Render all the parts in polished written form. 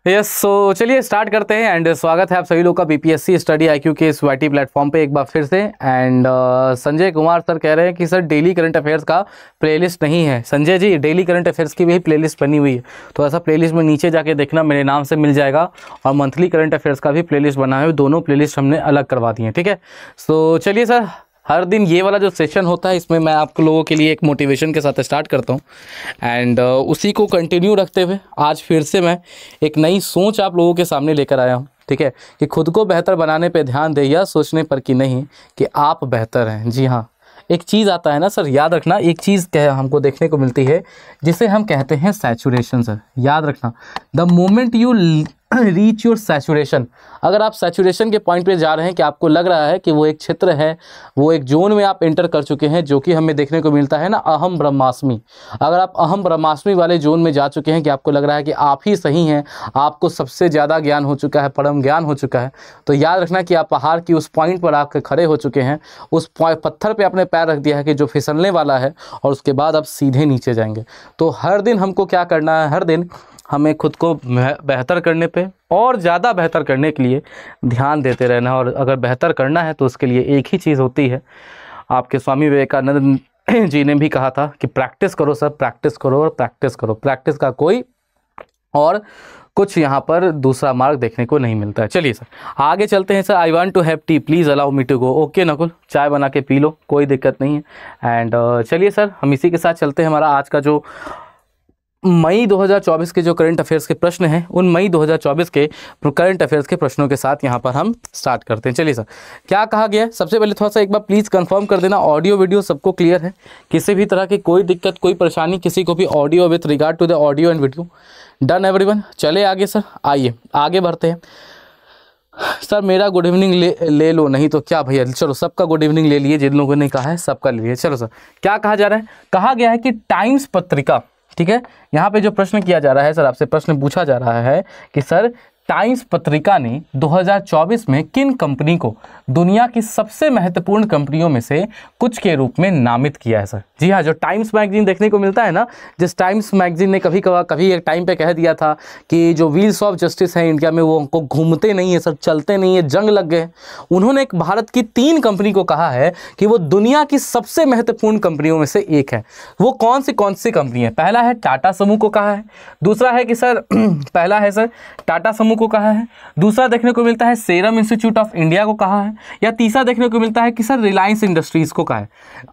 Yes so चलिए start करते हैं एंड स्वागत है आप सभी लोग का बीपीएससी स्टडी आईक्यू के इस वाईटी प्लेटफॉर्म पे एक बार फिर से। एंड संजय कुमार सर कह रहे हैं कि सर डेली करंट अफेयर्स का प्लेलिस्ट नहीं है। Sanjay ji, daily current affairs की भी प्लेलिस्ट बनी हुई है, तो ऐसा प्लेलिस्ट में नीचे जाके देखना, मेरे नाम से मिल जाएगा। और मंथली करंट अफेयर्स का भी प्लेलिस्ट बना है, दोनों प्लेलिस्ट हमने अलग करवा दी है, ठीक है। सो चलिए सर, हर दिन ये वाला जो सेशन होता है इसमें मैं आप लोगों के लिए एक मोटिवेशन के साथ स्टार्ट करता हूँ एंड उसी को कंटिन्यू रखते हुए आज फिर से मैं एक नई सोच आप लोगों के सामने लेकर आया हूँ, ठीक है, कि खुद को बेहतर बनाने पे ध्यान दे या सोचने पर कि नहीं कि आप बेहतर हैं। जी हाँ, एक चीज़ आता है ना सर, याद रखना, एक चीज़ हमको देखने को मिलती है जिसे हम कहते हैं सैचुरेशन। सर याद रखना, the moment you reach your saturation, अगर आप सैचुरेशन के पॉइंट पे जा रहे हैं कि आपको लग रहा है कि वो एक क्षेत्र है, वो एक जोन में आप एंटर कर चुके हैं, जो कि हमें देखने को मिलता है ना अहम ब्रह्मास्मि। अगर आप अहम ब्रह्मास्मि वाले जोन में जा चुके हैं कि आपको लग रहा है कि आप ही सही हैं, आपको सबसे ज़्यादा ज्ञान हो चुका है, परम ज्ञान हो चुका है, तो याद रखना कि आप पहाड़ की उस पॉइंट पर आकर खड़े हो चुके हैं, उस पत्थर पर आपने पैर रख दिया है कि जो फिसलने वाला है, और उसके बाद आप सीधे नीचे जाएंगे। तो हर दिन हमको क्या करना है, हर दिन हमें खुद को बेहतर करने पे और ज़्यादा बेहतर करने के लिए ध्यान देते रहना। और अगर बेहतर करना है तो उसके लिए एक ही चीज़ होती है, आपके स्वामी विवेकानंद जी ने भी कहा था कि प्रैक्टिस करो सर, प्रैक्टिस करो और प्रैक्टिस करो। प्रैक्टिस का कोई और कुछ यहाँ पर दूसरा मार्ग देखने को नहीं मिलता है। चलिए सर आगे चलते हैं। Sir I want to have tea, please allow me to go. Okay Nakul, चाय बना के पी लो, कोई दिक्कत नहीं है। एंड चलिए सर, हम इसी के साथ चलते हैं। हमारा आज का जो मई 2024 के जो करंट अफेयर्स के प्रश्न हैं, उन मई 2024 के करंट अफेयर्स के प्रश्नों के साथ यहाँ पर हम स्टार्ट करते हैं। चलिए सर, क्या कहा गया है, सबसे पहले थोड़ा सा एक बार प्लीज़ कंफर्म कर देना, ऑडियो वीडियो सबको क्लियर है, किसी भी तरह की कोई दिक्कत, कोई परेशानी किसी को भी audio with regard to the audio and video. Done everyone, चले आगे सर, आइए आगे बढ़ते हैं। सर मेरा गुड इवनिंग ले लो, नहीं तो क्या भैया, चलो सबका गुड इवनिंग ले लिए, जिन लोगों ने कहा है सबका ले लिए। चलो सर, क्या कहा जा रहा है, कहा गया है कि टाइम्स पत्रिका, ठीक है, यहाँ पे जो प्रश्न किया जा रहा है सर, आपसे प्रश्न पूछा जा रहा है कि सर टाइम्स पत्रिका ने 2024 में किन कंपनी को दुनिया की सबसे महत्वपूर्ण कंपनियों में से कुछ के रूप में नामित किया है सर। जी हाँ, जो टाइम्स मैगजीन देखने को मिलता है ना, जिस टाइम्स मैगजीन ने कभी एक टाइम पे कह दिया था कि जो व्हील्स ऑफ जस्टिस है इंडिया में वो उनको घूमते नहीं है सर, चलते नहीं है, जंग लग गए। उन्होंने एक भारत की 3 कंपनी को कहा है कि वो दुनिया की सबसे महत्वपूर्ण कंपनियों में से एक है। वो कौन सी कंपनी है? पहला है टाटा समूह को कहा है, दूसरा है कि सर पहला है सर टाटा समूह को कहा है, दूसरा देखने को मिलता है सीरम इंस्टीट्यूट ऑफ इंडिया को कहा है, या तीसरा देखने को मिलता है कि सर रिलायंस इंडस्ट्रीज को कहा है।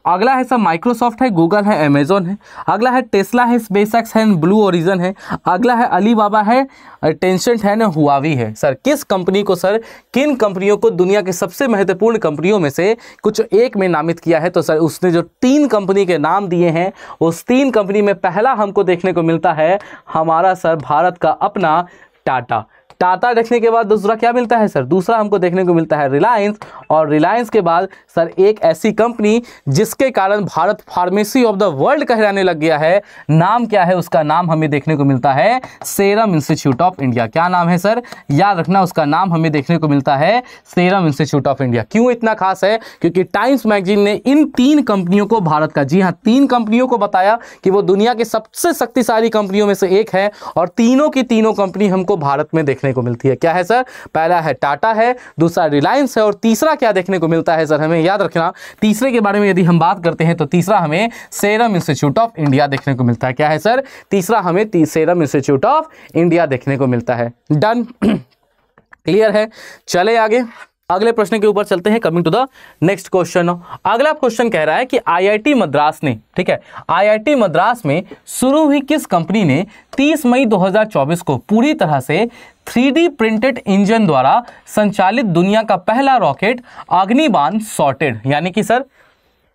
अगला है सर माइक्रोसॉफ्ट है, गूगल है, अमेजॉन है, अगला है टेस्ला है, स्पेसएक्स है, ब्लू ओरिजिन है, अगला है अलीबाबा है, टेंसेंट है ना, हुआवी है। सर किस कंपनी को, सर किन कंपनियों को दुनिया की सबसे महत्वपूर्ण कंपनियों में से कुछ एक में नामित किया है? तो सर उसने जो 3 कंपनी के नाम दिए हैं, उस 3 कंपनी में पहला हमको देखने को मिलता है हमारा सर भारत का अपना टाटा। टाटा देखने के बाद दूसरा क्या मिलता है सर? दूसरा हमको देखने को मिलता है रिलायंस, और रिलायंस के बाद सर एक ऐसी कंपनी जिसके कारण Bharat pharmacy of the world कहलाने लग गया है, नाम क्या है उसका? नाम हमें देखने को मिलता है सीरम इंस्टीट्यूट ऑफ इंडिया। क्या नाम है सर? याद रखना, उसका नाम हमें देखने को मिलता है सीरम इंस्टीट्यूट ऑफ इंडिया। क्यों इतना खास है? क्योंकि टाइम्स मैगजीन ने इन 3 कंपनियों को, भारत का, जी हाँ 3 कंपनियों को बताया कि वो दुनिया की सबसे शक्तिशाली कंपनियों में से एक है, और तीनों की तीनों कंपनी हमको भारत में देखने को मिलती है। क्या है सर? पहला है टाटा है, दूसरा रिलायंस है, और तीसरा क्या देखने को मिलता है सर? हमें याद रखना, तीसरे के बारे में यदि हम बात करते हैं तो तीसरा हमें सीरम इंस्टीट्यूट ऑफ इंडिया देखने को मिलता है। क्या है सर? तीसरा हमें सीरम इंस्टीट्यूट ऑफ इंडिया देखने को मिलता है। डन, क्लियर है? चले आगे, अगले प्रश्न के ऊपर चलते हैं। Coming to the next question. अगला क्वेश्चन कह रहा है कि आईआईटी मद्रास ने, ठीक है, आईआईटी मद्रास में शुरू हुई किस कंपनी ने 30 मई 2024 को पूरी तरह से 3D प्रिंटेड इंजन द्वारा संचालित दुनिया का पहला रॉकेट अग्निबाण सॉर्टेड? यानी कि सर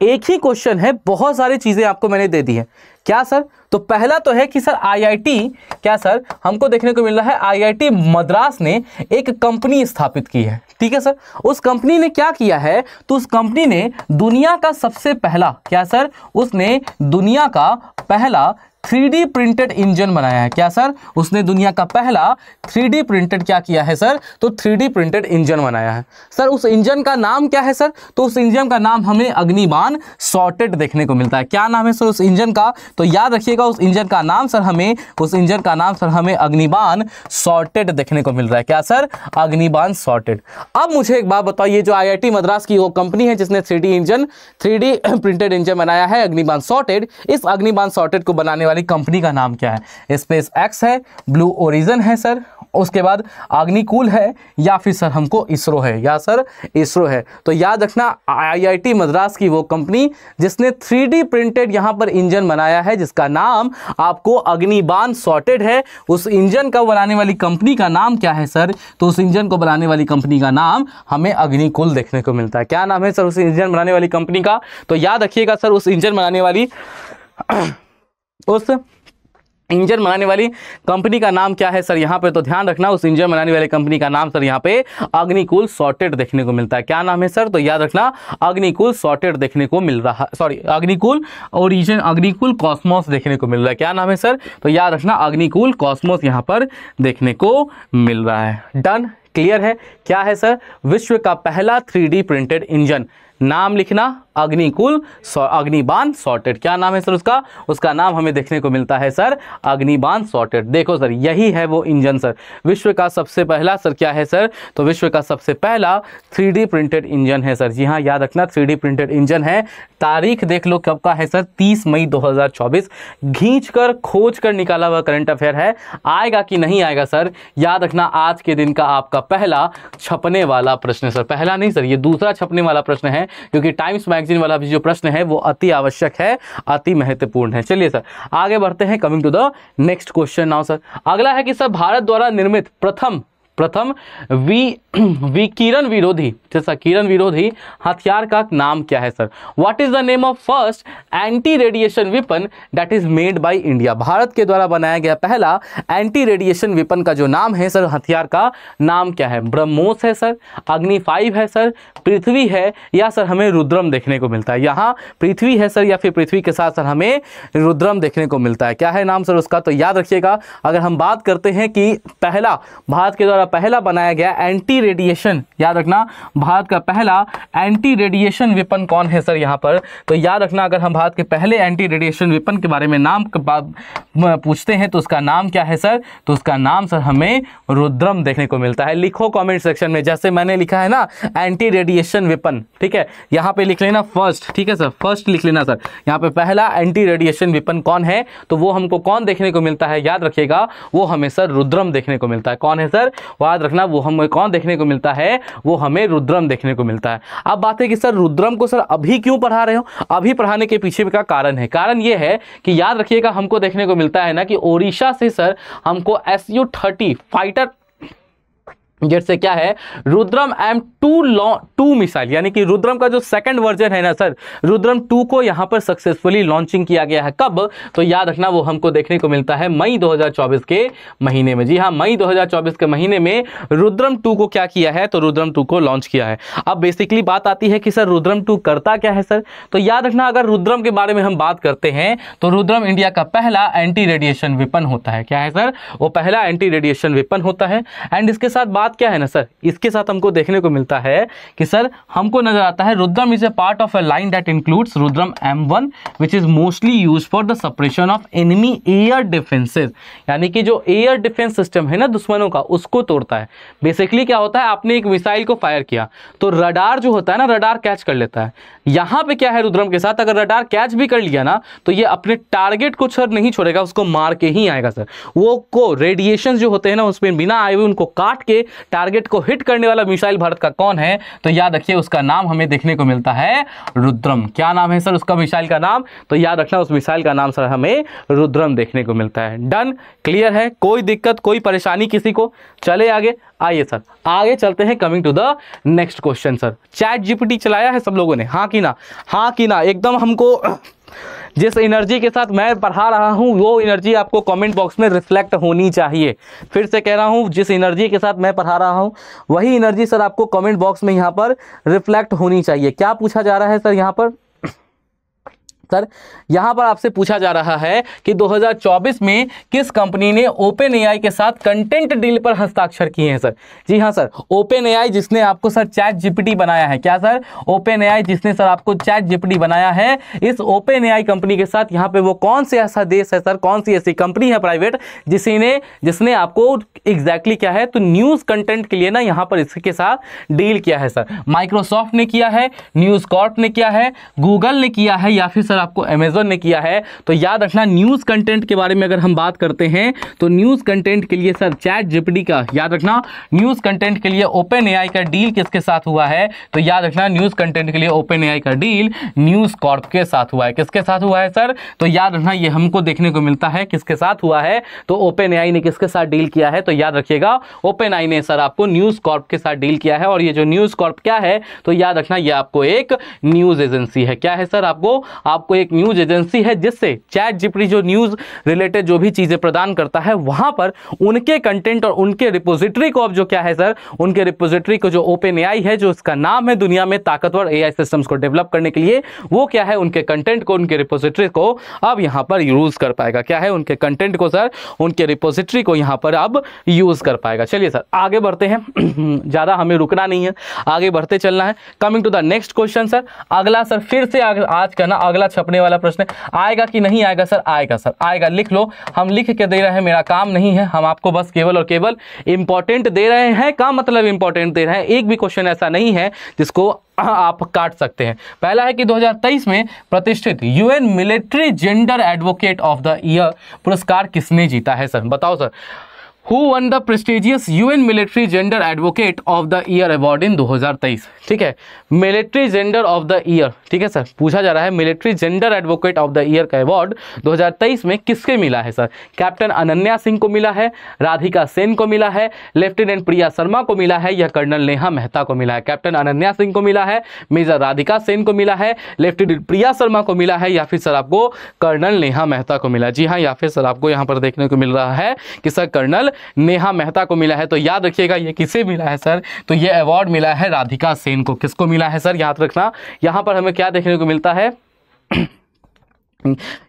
एक ही क्वेश्चन है, बहुत सारी चीजें आपको मैंने दे दी है। क्या सर? तो पहला तो है कि सर आईआईटी, क्या सर हमको देखने को मिल रहा है आईआईटी मद्रास ने एक कंपनी स्थापित की है, ठीक है सर। उस कंपनी ने क्या किया है? तो उस कंपनी ने दुनिया का सबसे पहला, क्या सर, उसने दुनिया का पहला 3D प्रिंटेड इंजन बनाया है। क्या सर? उसने दुनिया का पहला 3D प्रिंटेड क्या किया है सर? तो 3D प्रिंटेड इंजन बनाया है। सर उस इंजन का नाम क्या है सर? तो उस इंजन का नाम हमें अग्निबाण सॉर्टेड देखने को मिलता है। क्या नाम है सर उस इंजन का? तो याद रखिएगा उस इंजन का नाम सर हमें अग्निबाण सॉर्टेड देखने को मिल रहा है। क्या सर? अग्निबाण सॉर्टेड। अब मुझे एक बात बताइए, जो IIT मद्रास की वो कंपनी है जिसने 3D प्रिंटेड इंजन बनाया है अग्निबाण सॉर्टेड, इस अग्निबाण सॉर्टेड को बनाने वाली कंपनी का नाम क्या है? स्पेस एक्स है, ब्लू ओरिजिन है सर, उसके बाद अग्निकूल है, या फिर सर हमको इसरो है। या सर इसरो है। तो याद रखना IIT मद्रास की वो कंपनी जिसने 3D प्रिंटेड यहां पर इंजन बनाया है जिसका नाम आपको अग्निबाण सॉर्टेड है, उस इंजन का बनाने वाली कंपनी का नाम क्या है सर? तो उस इंजन को बनाने वाली कंपनी का नाम हमें अग्निकूल देखने को मिलता है। क्या नाम है सर उस इंजन बनाने वाली कंपनी का? तो याद रखिएगा सर उस इंजन बनाने वाली कंपनी का नाम क्या है सर? यहाँ पे तो ध्यान रखना उस इंजन बनाने वाली कंपनी का नाम सर यहाँ पे अग्निकूल सॉर्टेड देखने को मिलता है। क्या नाम है सर? तो याद रखना अग्निकूल सॉर्टेड देखने को मिल रहा है, sorry Agnikul origin, Agnikul Cosmos देखने को मिल रहा है। क्या नाम है सर? तो याद रखना अग्निकूल कॉस्मोस यहाँ पर देखने को मिल रहा है। डन, क्लियर है? क्या है सर? विश्व का पहला 3D प्रिंटेड इंजन, नाम लिखना अग्निबाण सॉर्टेड। क्या नाम है सर उसका? उसका नाम हमें देखने को मिलता है सर अग्निबाण सॉर्टेड। देखो सर यही है वो इंजन सर, विश्व का सबसे पहला सर क्या है सर? तो विश्व का सबसे पहला 3D प्रिंटेड इंजन है सर। जी हाँ, याद रखना 3D प्रिंटेड इंजन है। तारीख देख लो कब का है सर? 30 मई 2024। खींच कर खोज कर निकाला हुआ करंट अफेयर है। आएगा कि नहीं आएगा सर? याद रखना आज के दिन का आपका पहला छपने वाला प्रश्न सर, पहला नहीं सर, ये दूसरा छपने वाला प्रश्न है, क्योंकि टाइम्स मैगजीन वाला भी जो प्रश्न है वो अति आवश्यक है, अति महत्वपूर्ण है। चलिए सर आगे बढ़ते हैं। Coming to the next question now sir. अगला है कि सर भारत द्वारा निर्मित प्रथम विकिरण विरोधी, जैसा किरण विरोधी हथियार का नाम क्या है sir? What is the name of first anti radiation weapon that is made by India? Bharat के द्वारा बनाया गया पहला एंटी रेडिएशन वेपन का जो नाम है सर, हथियार का नाम क्या है? ब्रह्मोस है सर, अग्नि 5 है सर, पृथ्वी है, या सर हमें रुद्रम देखने को मिलता है? यहाँ पृथ्वी है सर, या फिर पृथ्वी के साथ सर हमें रुद्रम देखने को मिलता है। क्या है नाम सर उसका? तो याद रखिएगा अगर हम बात करते हैं कि पहला भारत के द्वारा पहला बनाया गया एंटी रेडिएशन, याद रखना भारत का पहला एंटी रेडिएशन वेपन कौन है सर यहाँ पर? तो याद रखना अगर हम भारत के पहले एंटी रेडिएशन वेपन के बारे में नाम पूछते हैं तो उसका नाम क्या है सर? तो उसका नाम सर हमें रुद्रम देखने को मिलता है। लिखो कमेंट सेक्शन में, जैसे मैंने लिखा है ना एंटी रेडिएशन वेपन, ठीक है, यहाँ पे लिख लेना फर्स्ट, ठीक है सर, फर्स्ट लिख लेना सर। यहाँ पे पहला एंटी रेडिएशन वेपन कौन है? तो वो हमको कौन देखने को मिलता है? याद रखिएगा वो हमें सर रुद्रम देखने को मिलता है। कौन है सर? याद रखना वो हमें कौन देखने को मिलता है? वो हमें रुद्रम देखने को मिलता है। अब बात है कि सर रुद्रम को सर अभी क्यों पढ़ा रहे हो? अभी पढ़ाने के पीछे का कारण है, कारण ये है कि याद रखिएगा हमको देखने को मिलता है ना कि ओडिशा से सर हमको Su-30 फाइटर जेट से क्या है रुद्रम M2 मिसाइल, यानी कि रुद्रम का जो सेकंड वर्जन है ना सर, रुद्रम 2 को यहां पर सक्सेसफुली लॉन्चिंग किया गया है। कब? तो याद रखना वो हमको देखने को मिलता है मई 2024 के महीने में। जी हाँ, मई 2024 के महीने में रुद्रम 2 को क्या किया है? तो रुद्रम 2 को लॉन्च किया है। अब बेसिकली बात आती है कि सर रुद्रम 2 करता क्या है सर? तो याद रखना अगर रुद्रम के बारे में हम बात करते हैं तो रुद्रम इंडिया का पहला एंटी रेडिएशन वेपन होता है। क्या है सर? वो पहला एंटी रेडिएशन वेपन होता है। एंड इसके साथ बात क्या है ना सर, इसके साथ हमको देखने को मिलता है कि सर हमको नजर आता है Rudram is a part of a line that includes Rudram M1 which is mostly used for the suppression of enemy air defences, यानी कि जो एयर डिफेंस सिस्टम है ना दुश्मनों का, उसको तोड़ता है। बेसिकली क्या होता है, आपने एक मिसाइल को फायर किया तो रडार जो होता है ना, रडार कैच कर लेता है। यहां पे क्या है रुद्रम के साथ, अगर रडार कैच भी कर लिया ना तो ये अपने टारगेट को सर नहीं छोड़ेगा, उसको मार के ही आएगा सर। वो को रेडिएशन जो होते हैं ना उसमें बिना आए हुए उनको काट के टारगेट को हिट करने वाला मिसाइल भारत का कौन है? तो याद रखिए उसका नाम हमें देखने को मिलता है रुद्रम। क्या नाम है सर उसका मिसाइल का नाम? तो याद रखना उस मिसाइल का नाम सर हमें रुद्रम देखने को मिलता है। डन, क्लियर है? कोई दिक्कत, कोई परेशानी किसी को? चले आगे, आइए सर आगे चलते हैं। Coming to the next question sir. ChatGPT चलाया है सब लोगों ने? हाँ कि ना? हाँ कि ना? एकदम हमको जिस एनर्जी के साथ मैं पढ़ा रहा हूं वो एनर्जी आपको कमेंट बॉक्स में रिफ्लेक्ट होनी चाहिए। फिर से कह रहा हूं, जिस एनर्जी के साथ मैं पढ़ा रहा हूं वही एनर्जी सर आपको कमेंट बॉक्स में यहां पर रिफ्लेक्ट होनी चाहिए। क्या पूछा जा रहा है सर यहां पर? सर यहां पर आपसे पूछा जा रहा है कि 2024 में किस कंपनी ने ओपन एआई के साथ कंटेंट डील पर हस्ताक्षर किए हैं सर। जी हां सर, ओपन एआई जिसने आपको सर चैट जीपीटी बनाया है। क्या सर? ओपन एआई जिसने सर आपको चैट जीपीटी बनाया है, इस ओपन एआई कंपनी के साथ यहां पे वो कौन से ऐसा देश है सर, कौन सी ऐसी कंपनी है प्राइवेट जिसने आपको एग्जैक्टली क्या है तो न्यूज कंटेंट के लिए ना यहां पर इसके साथ डील किया है सर। माइक्रोसॉफ्ट ने किया है, न्यूज कॉर्प ने किया है, गूगल ने किया है, या फिर सर आपको अमेज़न ने किया है। तो याद रखना न्यूज कंटेंट के बारे में अगर हम बात करते हैं तो न्यूज कंटेंट के लिए सर चैट जीपीटी का, याद रखना न्यूज कंटेंट के लिए ओपन एआई का डील किसके साथ हुआ है? तो याद रखना न्यूज कंटेंट के लिए ओपन एआई का डील न्यूज कॉर्प के साथ हुआ है। किसके साथ हुआ है सर? तो याद रखना ये हमको देखने को मिलता है किसके साथ हुआ है, तो ओपन एआई ने किसके साथ डील किया है? तो याद रखिएगा ओपन एआई ने सर आपको न्यूज कॉर्प के साथ डील किया है। और ये जो न्यूज कॉर्प क्या है तो याद रखना ये आपको एक न्यूज एजेंसी है। क्या है सर? आपको एक न्यूज एजेंसी है जिससे चैट जीपीटी जो न्यूज रिलेटेड जो भी चीजें प्रदान करता है वहां पर उनके कंटेंट और उनके रिपोजिटरी को, अब जो क्या है सर उनके रिपोजिटरी को जो ओपन एआई है, जो इसका नाम है दुनिया में ताकतवर एआई सिस्टम्स को डेवलप करने के लिए, वो क्या है उनके कंटेंट को, उनके रिपोजिटरी को अब यहां पर यूज कर पाएगा। क्या है? उनके कंटेंट को सर, उनके रिपोजिटरी को यहां पर अब यूज कर पाएगा। चलिए सर आगे बढ़ते हैं ज्यादा हमें रुकना नहीं है, आगे बढ़ते चलना है। Coming to the next question sir, अगला सर फिर से आज का ना अगला छपने वाला प्रश्न आएगा कि नहीं आएगा सर? आएगा सर, आएगा। लिख लो, हम लिख के दे रहे हैं, मेरा काम नहीं है, हम आपको बस केवल और केवल इंपॉर्टेंट दे रहे हैं। का मतलब इंपॉर्टेंट दे रहे हैं, एक भी क्वेश्चन ऐसा नहीं है जिसको आप काट सकते हैं। पहला है कि 2023 में प्रतिष्ठित UN military gender advocate of the year पुरस्कार किसने जीता है सर? बताओ sir. Who won the prestigious UN Military Gender Advocate of the Year Award in 2023? ठीक है, military gender of the year, ठीक है सर, पूछा जा रहा है military gender advocate of the year का अवार्ड 2023 में किसके मिला है सर? कैप्टन अनन्या सिंह को मिला है, राधिका सेन को मिला है, लेफ्टिनेंट प्रिया शर्मा को मिला है, या कर्नल नेहा मेहता को मिला है? कैप्टन अनन्या सिंह को मिला है, मेजर राधिका सेन को मिला है, लेफ्टिनेंट प्रिया शर्मा को मिला है, या फिर सर आपको कर्नल नेहा मेहता को मिला? जी हाँ, या फिर सर आपको यहाँ पर देखने को मिल रहा है कि सर कर्नल नेहा मेहता को मिला है। तो याद रखिएगा ये किसे मिला है सर? तो ये अवार्ड मिला है राधिका सेन को। किसको मिला है सर? याद रखना यहां पर हमें क्या देखने को मिलता है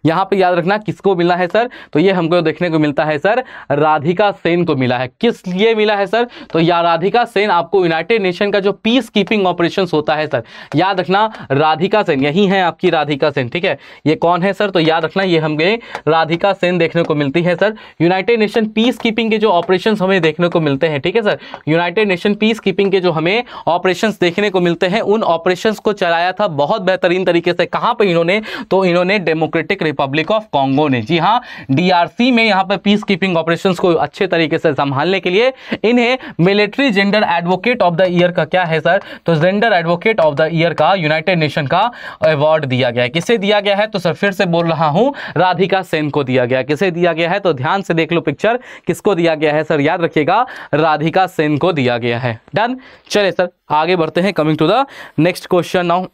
यहां पे याद रखना किसको मिला है सर? तो ये हमको देखने को मिलता है सर राधिका सेन को मिला है। किस लिए मिला है सर? तो या राधिका सेन आपको यूनाइटेड नेशन का जो पीस कीपिंग ऑपरेशंस होता है सर, याद रखना राधिका सेन, यही है आपकी राधिका सेन, ठीक है। ये कौन है सर? तो याद रखना ये हमें राधिका सेन देखने को मिलती है sir. United nation peace keeping के जो ऑपरेशंस हमें देखने को मिलते हैं, ठीक है sir, United nation peace keeping के जो हमें ऑपरेशंस देखने को मिलते हैं, उन ऑपरेशंस को चलाया था बहुत बेहतरीन तरीके से। कहां पर इन्होंने? तो इन्होंने डेमोक्रेटिक रिपब्लिक ऑफ कॉन्गो ने, जी हां, डीआरसी में यहां पर पीस कीपिंग ऑपरेशंस को अच्छे तरीके से संभालने के लिए इन्हें military gender advocate of the year का क्या है सर? तो gender advocate of the year का यूनाइटेड नेशन का अवार्ड दिया गया है। किसे दिया गया है? तो सर फिर से बोल रहा हूं राधिका सेन को दिया गया है। किसे दिया गया है? तो ध्यान से देख लो पिक्चर, किसको दिया गया है सर? याद रखिएगा राधिका सेन को दिया गया है। डन। चलिए सर आगे बढ़ते हैं, coming to the next question now.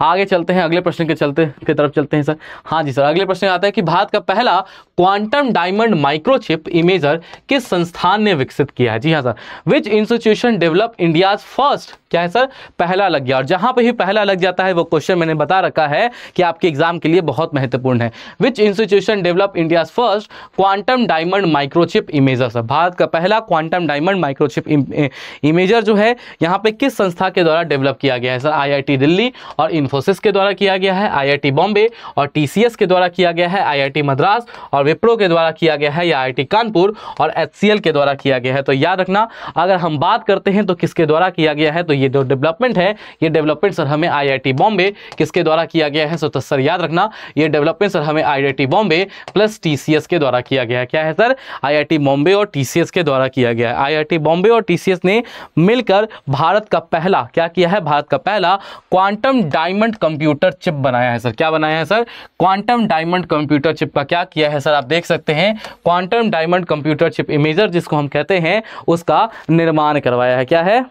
आगे चलते हैं, अगले प्रश्न के तरफ चलते हैं सर। हाँ जी सर, अगले प्रश्न आता है कि भारत का पहला क्वांटम डायमंड माइक्रोचिप इमेजर किस संस्थान ने विकसित किया है? जी हाँ सर, विच इंस्टीट्यूशन डेवलप इंडियाज फर्स्ट, क्या है सर? पहला लग गया। और जहां पे भी पहला लग जाता है वो क्वेश्चन मैंने बता रखा है कि आपके एग्जाम के लिए बहुत महत्वपूर्ण है। विच institution develop India's first quantum diamond microchip imager sir, Bharat का पहला क्वांटम डायमंड माइक्रोचिप इमेजर जो है यहाँ पे किस संस्था के द्वारा डेवलप किया गया है सर? आईआईटी दिल्ली और इन्फोसिस के द्वारा किया गया है, आईआईटी बॉम्बे और टीसीएस के द्वारा किया गया है, आईआईटी मद्रास और विप्रो के द्वारा किया गया है, या आईआईटी कानपुर और एचसीएल के द्वारा किया गया है? तो याद रखना अगर हम बात करते हैं तो किसके द्वारा किया गया है, तो ये जो डेवलपमेंट है, ये डेवलपमेंट सर हमें आईआईटी बॉम्बे किसके द्वारा किया गया है? तो सर याद रखना ये डेवलपमेंट सर हमें आईआईटी बॉम्बे प्लस टीसीएस के द्वारा किया गया है। क्या है सर? आईआईटी बॉम्बे और टीसीएस के द्वारा किया गया है। आईआईटी बॉम्बे और टीसीएस ने मिलकर भारत का पहला क्या किया है? भारत का पहला क्वांटम डायमंड कंप्यूटर चिप बनाया है सर। क्या बनाया है sir? Quantum diamond computer chip का क्या किया है सर? आप देख सकते हैं quantum diamond computer chip imager जिसको हम कहते हैं उसका निर्माण करवाया है। क्या है?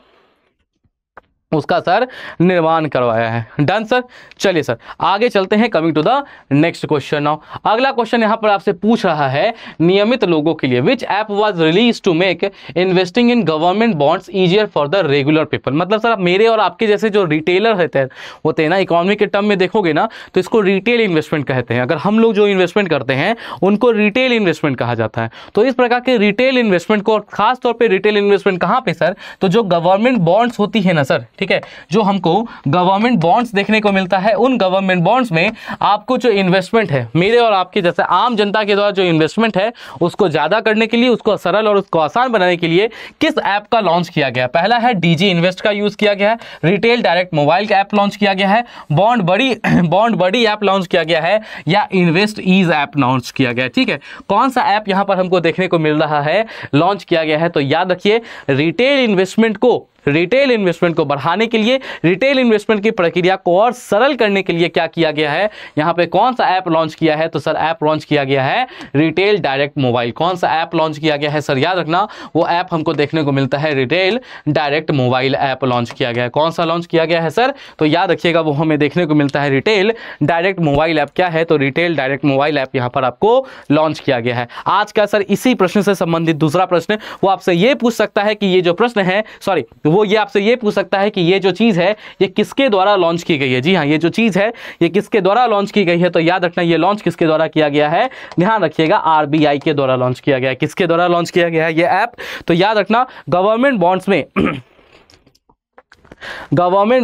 उसका सर निर्माण करवाया है। Done sir. चलिए सर आगे चलते हैं, coming to the next question now. अगला क्वेश्चन यहां पर आपसे पूछ रहा है नियमित लोगों के लिए which app was release to make investing in government bonds easier for the regular people. मतलब सर मेरे और आपके जैसे जो रिटेलर होते हैं ना, इकोनॉमी के टर्म में देखोगे ना तो इसको रिटेल इन्वेस्टमेंट कहते हैं। अगर हम लोग जो इन्वेस्टमेंट करते हैं उनको रिटेल इन्वेस्टमेंट कहा जाता है। तो इस प्रकार के रिटेल इन्वेस्टमेंट को, खास तौर पर रिटेल इन्वेस्टमेंट कहाँ पे सर, तो जो गवर्नमेंट बॉन्ड्स होती है ना सर, ठीक है, जो हमको गवर्नमेंट बॉन्ड्स देखने को मिलता है, उन गवर्नमेंट बॉन्ड्स में आपको जो इन्वेस्टमेंट है, मेरे और आपके जैसे आम जनता के द्वारा जो इन्वेस्टमेंट है उसको ज्यादा करने के लिए, उसको सरल और उसको आसान बनाने के लिए किस ऐप का लॉन्च किया गया? पहला है डीजी इन्वेस्ट का यूज किया गया है, रिटेल डायरेक्ट मोबाइल का ऐप लॉन्च किया गया है, बॉन्ड बड़ी ऐप लॉन्च किया गया है, या इन्वेस्ट ईज ऐप लॉन्च किया गया है। ठीक है, कौन सा ऐप यहां पर हमको देखने को मिल रहा है लॉन्च किया गया है? तो याद रखिए रिटेल इन्वेस्टमेंट को बढ़ाने के लिए, रिटेल इन्वेस्टमेंट की प्रक्रिया को और सरल करने के लिए क्या किया गया है, यहां पे कौन सा ऐप लॉन्च किया है? तो सर ऐप लॉन्च किया गया है रिटेल डायरेक्ट मोबाइल। कौन सा ऐप लॉन्च किया गया है सर? याद रखना वो ऐप हमको देखने को मिलता है retail direct mobile app launch किया गया है। कौन सा लॉन्च किया गया है सर? तो याद रखिएगा वो हमें देखने को मिलता है रिटेल डायरेक्ट मोबाइल ऐप। क्या है? तो रिटेल डायरेक्ट मोबाइल ऐप यहां पर आपको लॉन्च किया गया है। आज का सर इसी प्रश्न से संबंधित दूसरा प्रश्न, वो आपसे ये पूछ सकता है कि ये जो प्रश्न है, सॉरी, वो ये आपसे ये पूछ सकता है कि ये जो चीज है ये किसके द्वारा लॉन्च की गई है। जी हाँ, ये जो चीज है ये किसके द्वारा लॉन्च की गई है? तो याद रखना ये लॉन्च किसके द्वारा किया गया है? ध्यान रखिएगा आरबीआई के द्वारा लॉन्च किया गया है। किसके द्वारा लॉन्च किया गया है ये ऐप? तो याद रखना गवर्नमेंट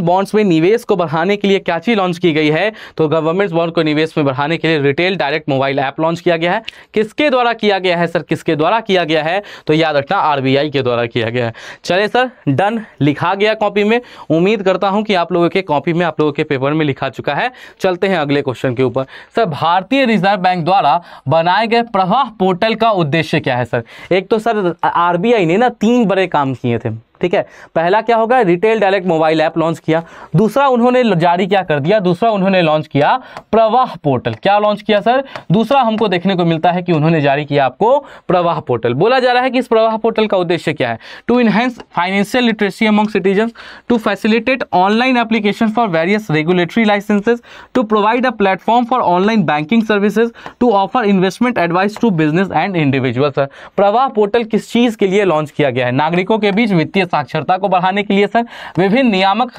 बॉन्ड्स में निवेश को बढ़ाने के लिए क्या चीज लॉन्च की गई है? तो गवर्नमेंट बॉन्ड को निवेश में बढ़ाने के लिए retail direct mobile app launch किया गया है। किसके द्वारा किया गया है सर? किसके द्वारा किया गया है? तो याद रखना आरबीआई के द्वारा किया गया है। चलिए सर डन, लिखा गया कॉपी में। उम्मीद करता हूं कि आप लोगों के कॉपी में, आप लोगों के पेपर में लिखा चुका है। चलते हैं अगले क्वेश्चन के ऊपर। सर भारतीय रिजर्व बैंक द्वारा बनाए गए प्रवाह पोर्टल का उद्देश्य क्या है सर? एक तो सर आरबीआई ने ना 3 बड़े काम किए थे। ठीक है, पहला क्या होगा? Retail direct mobile app launch किया। दूसरा उन्होंने जारी क्या कर दिया? दूसरा उन्होंने लॉन्च किया प्रवाह पोर्टल। क्या लॉन्च किया सर? दूसरा हमको देखने को मिलता है कि उन्होंने जारी किया आपको प्रवाह पोर्टल। बोला जा रहा है कि इस प्रवाह पोर्टल का उद्देश्य क्या है? To enhance financial literacy among citizen, to facilitate online application for various regulatory licenses, to provide a platform for online banking services, to offer investment advice to business and individual. Sir Pravaah portal किस चीज के लिए launch किया गया है? नागरिकों के बीच वित्तीय साक्षरता को बढ़ाने के लिए सर, विभिन्न नियामक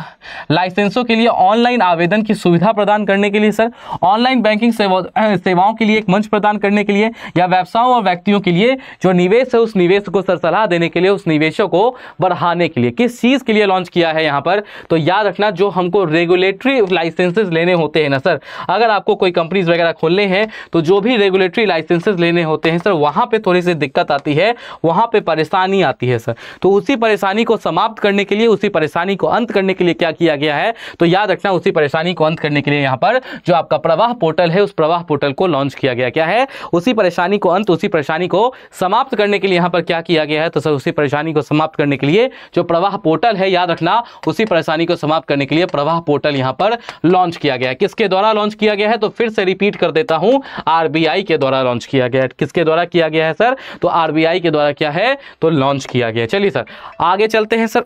लाइसेंसों के लिए ऑनलाइन आवेदन की सुविधा प्रदान करने के लिए सर, ऑनलाइन बैंकिंग सेवाओं के लिए एक मंच प्रदान करने के लिए, या व्यवसायों और व्यक्तियों के लिए जो निवेश है उस निवेश को सर सलाह देने के लिए, उस निवेशों को बढ़ाने के लिए। किस चीज के लिए लॉन्च किया है यहां पर? तो याद रखना जो हमको रेगुलेटरी लाइसेंसेस लेने होते हैं ना सर, अगर आपको कोई कंपनीज वगैरह खोलने हैं तो जो भी रेगुलेटरी लाइसेंसेस लेने होते हैं सर, वहां पे थोड़ी सी दिक्कत आती है, वहां पे परेशानी आती है सर। तो उसी परेशानी को समाप्त करने के लिए, उसी परेशानी को अंत करने के लिए क्या किया गया है? तो याद रखना उसी परेशानी को अंत करने के लिए यहां पर जो आपका प्रवाह पोर्टल है, उस प्रवाह पोर्टल को लॉन्च किया गया। क्या है? उसी परेशानी को अंत, उसी परेशानी को समाप्त करने के लिए यहां पर क्या किया गया है? तो सर उसी परेशानी को समाप्त करने के लिए जो प्रवाह पोर्टल है, याद रखना उसी परेशानी को समाप्त करने के लिए प्रवाह पोर्टल यहां पर लॉन्च किया गया है। किसके द्वारा लॉन्च किया गया है? तो फिर से रिपीट कर देता हूं, आरबीआई के द्वारा लॉन्च किया गया है। किसके द्वारा किया गया है सर? तो आरबीआई के द्वारा क्या है? तो लॉन्च किया गया। चलिए सर आगे चलते हैं सर,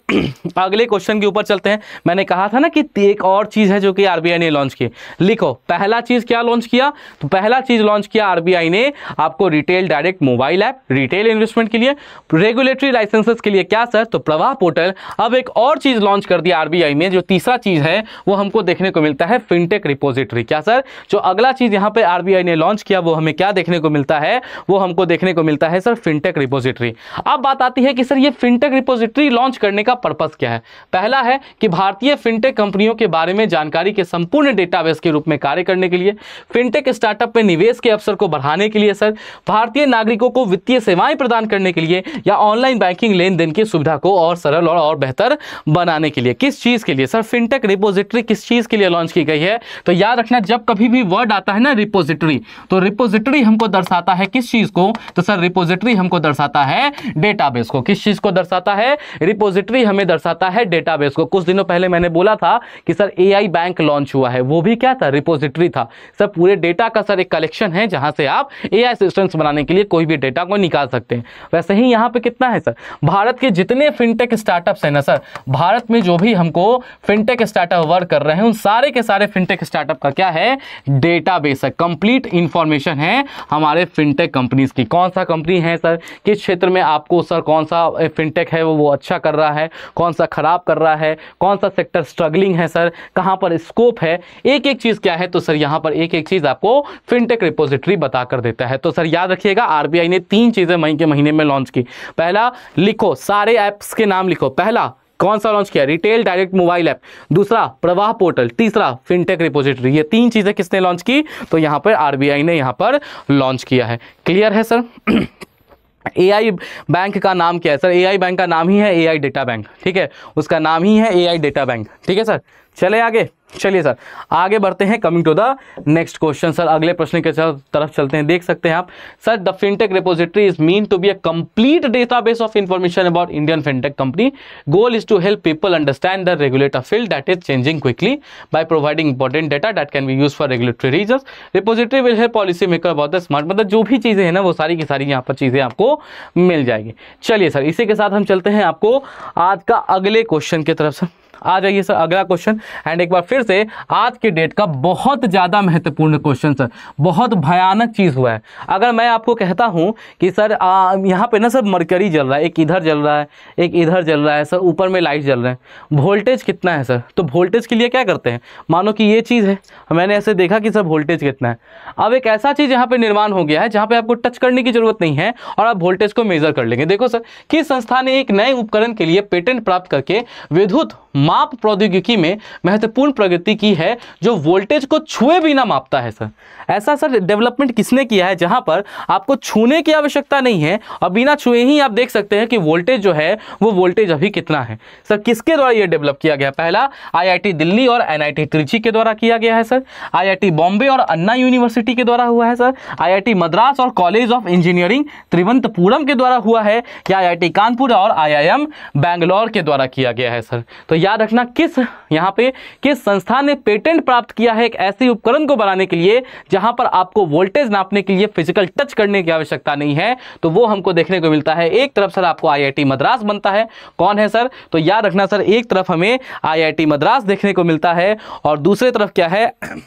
अगले क्वेश्चन के ऊपर चलते हैं। मैंने कहा था ना कि एक और चीज है जो कि आरबीआई ने लॉन्च की। लिखो पहला चीज क्या लॉन्च किया? तो पहला चीज लॉन्च किया आरबीआई ने आपको retail direct mobile app, retail investment के लिए, रेगुलेटरी लाइसेंसेस के लिए क्या सर? तो प्रवाह पोर्टल। अब एक और चीज लॉन्च कर दिया आरबीआई ने, जो तीसरा चीज है वो हमको देखने को मिलता है फिनटेक रिपोजिटरी। क्या सर? जो अगला चीज यहां पे आरबीआई ने लॉन्च किया वो हमें क्या देखने को मिलता है? वो हमको देखने को मिलता है सर फिनटेक रिपोजिटरी। अब बात आती है कि सर ये फिनटेक रिपोजिटरी लॉन्च करने का पर्पस क्या है? पहला है कि भारतीय फिनटेक कंपनियों के बारे में जानकारी के संपूर्ण डेटाबेस के रूप में कार्य करने के लिए, फिनटेक स्टार्टअप में निवेश के अवसर को बढ़ाने के लिए सर, भारतीय नागरिकों को वित्तीय सेवाएं प्रदान करने के लिए, या ऑनलाइन बैंकिंग लेन देन की सुविधा को और सरल और बेहतर बनाने के लिए। किस चीज के लिए सर फिनटेक रिपोजिटरी किस चीज के लिए लॉन्च की गई है? तो याद रखना जब कभी भी वर्ड आता है ना रिपोजिटरी, तो रिपोजिटरी हमको दर्शाता है किस चीज को? तो सर रिपोजिटरी हमको दर्शाता है डेटाबेस को। किस चीज को दर्शाता है? रिपोजिटरी हमें दर्शाता है डेटाबेस को। कुछ दिनों पहले मैंने बोला था कि सर AI बैंक लॉन्च हुआ है, वो भी क्या था, रिपोजिटरी था। सर पूरे डेटा का सर एक कलेक्शन है जहां से आप AI असिस्टेंट्स बनाने के लिए कोई भी डेटा को निकाल सकते हैं। वैसे ही यहाँ पे कितना है सर, भारत के जितने फिनटेक स्टार्टअप्स हैं ना सर, भारत में जो भी हमको फिनटेक स्टार्टअप वर्क कर रहे हैं उन सारे के सारे फिनटेक स्टार्टअप का क्या है, डेटाबेस है, कंप्लीट इंफॉर्मेशन है हमारे फिनटेक कंपनीज की। कौन सा कंपनी है सर, किस क्षेत्र में आपको सर कौन सा फिनटेक है वो अच्छा कर रहा है, कौन सा खराब कर रहा है, कौन सा सेक्टर स्ट्रगलिंग है सर, कहां पर स्कोप है, एक एक चीज क्या है। तो सर यहां पर एक एक चीज आपको फिनटेक रिपोजिटरी बता कर देता है। तो सर याद रखिएगा, RBI ने 3 चीजें मई के महीने में लॉन्च की। पहला लिखो, सारे ऐप्स के नाम लिखो। पहला कौन सा लॉन्च किया, रिटेल डायरेक्ट मोबाइल ऐप, दूसरा प्रवाह पोर्टल, तीसरा फिनटेक रिपोजिटरी। ये 3 चीजें किसने लॉन्च की, तो यहां पर RBI ने यहां पर लॉन्च किया है। क्लियर है सर। AI बैंक का नाम क्या है सर, AI बैंक का नाम ही है AI डेटा बैंक, ठीक है, उसका नाम ही है AI डेटा बैंक, ठीक है सर। चले आगे, चलिए सर आगे बढ़ते हैं। Coming to the next question sir, अगले प्रश्न के तरफ चलते हैं। देख सकते हैं आप sir, the fintech repository is mean to be a complete database of information about Indian fintech company. Goal is to help people understand the regulator field that is changing quickly by providing important data that can be used for regulatory reasons. Repository will help policy maker about the smart, मतलब जो भी चीजें हैं ना वो सारी की सारी यहाँ पर चीजें आपको मिल जाएगी। चलिए सर इसी के साथ हम चलते हैं आपको आज का अगले क्वेश्चन की तरफ। सर आ जाइए सर अगला क्वेश्चन, एंड एक बार फिर से आज के डेट का बहुत ज़्यादा महत्वपूर्ण क्वेश्चन सर, बहुत भयानक चीज़ हुआ है। अगर मैं आपको कहता हूं कि सर यहाँ पे ना सर मरकरी जल रहा है, एक इधर जल रहा है एक इधर जल रहा है सर, ऊपर में लाइट जल रहे हैं, वोल्टेज कितना है सर, तो वोल्टेज के लिए क्या करते हैं, मानो कि ये चीज़ है, मैंने ऐसे देखा कि सर वोल्टेज कितना है। अब एक ऐसा चीज़ यहाँ पे निर्माण हो गया है जहाँ पे आपको टच करने की जरूरत नहीं है और आप वोल्टेज को मेजर कर लेंगे। देखो सर, किस संस्था ने एक नए उपकरण के लिए पेटेंट प्राप्त करके विद्युत माप प्रौद्योगिकी में महत्वपूर्ण प्रगति की है जो वोल्टेज को छुए बिना मापता है सर। ऐसा सर डेवलपमेंट किसने किया है जहां पर आपको छूने की आवश्यकता नहीं है और बिना छुए ही आप देख सकते हैं कि वोल्टेज जो है वो वोल्टेज अभी कितना है। सर किसके द्वारा ये डेवलप किया गया, पहला IIT दिल्ली और NIT त्रिची के द्वारा किया गया है सर, IIT बॉम्बे और अन्ना यूनिवर्सिटी के द्वारा हुआ है सर, IIT मद्रास और कॉलेज ऑफ इंजीनियरिंग त्रिवंतपुरम के द्वारा हुआ है, या IIT कानपुर और IIM बैंगलोर के द्वारा किया गया है सर। तो याद रखना किस यहाँ पे किस संस्था ने पेटेंट प्राप्त किया है एक ऐसे उपकरण को बनाने के लिए जहां पर आपको वोल्टेज नापने के लिए फिजिकल टच करने की आवश्यकता नहीं है। तो वो हमको देखने को मिलता है, एक तरफ सर आपको IIT मद्रास बनता है, कौन है सर, तो याद रखना सर एक तरफ हमें IIT मद्रास देखने को मिलता है और दूसरी तरफ क्या है,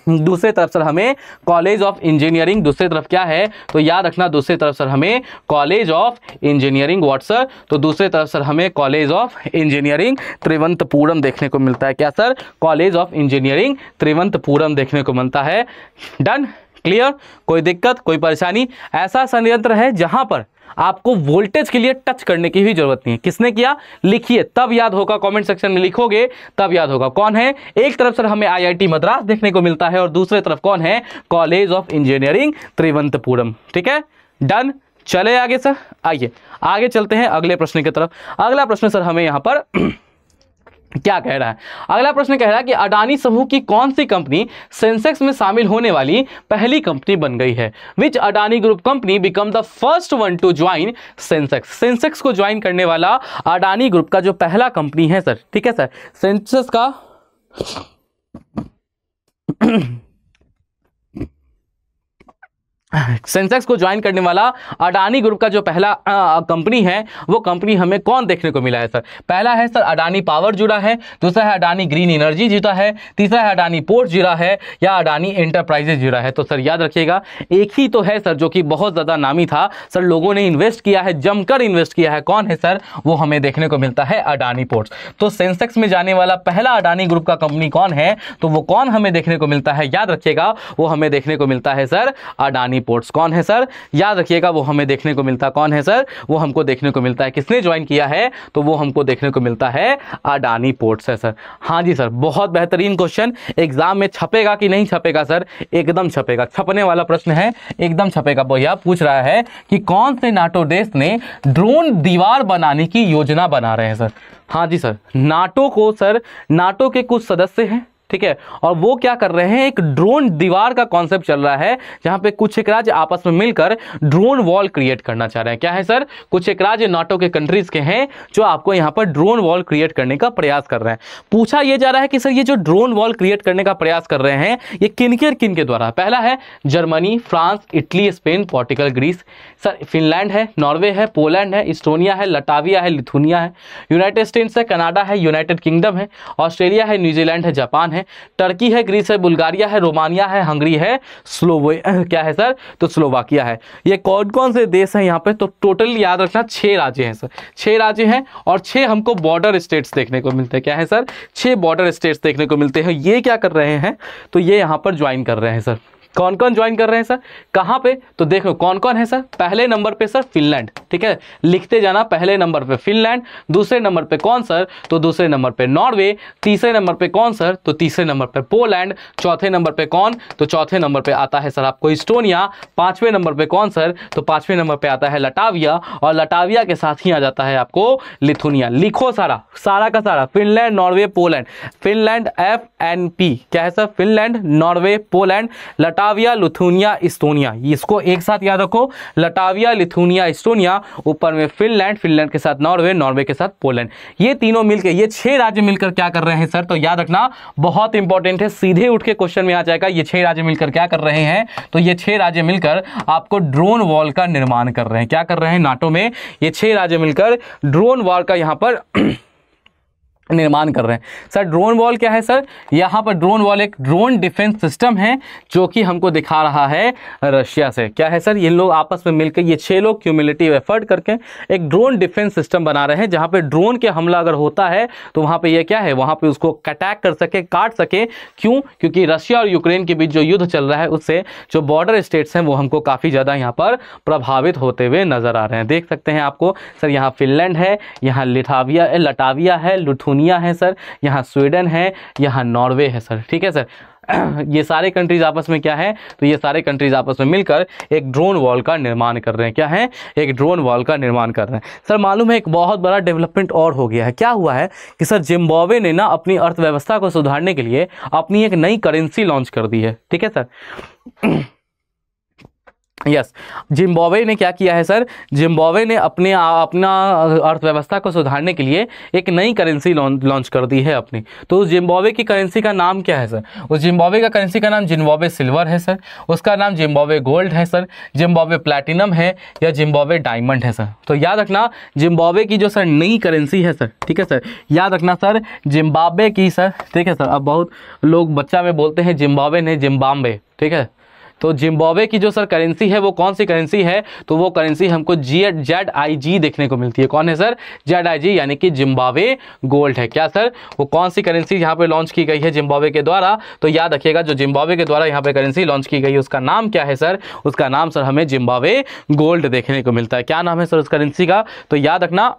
दूसरी तरफ सर हमें कॉलेज ऑफ इंजीनियरिंग, दूसरी तरफ क्या है, तो याद रखना दूसरी तरफ सर हमें college of engineering, what sir, तो दूसरी तरफ सर हमें कॉलेज ऑफ इंजीनियरिंग त्रिवंतपुरम देखने को मिलता है। क्या sir, college of engineering Thiruvananthapuram देखने को मिलता है। डन, क्लियर, कोई दिक्कत कोई परेशानी। ऐसा संयंत्र है जहां पर आपको वोल्टेज के लिए टच करने की भी जरूरत नहीं है। किसने किया, लिखिए तब याद होगा, कमेंट सेक्शन में लिखोगे तब याद होगा कौन है। एक तरफ सर हमें IIT मद्रास देखने को मिलता है और दूसरी तरफ कौन है, कॉलेज ऑफ इंजीनियरिंग त्रिवंतपुरम, ठीक है। डन, चले आगे सर, आइए आगे चलते हैं अगले प्रश्न की तरफ। अगला प्रश्न सर हमें यहां पर क्या कह रहा है, अगला प्रश्न कह रहा है कि अडानी समूह की कौन सी कंपनी सेंसेक्स में शामिल होने वाली पहली कंपनी बन गई है। Which Adani group company become the first one to join Sensex. Sensex को ज्वाइन करने वाला अडानी ग्रुप का जो पहला कंपनी है सर, ठीक है सर, सेंसेक्स का सेंसेक्स को ज्वाइन करने वाला अडानी ग्रुप का जो पहला कंपनी है वो कंपनी हमें कौन देखने को मिला है सर। पहला है सर अडानी पावर जुड़ा है, दूसरा है अडानी ग्रीन एनर्जी जुड़ा है, तीसरा है अडानी पोर्ट जुड़ा है, या अडानी एंटरप्राइजेज जुड़ा है। तो सर याद रखिएगा एक ही तो है सर जो कि बहुत ज़्यादा नामी था सर, लोगों ने इन्वेस्ट किया है, जमकर इन्वेस्ट किया है, कौन है सर, वो हमें देखने को मिलता है अडानी पोर्ट्स। तो सेंसेक्स में जाने वाला पहला अडानी ग्रुप का कंपनी कौन है, तो वो कौन हमें देखने को मिलता है, याद रखिएगा वो हमें देखने को मिलता है सर अडानी पोर्ट्स। कौन है सर, याद रखिएगा वो हमें देखने को मिलता, कौन है सर, वो हमको देखने को मिलता है, किसने ज्वाइन किया है, तो वो हमको देखने को मिलता है अडानी पोर्ट्स है सर। हाँ जी सर, बहुत बेहतरीन क्वेश्चन, एग्जाम में छपेगा कि नहीं छपेगा सर, एकदम छपेगा, छपने वाला प्रश्न है, एकदम छपेगा। भैया पूछ रहा है कि कौन से नाटो देश ने ड्रोन दीवार बनाने की योजना बना रहे हैं सर। हाँ जी सर, नाटो को सर, नाटो के कुछ सदस्य हैं, ठीक है। और वो क्या कर रहे हैं, एक ड्रोन दीवार का कॉन्सेप्ट चल रहा है जहां पे कुछ एक राज्य आपस में मिलकर ड्रोन वॉल क्रिएट करना चाह रहे हैं। क्या है सर, कुछ एक राज्य नाटो के कंट्रीज के हैं जो आपको यहां पर ड्रोन वॉल क्रिएट करने का प्रयास कर रहे हैं। पूछा यह जा रहा है कि सर ये जो ड्रोन वॉल क्रिएट करने का प्रयास कर रहे हैं ये किन के द्वारा। पहला है Germany, France, Italy, Spain, Portugal, Greece. Sir Finland है, नॉर्वे है, पोलैंड है, इस्टोनिया है, लटाविया है, लिथुनिया है, यूनाइटेड स्टेट्स है, कनाडा है, यूनाइटेड किंगडम है, ऑस्ट्रेलिया है, न्यूजीलैंड है, जापान है, टर्की है, ग्रीस है, बुल्गारिया है, रोमानिया है, हंगरी है, क्या है सर, तो स्लोवाकिया है। ये कौन कौन से देश हैं यहाँ पे, तो टोटल याद रखना 6 राज्य हैं सर, 6 राज्य हैं और 6 हमको बॉर्डर स्टेट्स देखने को मिलते हैं। क्या है सर, 6 बॉर्डर स्टेट्स देखने को मिलते हैं। ये क्या कर रहे हैं, तो ये यहाँ पर ज्वाइन कर रहे हैं सर। कौन कौन ज्वाइन कर रहे हैं सर, कहाँ पे, तो देखो कौन कौन है सर। पहले नंबर पे सर फिनलैंड, ठीक है, लिखते जाना, पहले नंबर पे फिनलैंड, दूसरे नंबर पे कौन सर, तो दूसरे नंबर पे नॉर्वे, तीसरे नंबर पे कौन सर, तो तीसरे नंबर पे पोलैंड, चौथे नंबर पे कौन, तो चौथे नंबर पे आता है सर आपको इस्टोनिया, पांचवें नंबर पे कौन सर, तो पांचवें नंबर पे आता है लटाविया, और लटाविया के साथ ही आ जाता है आपको लिथुनिया। लिखो सारा का सारा, Finland, Norway, Poland, Finland FNP, क्या है sir, Finland, Norway, Poland, Latvia, Lithuania, Estonia. इसको एक साथ याद रखो, लटाविया, लिथुनिया, इस्टोनिया, ऊपर में फिनलैंड, फिनलैंड के साथ नॉर्वे, नॉर्वे के साथ पोलैंड। ये तीनों मिलकर, ये 6 राज्य मिलकर क्या कर रहे हैं सर, तो याद रखना बहुत इंपॉर्टेंट है, सीधे उठ के क्वेश्चन में आ जाएगा। ये 6 राज्य मिलकर क्या कर रहे हैं, तो ये 6 राज्य मिलकर आपको ड्रोन वॉल का निर्माण कर रहे हैं। क्या कर रहे हैं, नाटो में ये 6 राज्य मिलकर ड्रोन वॉल का यहां पर निर्माण कर रहे हैं। सर ड्रोन वॉल क्या है सर, यहाँ पर ड्रोन वॉल एक ड्रोन डिफेंस सिस्टम है जो कि हमको दिखा रहा है रशिया से। क्या है सर, ये लोग आपस में मिलकर, ये 6 लोग क्यूमुलेटिव एफर्ट करके एक ड्रोन डिफेंस सिस्टम बना रहे हैं जहाँ पे ड्रोन के हमला अगर होता है तो वहाँ पे ये क्या है, वहाँ पे उसको अटैक कर सके, काट सके। क्यों, क्योंकि रशिया और यूक्रेन के बीच जो युद्ध चल रहा है उससे जो बॉर्डर स्टेट्स हैं वो हमको काफ़ी ज़्यादा यहाँ पर प्रभावित होते हुए नजर आ रहे हैं। देख सकते हैं आपको सर, यहाँ फिनलैंड है, यहाँ लटाविया है, लिथुनिया है सर, यहाँ स्वीडन है, यहाँ नॉर्वे है सर, ठीक है सर। ये सारे कंट्रीज आपस में क्या है, तो ये सारे कंट्रीज आपस में मिलकर एक ड्रोन वॉल का निर्माण कर रहे हैं। क्या है, एक ड्रोन वॉल का निर्माण कर रहे हैं। सर मालूम है एक बहुत बड़ा डेवलपमेंट और हो गया है। क्या हुआ है कि सर जिम्बाब्वे ने ना अपनी अर्थव्यवस्था को सुधारने के लिए अपनी एक नई करेंसी लॉन्च कर दी है, ठीक है सर। यस, जिम्बाब्वे ने क्या किया है सर, जिम्बाब्वे ने अपना अर्थव्यवस्था को सुधारने के लिए एक नई करेंसी लॉन्च कर दी है अपनी। तो उस जिम्बाब्वे की करेंसी का नाम क्या है सर, उस जिम्बाब्वे का करेंसी का नाम जिम्बाब्वे सिल्वर है सर, उसका नाम जिम्बाब्वे गोल्ड है सर, जिम्बाब्वे प्लैटिनम है या जिम्बाब्वे डायमंड है सर। तो याद रखना जिम्बाब्वे की जो सर नई करेंसी है सर, ठीक है सर, याद रखना सर जिम्बाब्वे की सर, ठीक है सर। अब बहुत लोग बच्चा में बोलते हैं जिम्बाब्वे नहीं जिम्बाब्वे, ठीक है। तो जिम्बाब्वे की जो सर करेंसी है वो कौन सी करेंसी है, तो वो करेंसी हमको ZIG देखने को मिलती है। कौन है सर, ZIG यानी कि जिम्बाब्वे गोल्ड है। क्या सर, वो कौन सी करेंसी यहाँ पे लॉन्च की गई है जिम्बाब्वे के द्वारा, तो याद रखिएगा जो जिम्बाब्वे के द्वारा यहाँ पे करेंसी लॉन्च की गई है उसका नाम क्या है सर, उसका नाम सर हमें जिम्बाब्वे गोल्ड देखने को मिलता है। क्या नाम है सर उस करेंसी का, तो याद रखना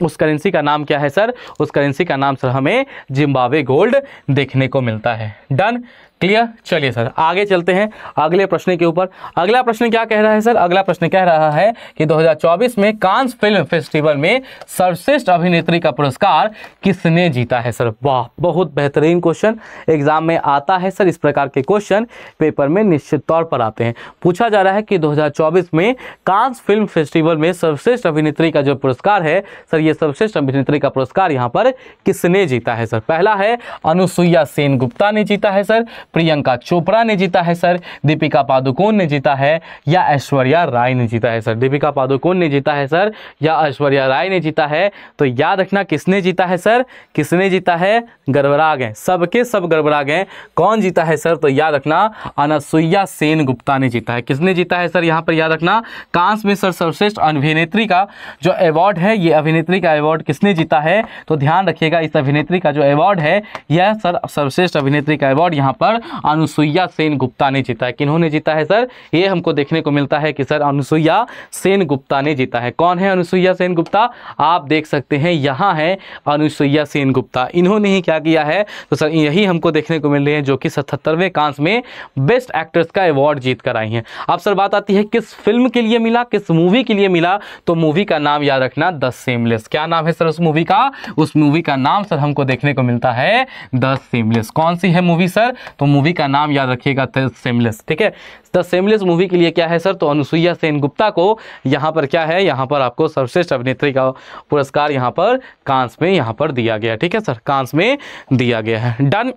उस करेंसी का नाम क्या है सर, उस करेंसी का नाम सर हमें जिम्बाब्वे गोल्ड देखने को मिलता है। Done, clear. चलिए सर आगे चलते हैं अगले प्रश्न के ऊपर। अगला प्रश्न क्या कह रहा है सर, अगला प्रश्न कह रहा है कि 2024 में कांस फिल्म फेस्टिवल में सर्वश्रेष्ठ अभिनेत्री का पुरस्कार किसने जीता है सर। वाह, बहुत बेहतरीन क्वेश्चन, एग्जाम में आता है सर, इस प्रकार के क्वेश्चन पेपर में निश्चित तौर पर आते हैं। पूछा जा रहा है कि 2024 में कांस फिल्म फेस्टिवल में सर्वश्रेष्ठ अभिनेत्री का जो पुरस्कार है सर, ये सर्वश्रेष्ठ अभिनेत्री का पुरस्कार यहाँ पर किसने जीता है सर। पहला है अनुसुईया सेन गुप्ता ने जीता है सर, प्रियंका चोपड़ा ने जीता है सर, दीपिका पादुकोण ने जीता है या ऐश्वर्या राय ने जीता है सर। दीपिका पादुकोण ने जीता है सर या ऐश्वर्या राय ने जीता है, तो याद रखना किसने जीता है सर, किसने जीता है, गड़बड़ा गए सबके सब गड़बड़ा गए। कौन जीता है सर, तो याद रखना अनुसुईया सेन गुप्ता ने जीता है। किसने जीता है सर, यहाँ पर याद रखना कांस में सर सर्वश्रेष्ठ अभिनेत्री का जो अवार्ड है, ये अभिनेत्री का अवार्ड किसने जीता है, तो ध्यान रखिएगा इस अभिनेत्री का जो अवार्ड है यह सर सर्वश्रेष्ठ अभिनेत्री का अवार्ड यहाँ पर अनुसुईया सेन गुप्ता ने जीता है। किन्होंने जीता है सर? ये हमको देखने को मिलता है कि सर अनुसुईया सेन गुप्ता ने जीता है। कौन है अनुसुईया सेन गुप्ता? आप देख सकते हैं यहाँ है अनुसुईया सेन गुप्ता। इन्होंने ही क्या किया है? तो सर यही हमको देखने को मिल रहे हैं जो कि 77वें कांस में बेस्ट एक्ट्रेस का अवार्ड जीत कर आई हैं। अब सर बात आती है किस फिल्म के लिए मिला, किस मूवी के लिए मिला? तो मूवी का नाम याद रखना, द सेमलेस। क्या नाम है सर उस मूवी का? उस मूवी का नाम सर हमको देखने को मिलता है द सेमलेस। कौन सी है मूवी सर? तो मूवी का नाम याद रखिएगा द सेमलेस। ठीक है, द सेमलेस मूवी के लिए क्या है सर? तो अनुसुईया सेन गुप्ता को यहाँ पर क्या है, यहाँ पर आपको सर्वश्रेष्ठ अभिनेत्री का पुरस्कार यहाँ पर कांस में यहाँ पर दिया गया। ठीक है सर, कांस में दिया गया है। डन,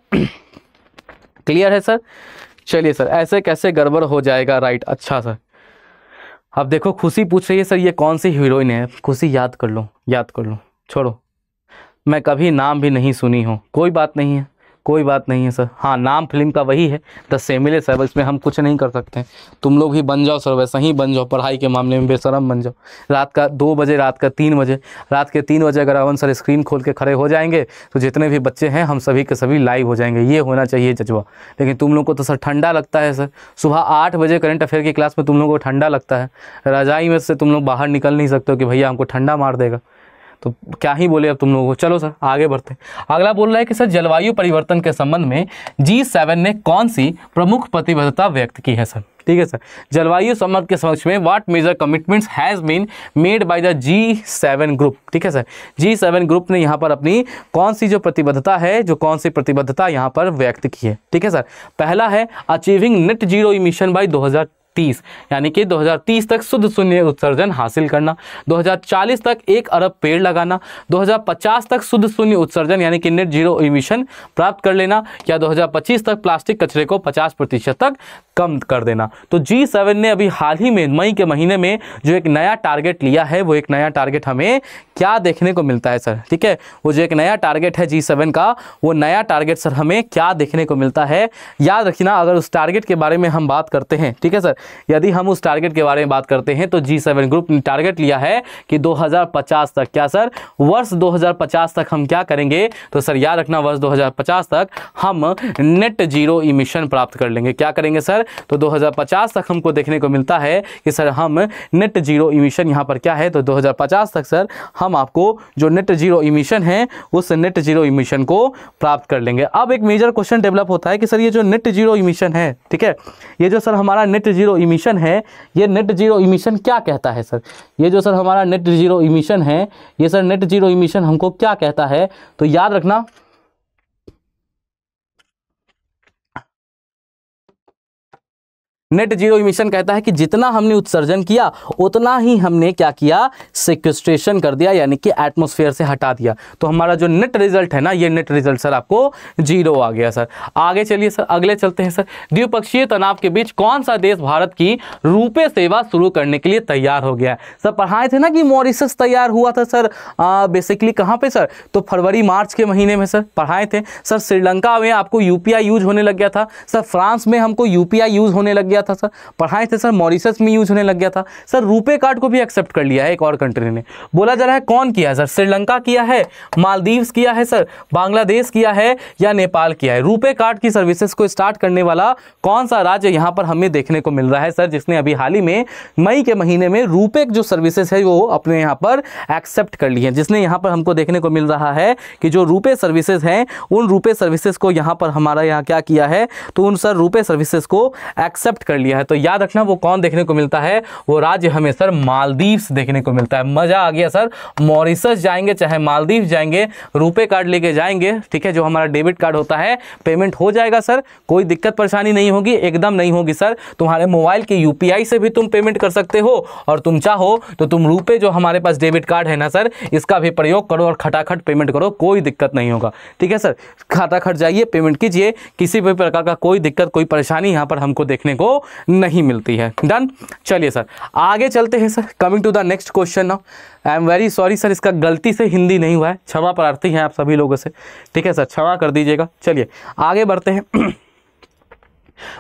क्लियर है सर? चलिए सर, ऐसे कैसे गड़बड़ हो जाएगा? राइट, अच्छा सर। अब देखो खुशी पूछ रही है सर ये कौन सी हीरोइन है। खुशी याद कर लो, याद कर लो, छोड़ो, मैं कभी नाम भी नहीं सुनी हूँ। कोई बात नहीं है, कोई बात नहीं है सर। हाँ, नाम फिल्म का वही है द सेमलेस है, इसमें हम कुछ नहीं कर सकते। तुम लोग ही बन जाओ सर, वैसा ही बन जाओ, पढ़ाई के मामले में बेशरम बन जाओ। रात का 2 बजे, रात का 3 बजे, रात के 3 बजे अगर अवन सर स्क्रीन खोल के खड़े हो जाएंगे तो जितने भी बच्चे हैं हम सभी के सभी लाइव हो जाएंगे। ये होना चाहिए जज्बा। लेकिन तुम लोग को तो सर ठंडा लगता है सर। सुबह 8 बजे करंट अफेयर की क्लास में तुम लोग को ठंडा लगता है। रजाई में से तुम लोग बाहर निकल नहीं सकते हो कि भैया हमको ठंडा मार देगा। तो क्या ही बोले अब तुम लोगों को। चलो सर आगे बढ़ते हैं। अगला बोल रहा है कि सर जलवायु परिवर्तन के संबंध में G7 ने कौन सी प्रमुख प्रतिबद्धता व्यक्त की है सर? ठीक है सर, जलवायु सम्मेलन के समक्ष में what major commitments has been made by the G7 group. ठीक है सर, G7 ग्रुप ने यहाँ पर अपनी कौन सी जो प्रतिबद्धता है, जो कौन सी प्रतिबद्धता यहाँ पर व्यक्त की है? ठीक है सर, पहला है achieving net zero emission by 2030, यानी कि 2030 तक शुद्ध शून्य उत्सर्जन हासिल करना, 2040 तक 1 अरब पेड़ लगाना, 2050 तक शुद्ध शून्य उत्सर्जन यानी कि नेट जीरो इमिशन प्राप्त कर लेना, या 2025 तक प्लास्टिक कचरे को 50% तक कम कर देना। तो G7 ने अभी हाल ही में मई के महीने में जो एक नया टारगेट लिया है, वो एक नया टारगेट हमें क्या देखने को मिलता है सर? ठीक है, वो जो एक नया टारगेट है G7 का, वो नया टारगेट सर हमें क्या देखने को मिलता है? याद रखना, अगर उस टारगेट के बारे में हम बात करते हैं, ठीक है सर, यदि हम उस टारगेट के बारे में बात करते हैं तो G7 ग्रुप ने टारगेट लिया है कि 2050 तक, क्या सर, वर्ष 2050 तक हम क्या करेंगे? तो सर याद रखना, वर्ष 2050 तक हम नेट जीरो इमिशन प्राप्त कर लेंगे। क्या करेंगे सर? तो 2050 तक हमको देखने को मिलता है कि सर हम नेट जीरो इमिशन यहाँ पर क्या है, तो 2050 तक सर हम आपको जो नेट जीरो इमिशन है उस नेट जीरो इमिशन को प्राप्त कर लेंगे। अब एक मेजर क्वेश्चन डेवलप होता है कि सर ये जो नेट जीरो इमिशन है, ठीक है, ये जो सर हमारा नेट जीरो इमिशन है, ये नेट जीरो इमिशन क्या कहता है सर? ये जो सर हमारा नेट जीरो इमिशन है, ये सर नेट जीरो इमिशन हमको क्या कहता है? तो याद रखना, नेट जीरो इमिशन कहता है कि जितना हमने उत्सर्जन किया उतना ही हमने क्या किया? सेक्वेस्ट्रेशन कर दिया, यानी कि एटमॉस्फेयर से हटा दिया। तो हमारा जो नेट रिजल्ट है ना, ये नेट रिजल्ट सर आपको 0 आ गया सर। आगे चलिए सर, अगले चलते हैं सर। द्विपक्षीय तनाव के बीच कौन सा देश भारत की रुपे सेवा शुरू करने के लिए तैयार हो गया है? सर पढ़ाए थे ना कि मॉरिशस तैयार हुआ था सर, बेसिकली कहाँ पे सर? तो फरवरी मार्च के महीने में सर पढ़ाए थे सर। श्रीलंका में आपको UPI यूज होने लग गया था सर। फ्रांस में हमको UPI यूज होने लग गया था सर। पढ़ाए थे सर, मॉरिशस में यूज होने लग गया था सर। रुपे कार्ड को भी एक्सेप्ट कर लिया है एक और कंट्री ने। बोला जा रहा है कौन किया है सर? श्रीलंका किया है, मालदीव्स किया है सर, बांग्लादेश किया है, या नेपाल किया है? रुपे कार्ड की सर्विसेज को स्टार्ट करने वाला कौन सा राज्य यहां पर हमें देखने को मिल रहा है सर, जिसने अभी हाल ही में मई के महीने में रुपे जो सर्विसेज है वो अपने यहां पर एक्सेप्ट कर ली है? जिसने यहां पर हमको देखने को मिल रहा है कि जो रुपे सर्विसेज हैं, उन रुपे सर्विसेज को यहां पर हमारा यहां क्या किया है? तो उन सर रुपे सर्विसेज को एक्सेप्ट कर लिया है। तो याद रखना वो कौन देखने को मिलता है? वो राज्य हमें सर मालदीव्स देखने को मिलता है। मजा आ गया सर। मॉरिशस जाएंगे चाहे मालदीव्स जाएंगे, रुपे कार्ड लेके जाएंगे, ठीक है, जो हमारा डेबिट कार्ड होता है, पेमेंट हो जाएगा सर। कोई दिक्कत परेशानी नहीं होगी, एकदम नहीं होगी सर। तुम्हारे मोबाइल के UPI से भी तुम पेमेंट कर सकते हो, और तुम चाहो तो तुम रुपे जो हमारे पास डेबिट कार्ड है ना सर, इसका भी प्रयोग करो और खटाखट पेमेंट करो, कोई दिक्कत नहीं होगा। ठीक है सर, खटाखट जाइए, पेमेंट कीजिए, किसी भी प्रकार का कोई दिक्कत कोई परेशानी यहाँ पर हमको देखने को नहीं मिलती है। डन, चलिए सर आगे चलते हैं sir. Coming to the next question now. I am very sorry sir, इसका गलती से हिंदी नहीं हुआ है, क्षमा प्रार्थी हैं आप सभी लोगों से, ठीक है सर, क्षमा कर दीजिएगा। चलिए आगे बढ़ते हैं।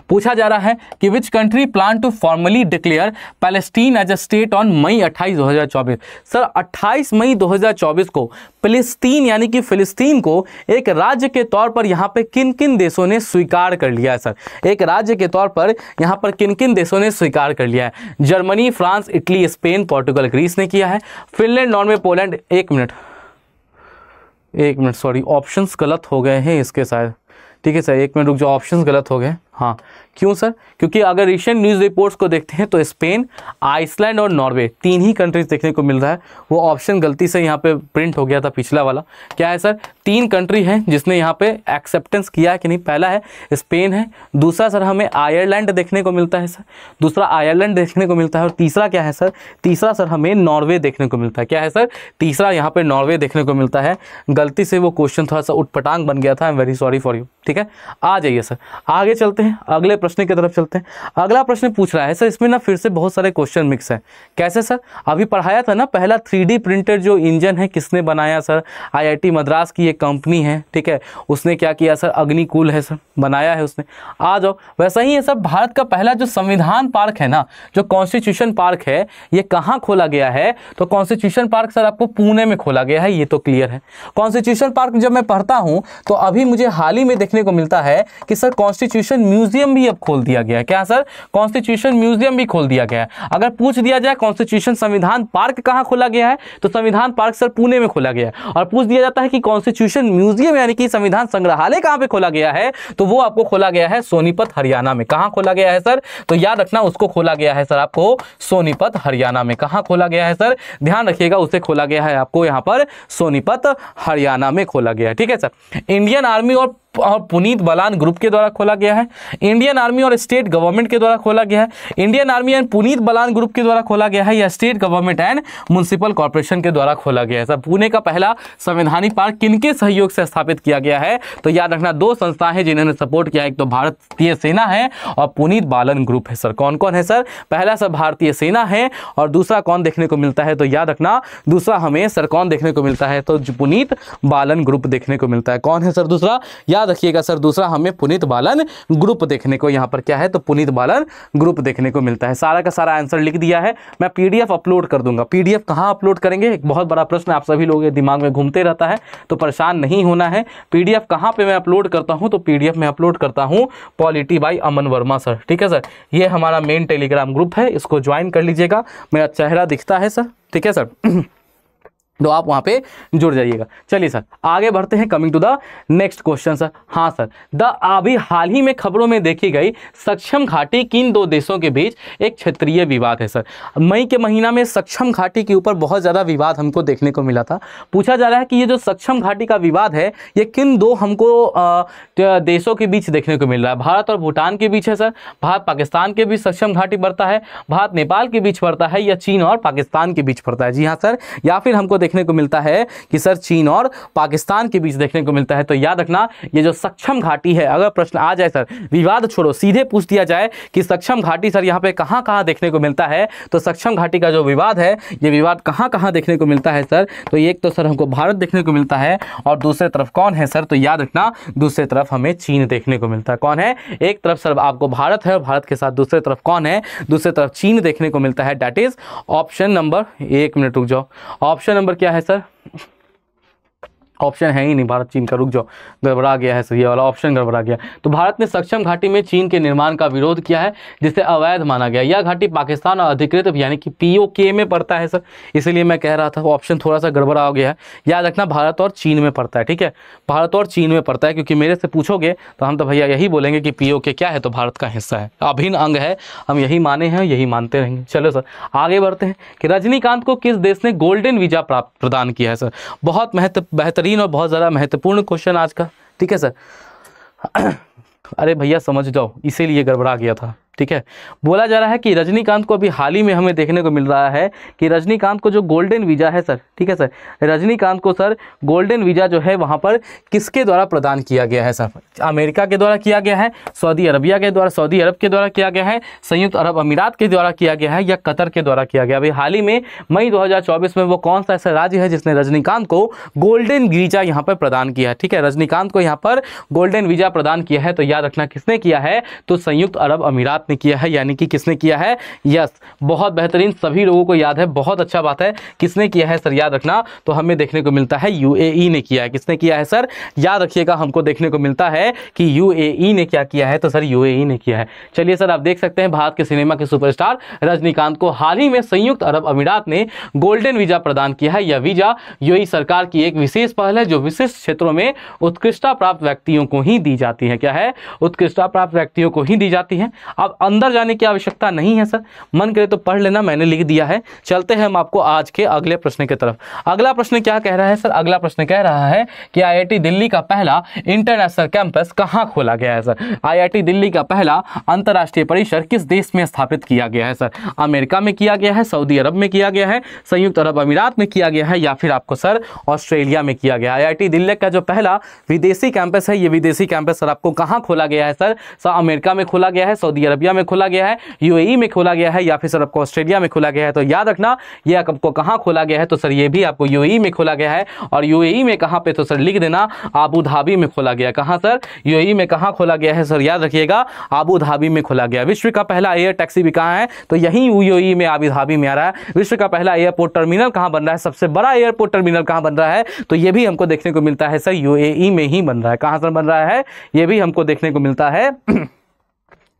पूछा जा रहा है कि which country plan to formally declare Palestine as a state on May 28, 2024। Sir 28 मई 2024 को फिलिस्तीन यानी कि फिलिस्तीन को एक राज्य के तौर पर यहाँ पे किन किन देशों ने स्वीकार कर लिया है? सर एक राज्य के तौर पर यहाँ पर किन किन देशों ने स्वीकार कर लिया है? Germany, France, Italy, Spain, Portugal, Greece ने किया है। Finland, Norway, Poland. एक मिनट सॉरी, ऑप्शंस गलत हो गए हैं इसके शायद। ठीक है सर, एक मिनट रुक जाओ, ऑप्शंस गलत हो गए। हाँ, क्यों सर? क्योंकि अगर रिसेंट न्यूज़ रिपोर्ट्स को देखते हैं तो स्पेन, आइसलैंड और नॉर्वे 3 ही कंट्रीज देखने को मिल रहा है। वो ऑप्शन गलती से यहाँ पे प्रिंट हो गया था, पिछला वाला। क्या है सर? 3 कंट्री हैं जिसने यहाँ पे एक्सेप्टेंस किया है कि नहीं। पहला है स्पेन है, दूसरा सर हमें आयरलैंड देखने को मिलता है सर, दूसरा आयरलैंड देखने को मिलता है, और तीसरा क्या है सर? तीसरा सर हमें नॉर्वे देखने को मिलता है। क्या है सर? तीसरा यहाँ पे नॉर्वे देखने को मिलता है। गलती से वो क्वेश्चन थोड़ा सा उटपटांग बन गया था, आई am very sorry for you. ठीक है, आ जाइए सर, आगे चलते हैं, अगले प्रश्न की तरफ चलते हैं। अगला प्रश्न पूछ रहा है सर, इसमें ना फिर से बहुत सारे क्वेश्चन मिक्स है। कैसे सर? अभी पढ़ाया था ना, पहला 3D प्रिंटर जो इंजन है किसने बनाया सर? IIT मद्रास की एक कंपनी है, ठीक है, उसने क्या किया सर? अग्निकूल है सर, बनाया है उसने। आ जाओ, वैसा ही है सर, भारत का पहला जो संविधान पार्क है ना, जो कॉन्स्टिट्यूशन पार्क है, ये कहाँ खोला गया है? तो कॉन्स्टिट्यूशन पार्क सर आपको पुणे में खोला गया है, ये तो क्लियर है। कॉन्स्टिट्यूशन पार्क जब मैं पढ़ता हूँ तो अभी मुझे हाल ही में देखने को मिलता है कि सर कॉन्स्टिट्यूशन म्यूजियम भी अब खोल दिया गया है। क्या सर? कॉन्स्टिट्यूशन म्यूजियम भी खोल दिया गया है। अगर पूछ दिया जाए कॉन्स्टिट्यूशन संविधान पार्क कहाँ खोला गया है, तो संविधान पार्क सर पुणे में खोला गया है। और पूछ दिया जाता है कि कॉन्स्टिट्यूशन म्यूजियम यानी कि संविधान संग्रहालय कहाँ पे खोला गया है, तो वो आपको खोला गया है सोनीपत, हरियाणा में। कहाँ खोला गया है सर? तो याद रखना, उसको खोला गया है सर आपको सोनीपत, हरियाणा में। कहाँ खोला गया है सर? ध्यान रखिएगा, उसे खोला गया है आपको यहाँ पर सोनीपत, हरियाणा में खोला गया है। ठीक है सर। इंडियन आर्मी और पुनीत बालान ग्रुप के द्वारा खोला गया है। इंडियन आर्मी और स्टेट गवर्नमेंट के द्वारा खोला गया है। Indian army and Puneet बालान group के द्वारा खोला गया है, या state government and municipal corporation के द्वारा खोला गया है। सर पुणे का पहला संवैधानिक पार्क किनके सहयोग से स्थापित किया गया है? तो याद रखना, 2 संस्थाएं हैं जिन्होंने सपोर्ट किया है, एक तो भारतीय सेना है और पुनीत बालन ग्रुप है। सर कौन कौन है सर? पहला सर भारतीय सेना है, और दूसरा कौन देखने को मिलता है? तो याद रखना, दूसरा हमें सर कौन देखने को मिलता है? तो पुनीत बालन ग्रुप देखने को मिलता है। कौन है सर दूसरा? याद रखिएगा सर, दूसरा हमें पुनीत बालन ग्रुप देखने को यहाँ पर क्या है? तो पुनीत बालन ग्रुप देखने को मिलता है। सारा का सारा आंसर लिख दिया है, मैं PDF अपलोड कर दूंगा। PDF कहाँ अपलोड करेंगे? एक बहुत बड़ा प्रश्न आप सभी लोगों के दिमाग में घूमते रहता है, तो परेशान नहीं होना है। PDF कहाँ पे मैं अपलोड करता हूँ? तो PDF में अपलोड करता हूँ polity by Aman Verma sir. ठीक है सर, ये हमारा मेन टेलीग्राम ग्रुप है, इसको ज्वाइन कर लीजिएगा। मेरा चेहरा दिखता है सर, ठीक है सर, तो आप वहां पे जुड़ जाइएगा। चलिए सर, आगे बढ़ते हैं। Coming to the next question sir. हाँ सर, अभी हाल ही में खबरों में देखी गई सक्षम घाटी किन 2 देशों के बीच एक क्षेत्रीय विवाद है? सर मई के महीना में सक्षम घाटी के ऊपर बहुत ज़्यादा विवाद हमको देखने को मिला था। पूछा जा रहा है कि ये जो सक्षम घाटी का विवाद है, ये किन 2 हमको देशों के बीच देखने को मिल रहा है? भारत और भूटान के बीच है सर, भारत पाकिस्तान के बीच सक्षम घाटी पड़ता है, भारत नेपाल के बीच पड़ता है, या चीन और पाकिस्तान के बीच पड़ता है? जी हाँ सर, या फिर हमको देखने को मिलता है कि सर चीन और पाकिस्तान के बीच देखने को मिलता है। तो याद रखना, ये जो सक्षम घाटी है, अगर प्रश्न आ जाए सर, विवाद छोड़ो, सीधे पूछ दिया जाए कि सक्षम घाटी सर यहाँ पे कहाँ कहाँ देखने को मिलता है, तो सक्षम घाटी का जो विवाद है, ये विवाद कहाँ कहाँ देखने को मिलता है सर? तो एक तो सर हमको भारत देखने को मिलता है, और दूसरे तरफ कौन है सर? तो याद रखना, दूसरे तरफ हमें चीन देखने को मिलता है। कौन है? एक तरफ सर आपको भारत है, और भारत के साथ दूसरे तरफ कौन है? दूसरे तरफ चीन देखने को मिलता है। That is option number, 1 minute रुक जाओ, ऑप्शन नंबर क्या है सर? ऑप्शन है ही नहीं भारत चीन का, रुक जाओ, गड़बड़ा गया है सर, ये वाला ऑप्शन गड़बड़ा गया। तो भारत ने सक्षम घाटी में चीन के निर्माण का विरोध किया है, जिसे अवैध माना गया। यह घाटी पाकिस्तान और अधिकृत यानी कि POK में पड़ता है सर, इसलिए मैं कह रहा था ऑप्शन थोड़ा सा गड़बड़ा हो गया है। याद रखना, भारत और चीन में पड़ता है। ठीक है, भारत और चीन में पड़ता है, क्योंकि मेरे से पूछोगे तो हम तो भैया यही बोलेंगे कि POK क्या है? तो भारत का हिस्सा है, अभिन्न अंग है, हम यही माने हैं, यही मानते रहेंगे। चलो सर, आगे बढ़ते हैं कि रजनीकांत को किस देश ने गोल्डन वीजा प्रदान किया है? सर बहुत बेहतरीन और बहुत ज़्यादा महत्वपूर्ण क्वेश्चन आज का। ठीक है सर, अरे भैया समझ जाओ, इसीलिए गड़बड़ा गया था। ठीक है। बोला जा रहा है कि रजनीकांत को अभी हाल ही में हमें देखने को मिल रहा है कि रजनीकांत को जो गोल्डन वीज़ा है सर, ठीक है सर, रजनीकांत को सर गोल्डन वीज़ा जो है वहाँ पर किसके द्वारा प्रदान किया गया है सर? अमेरिका के द्वारा किया गया है, सऊदी अरबिया के द्वारा, सऊदी अरब के द्वारा किया गया है, संयुक्त अरब अमीरात के द्वारा किया गया है, या कतर के द्वारा किया गया? अभी हाल ही में मई 2024 में वो कौन सा ऐसा राज्य है जिसने रजनीकांत को गोल्डन वीज़ा यहाँ पर प्रदान किया है? ठीक है, रजनीकांत को यहाँ पर गोल्डन वीज़ा प्रदान किया है, तो याद रखना किसने किया है? तो संयुक्त अरब अमीरात ने किया है, यानी कि किसने किया है? यस, बहुत बेहतरीन, सभी लोगों को याद है, बहुत अच्छा बात है। किसने किया है सर? याद रखना, तो हमें देखने को मिलता है यूएई ने किया है। किसने किया है सर? याद रखिएगा, हमको देखने को मिलता है कि यूएई ने क्या किया है, तो सर यूएई ने किया है। चलिए सर, आप देख सकते हैं भारत के सिनेमा के सुपरस्टार रजनीकांत को हाल ही में संयुक्त अरब अमीरात ने गोल्डन वीजा प्रदान किया है। यह वीजा यूएई सरकार की एक विशेष पहल है जो विशिष्ट क्षेत्रों में उत्कृष्टता प्राप्त व्यक्तियों को ही दी जाती है। क्या है? उत्कृष्टता प्राप्त व्यक्तियों को ही दी जाती है। अब अंदर जाने की आवश्यकता नहीं है सर, मन करे तो पढ़ लेना, मैंने लिख दिया है। चलते हैं हम आपको आज के अगले प्रश्न की तरफ। अगला प्रश्न क्या कह रहा है सर? अगला प्रश्न कह रहा है कि आईआईटी दिल्ली का पहला इंटरनेशनल कैंपस कहां खोला गया है सर? आईआईटी दिल्ली का पहला अंतर्राष्ट्रीय परिसर किस देश में स्थापित किया गया है सर? अमेरिका में किया गया है, सऊदी अरब में किया गया है, संयुक्त अरब अमीरात में किया गया है, या फिर आपको सर ऑस्ट्रेलिया में किया गया? आईआईटी दिल्ली का जो पहला विदेशी कैंपस है, ये विदेशी कैंपस सर आपको कहां खोला गया है सर? अमेरिका में खोला गया है, सऊदी अरबिया में खोला गया है, यूएई में खोला गया है, या फिर सर आपको ऑस्ट्रेलिया में खोला गया है? तो याद रखना, ये आपको कहां खोला गया है? तो सर ये भी आपको यूएई में खोला गया है। और यूएई में कहां पे? तो सर लिख देना, अबू धाबी में खोला गया। कहां सर? यूएई में कहां खोला गया है सर? याद रखिएगा, अबू धाबी में खोला गया। विश्व का पहला एयर टैक्सी भी कहां है? तो यही यूएई में, अबू धाबी में आ रहा है। विश्व का पहला एयरपोर्ट टर्मिनल कहां बन रहा है? सबसे बड़ा एयरपोर्ट टर्मिनल कहां बन रहा है? तो ये भी हमको देखने को मिलता है सर यूएई में ही बन रहा है। कहां सर बन रहा है? ये भी हमको देखने को मिलता है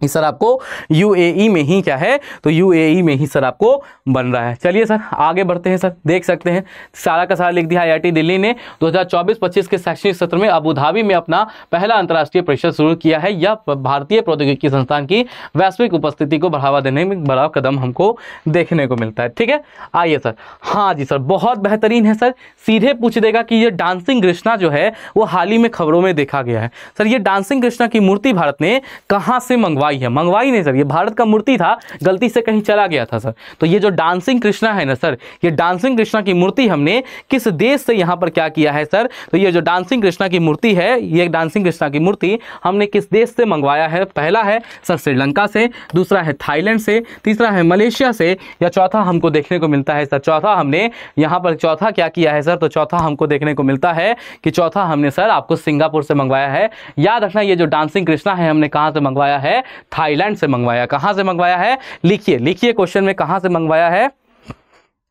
सर आपको यूएई में ही, क्या है? तो यूएई में ही सर आपको बन रहा है। चलिए सर आगे बढ़ते हैं सर, देख सकते हैं सारा का सारा लिख दिया। आईआईटी दिल्ली ने 2024-25 के शैक्षणिक सत्र में अबू धाबी में अपना पहला अंतर्राष्ट्रीय परिसर शुरू किया है। यह भारतीय प्रौद्योगिकी संस्थान की वैश्विक उपस्थिति को बढ़ावा देने में बड़ा कदम हमको देखने को मिलता है। ठीक है, आइए सर। हाँ जी सर, बहुत बेहतरीन है सर। सीधे पूछ देगा कि ये डांसिंग कृष्णा जो है वो हाल ही में खबरों में देखा गया है। सर ये डांसिंग कृष्णा की मूर्ति भारत ने कहाँ से मंगवाई है? मंगवाई नहीं सर, ये भारत का मूर्ति था, गलती से कहीं चला गया था सर। तो ये जो डांसिंग कृष्णा है ना सर, ये डांसिंग कृष्णा की मूर्ति हमने किस देश से यहाँ पर क्या किया है सर? तो ये जो डांसिंग कृष्णा की मूर्ति है, ये डांसिंग कृष्णा की मूर्ति हमने किस देश से मंगवाया है? पहला है सर श्रीलंका से, दूसरा है थाईलैंड से, तीसरा है मलेशिया से, या चौथा हमको देखने को मिलता है सर, चौथा हमने यहाँ पर चौथा क्या किया है सर? तो चौथा हमको देखने को मिलता है कि चौथा हमने सर आपको सिंगापुर से मंगवाया है। याद रखना, ये जो डांसिंग कृष्णा है हमने कहाँ से मंगवाया है? थाईलैंड से मंगवाया। कहां से मंगवाया है? लिखिए, लिखिए क्वेश्चन में, कहां से मंगवाया है?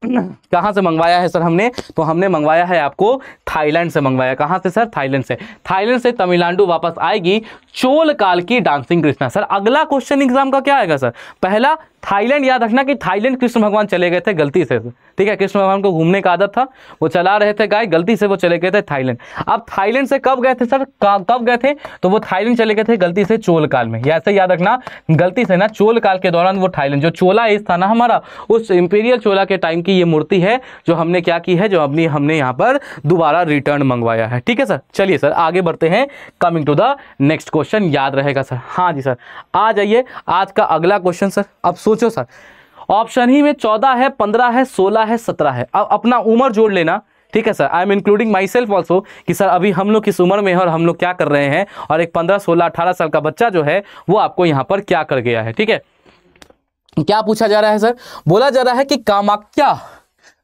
कहां से मंगवाया है सर हमने? तो हमने मंगवाया है आपको थाईलैंड से मंगवाया। कहां से सर? थाईलैंड से। थाईलैंड से तमिलनाडु वापस आएगी चोल काल की डांसिंग कृष्णा। सर अगला क्वेश्चन एग्जाम का क्या आएगा सर? पहला थाईलैंड, याद रखना कि थाईलैंड कृष्ण भगवान चले गए थे गलती से, ठीक है, कृष्ण भगवान को घूमने का आदत था, वो चला रहे थे गाय, गलती से वो चले गए थे थाईलैंड। अब थाईलैंड से कब गए थे सर? कब गए थे? तो वो थाईलैंड चले गए थे गलती से चोल काल में। ऐसे याद रखना, गलती से ना चोल काल के दौरान वो थाईलैंड, जो चोला एज था ना हमारा, उस इंपीरियल चोला के टाइम की ये मूर्ति है जो हमने क्या की है, जो हमने यहाँ पर दोबारा रिटर्न मंगवाया है। ठीक है सर, चलिए सर आगे बढ़ते हैं। Coming to the next question, याद रहेगा सर। हाँ जी सर, आ जाइए आज का अगला क्वेश्चन सर। अब सोचो सर, ऑप्शन ही में 14 है, 15 है, 16 है, 17 है। अब अपना उम्र जोड़ लेना। ठीक है sir, I am including my self also कि सर अभी हम लोग किस उम्र में है और हम लोग क्या कर रहे हैं, और एक 15, 16, 18 साल का बच्चा जो है वो आपको यहाँ पर क्या कर गया है। ठीक है, क्या पूछा जा रहा है सर? बोला जा रहा है कि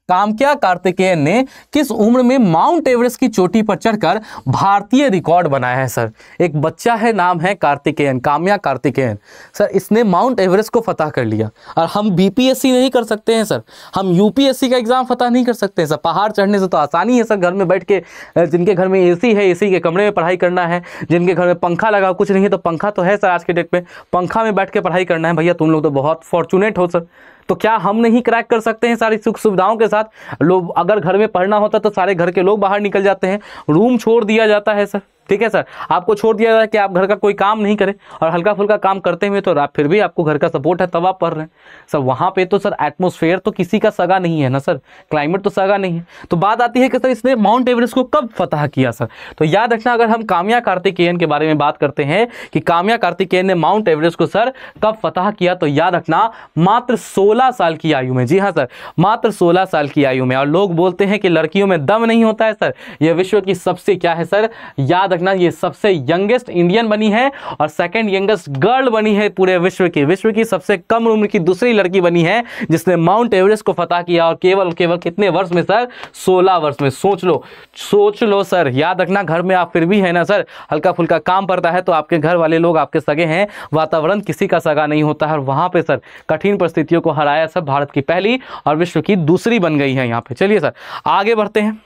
कामक्या कार्तिकेयन ने किस उम्र में माउंट एवरेस्ट की चोटी पर चढ़कर भारतीय रिकॉर्ड बनाया है सर? एक बच्चा है, नाम है कार्तिकेयन, काम्या कार्तिकेयन। सर इसने माउंट एवरेस्ट को फतह कर लिया, और हम बीपीएससी नहीं कर सकते हैं सर, हम यूपीएससी का एग्जाम फतह नहीं कर सकते हैं सर। पहाड़ चढ़ने से तो आसानी है सर, घर में बैठ के, जिनके घर में एसी है एसी के कमरे में पढ़ाई करना है, जिनके घर में पंखा लगा कुछ नहीं है तो पंखा तो है सर, आज के डेट में पंखा में बैठ के पढ़ाई करना है। भैया तुम लोग तो बहुत फॉर्चुनेट हो सर। तो क्या हम नहीं क्रैक कर सकते हैं सारी सुख सुविधाओं के साथ? लोग अगर घर में पढ़ना होता तो सारे घर के लोग बाहर निकल जाते हैं, रूम छोड़ दिया जाता है सर। ठीक है सर, आपको छोड़ दिया जाए कि आप घर का कोई काम नहीं करें और हल्का फुल्का काम करते हुए तो फिर भी आपको घर का सपोर्ट है तब आप पढ़ रहे हैं सर। वहां पे तो सर एटमॉस्फेयर तो किसी का सगा नहीं है ना सर, क्लाइमेट तो सगा नहीं है। तो बात आती है कि सर इसने माउंट एवरेस्ट को कब फतह किया सर, तो याद रखना अगर हम काम्या कार्तिकेयन के बारे में बात करते हैं कि काम्या कार्तिकेयन ने माउंट एवरेस्ट को सर कब फतह किया, तो याद रखना मात्र 16 साल की आयु में। जी हाँ सर, मात्र 16 साल की आयु में। और लोग बोलते हैं कि लड़कियों में दम नहीं होता है सर, यह विश्व की सबसे क्या है सर, याद रखना ये सबसे यंगेस्ट इंडियन बनी है और सेकंड यंगेस्ट गर्ल बनी है पूरे विश्व की सबसे कम उम्र की दूसरी लड़की बनी है जिसने माउंट एवरेस्ट को फतह किया और केवल कितने वर्ष में सर, 16 वर्ष में। सोच लो सर, याद रखना घर में आप फिर भी है ना सर, हल्का फुल्का काम पड़ता है तो आपके घर वाले लोग आपके सगे हैं, वातावरण किसी का सगा नहीं होता है। और वहां पे सर कठिन परिस्थितियों को हराया सर, भारत की पहली और विश्व की दूसरी बन गई है यहाँ पे। चलिए सर आगे बढ़ते हैं,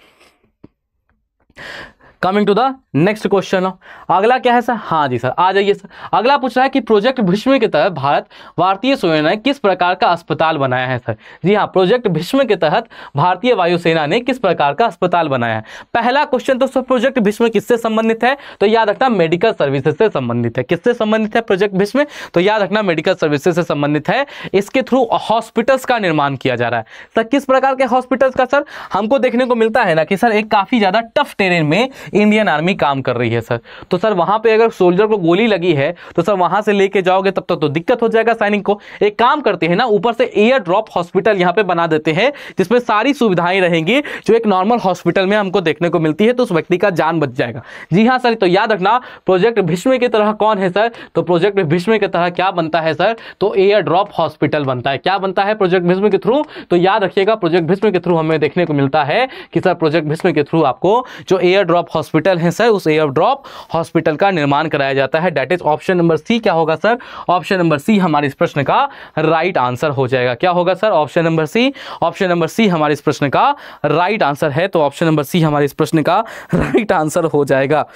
coming to the next question. अगला क्या है सर, हाँ जी सर आ जाइए सर। अगला पूछ रहा है कि प्रोजेक्ट भीष्म के तहत भारतीय वायुसेना ने किस प्रकार का अस्पताल बनाया है सर। जी हाँ, प्रोजेक्ट भीष्म के तहत भारतीय वायुसेना ने किस प्रकार का अस्पताल बनाया है। पहला क्वेश्चन तो सर प्रोजेक्ट भीष्म किससे संबंधित है, तो याद रखना मेडिकल सर्विसेज से संबंधित है। किससे संबंधित है प्रोजेक्ट भीष्म, तो याद रखना मेडिकल सर्विसेज से संबंधित है। इसके थ्रू हॉस्पिटल्स का निर्माण किया जा रहा है सर। किस प्रकार के हॉस्पिटल्स का सर, हमको देखने को मिलता है ना कि सर एक काफी ज्यादा टफ टेरेन में इंडियन आर्मी काम कर रही है सर। तो सर वहां पे अगर सोल्जर को गोली लगी है तो सर वहां से लेके जाओगे तब तक तो दिक्कत हो जाएगा सैनिक को। एक काम करते हैं ना, ऊपर से एयर ड्रॉप हॉस्पिटल यहां पे बना देते हैं जिसमें सारी सुविधाएं रहेंगी जो एक नॉर्मल हॉस्पिटल में हमको देखने को मिलती है, तो उस व्यक्ति का जान बच जाएगा। जी हां सर, तो याद रखना प्रोजेक्ट भीष्म की तरह कौन है सर, तो प्रोजेक्ट भीष्म की तरह क्या बनता है सर, तो एयर ड्रॉप हॉस्पिटल बनता है। क्या बनता है प्रोजेक्ट भीष्म के थ्रू, तो याद रखिएगा प्रोजेक्ट भीष्म के थ्रू हमें देखने को मिलता है कि सर प्रोजेक्ट भीष्म के थ्रू आपको जो एयर ड्रॉप हॉस्पिटल है सर, उस एयर ड्रॉप हॉस्पिटल का निर्माण कराया जाता है। That is option number C. क्या होगा सर, ऑप्शन नंबर सी हमारे इस प्रश्न का राइट आंसर हो जाएगा। क्या होगा sir, option number C. Option number C हमारे इस प्रश्न का राइट आंसर है, तो ऑप्शन नंबर सी हमारे इस प्रश्न का राइट आंसर हो जाएगा।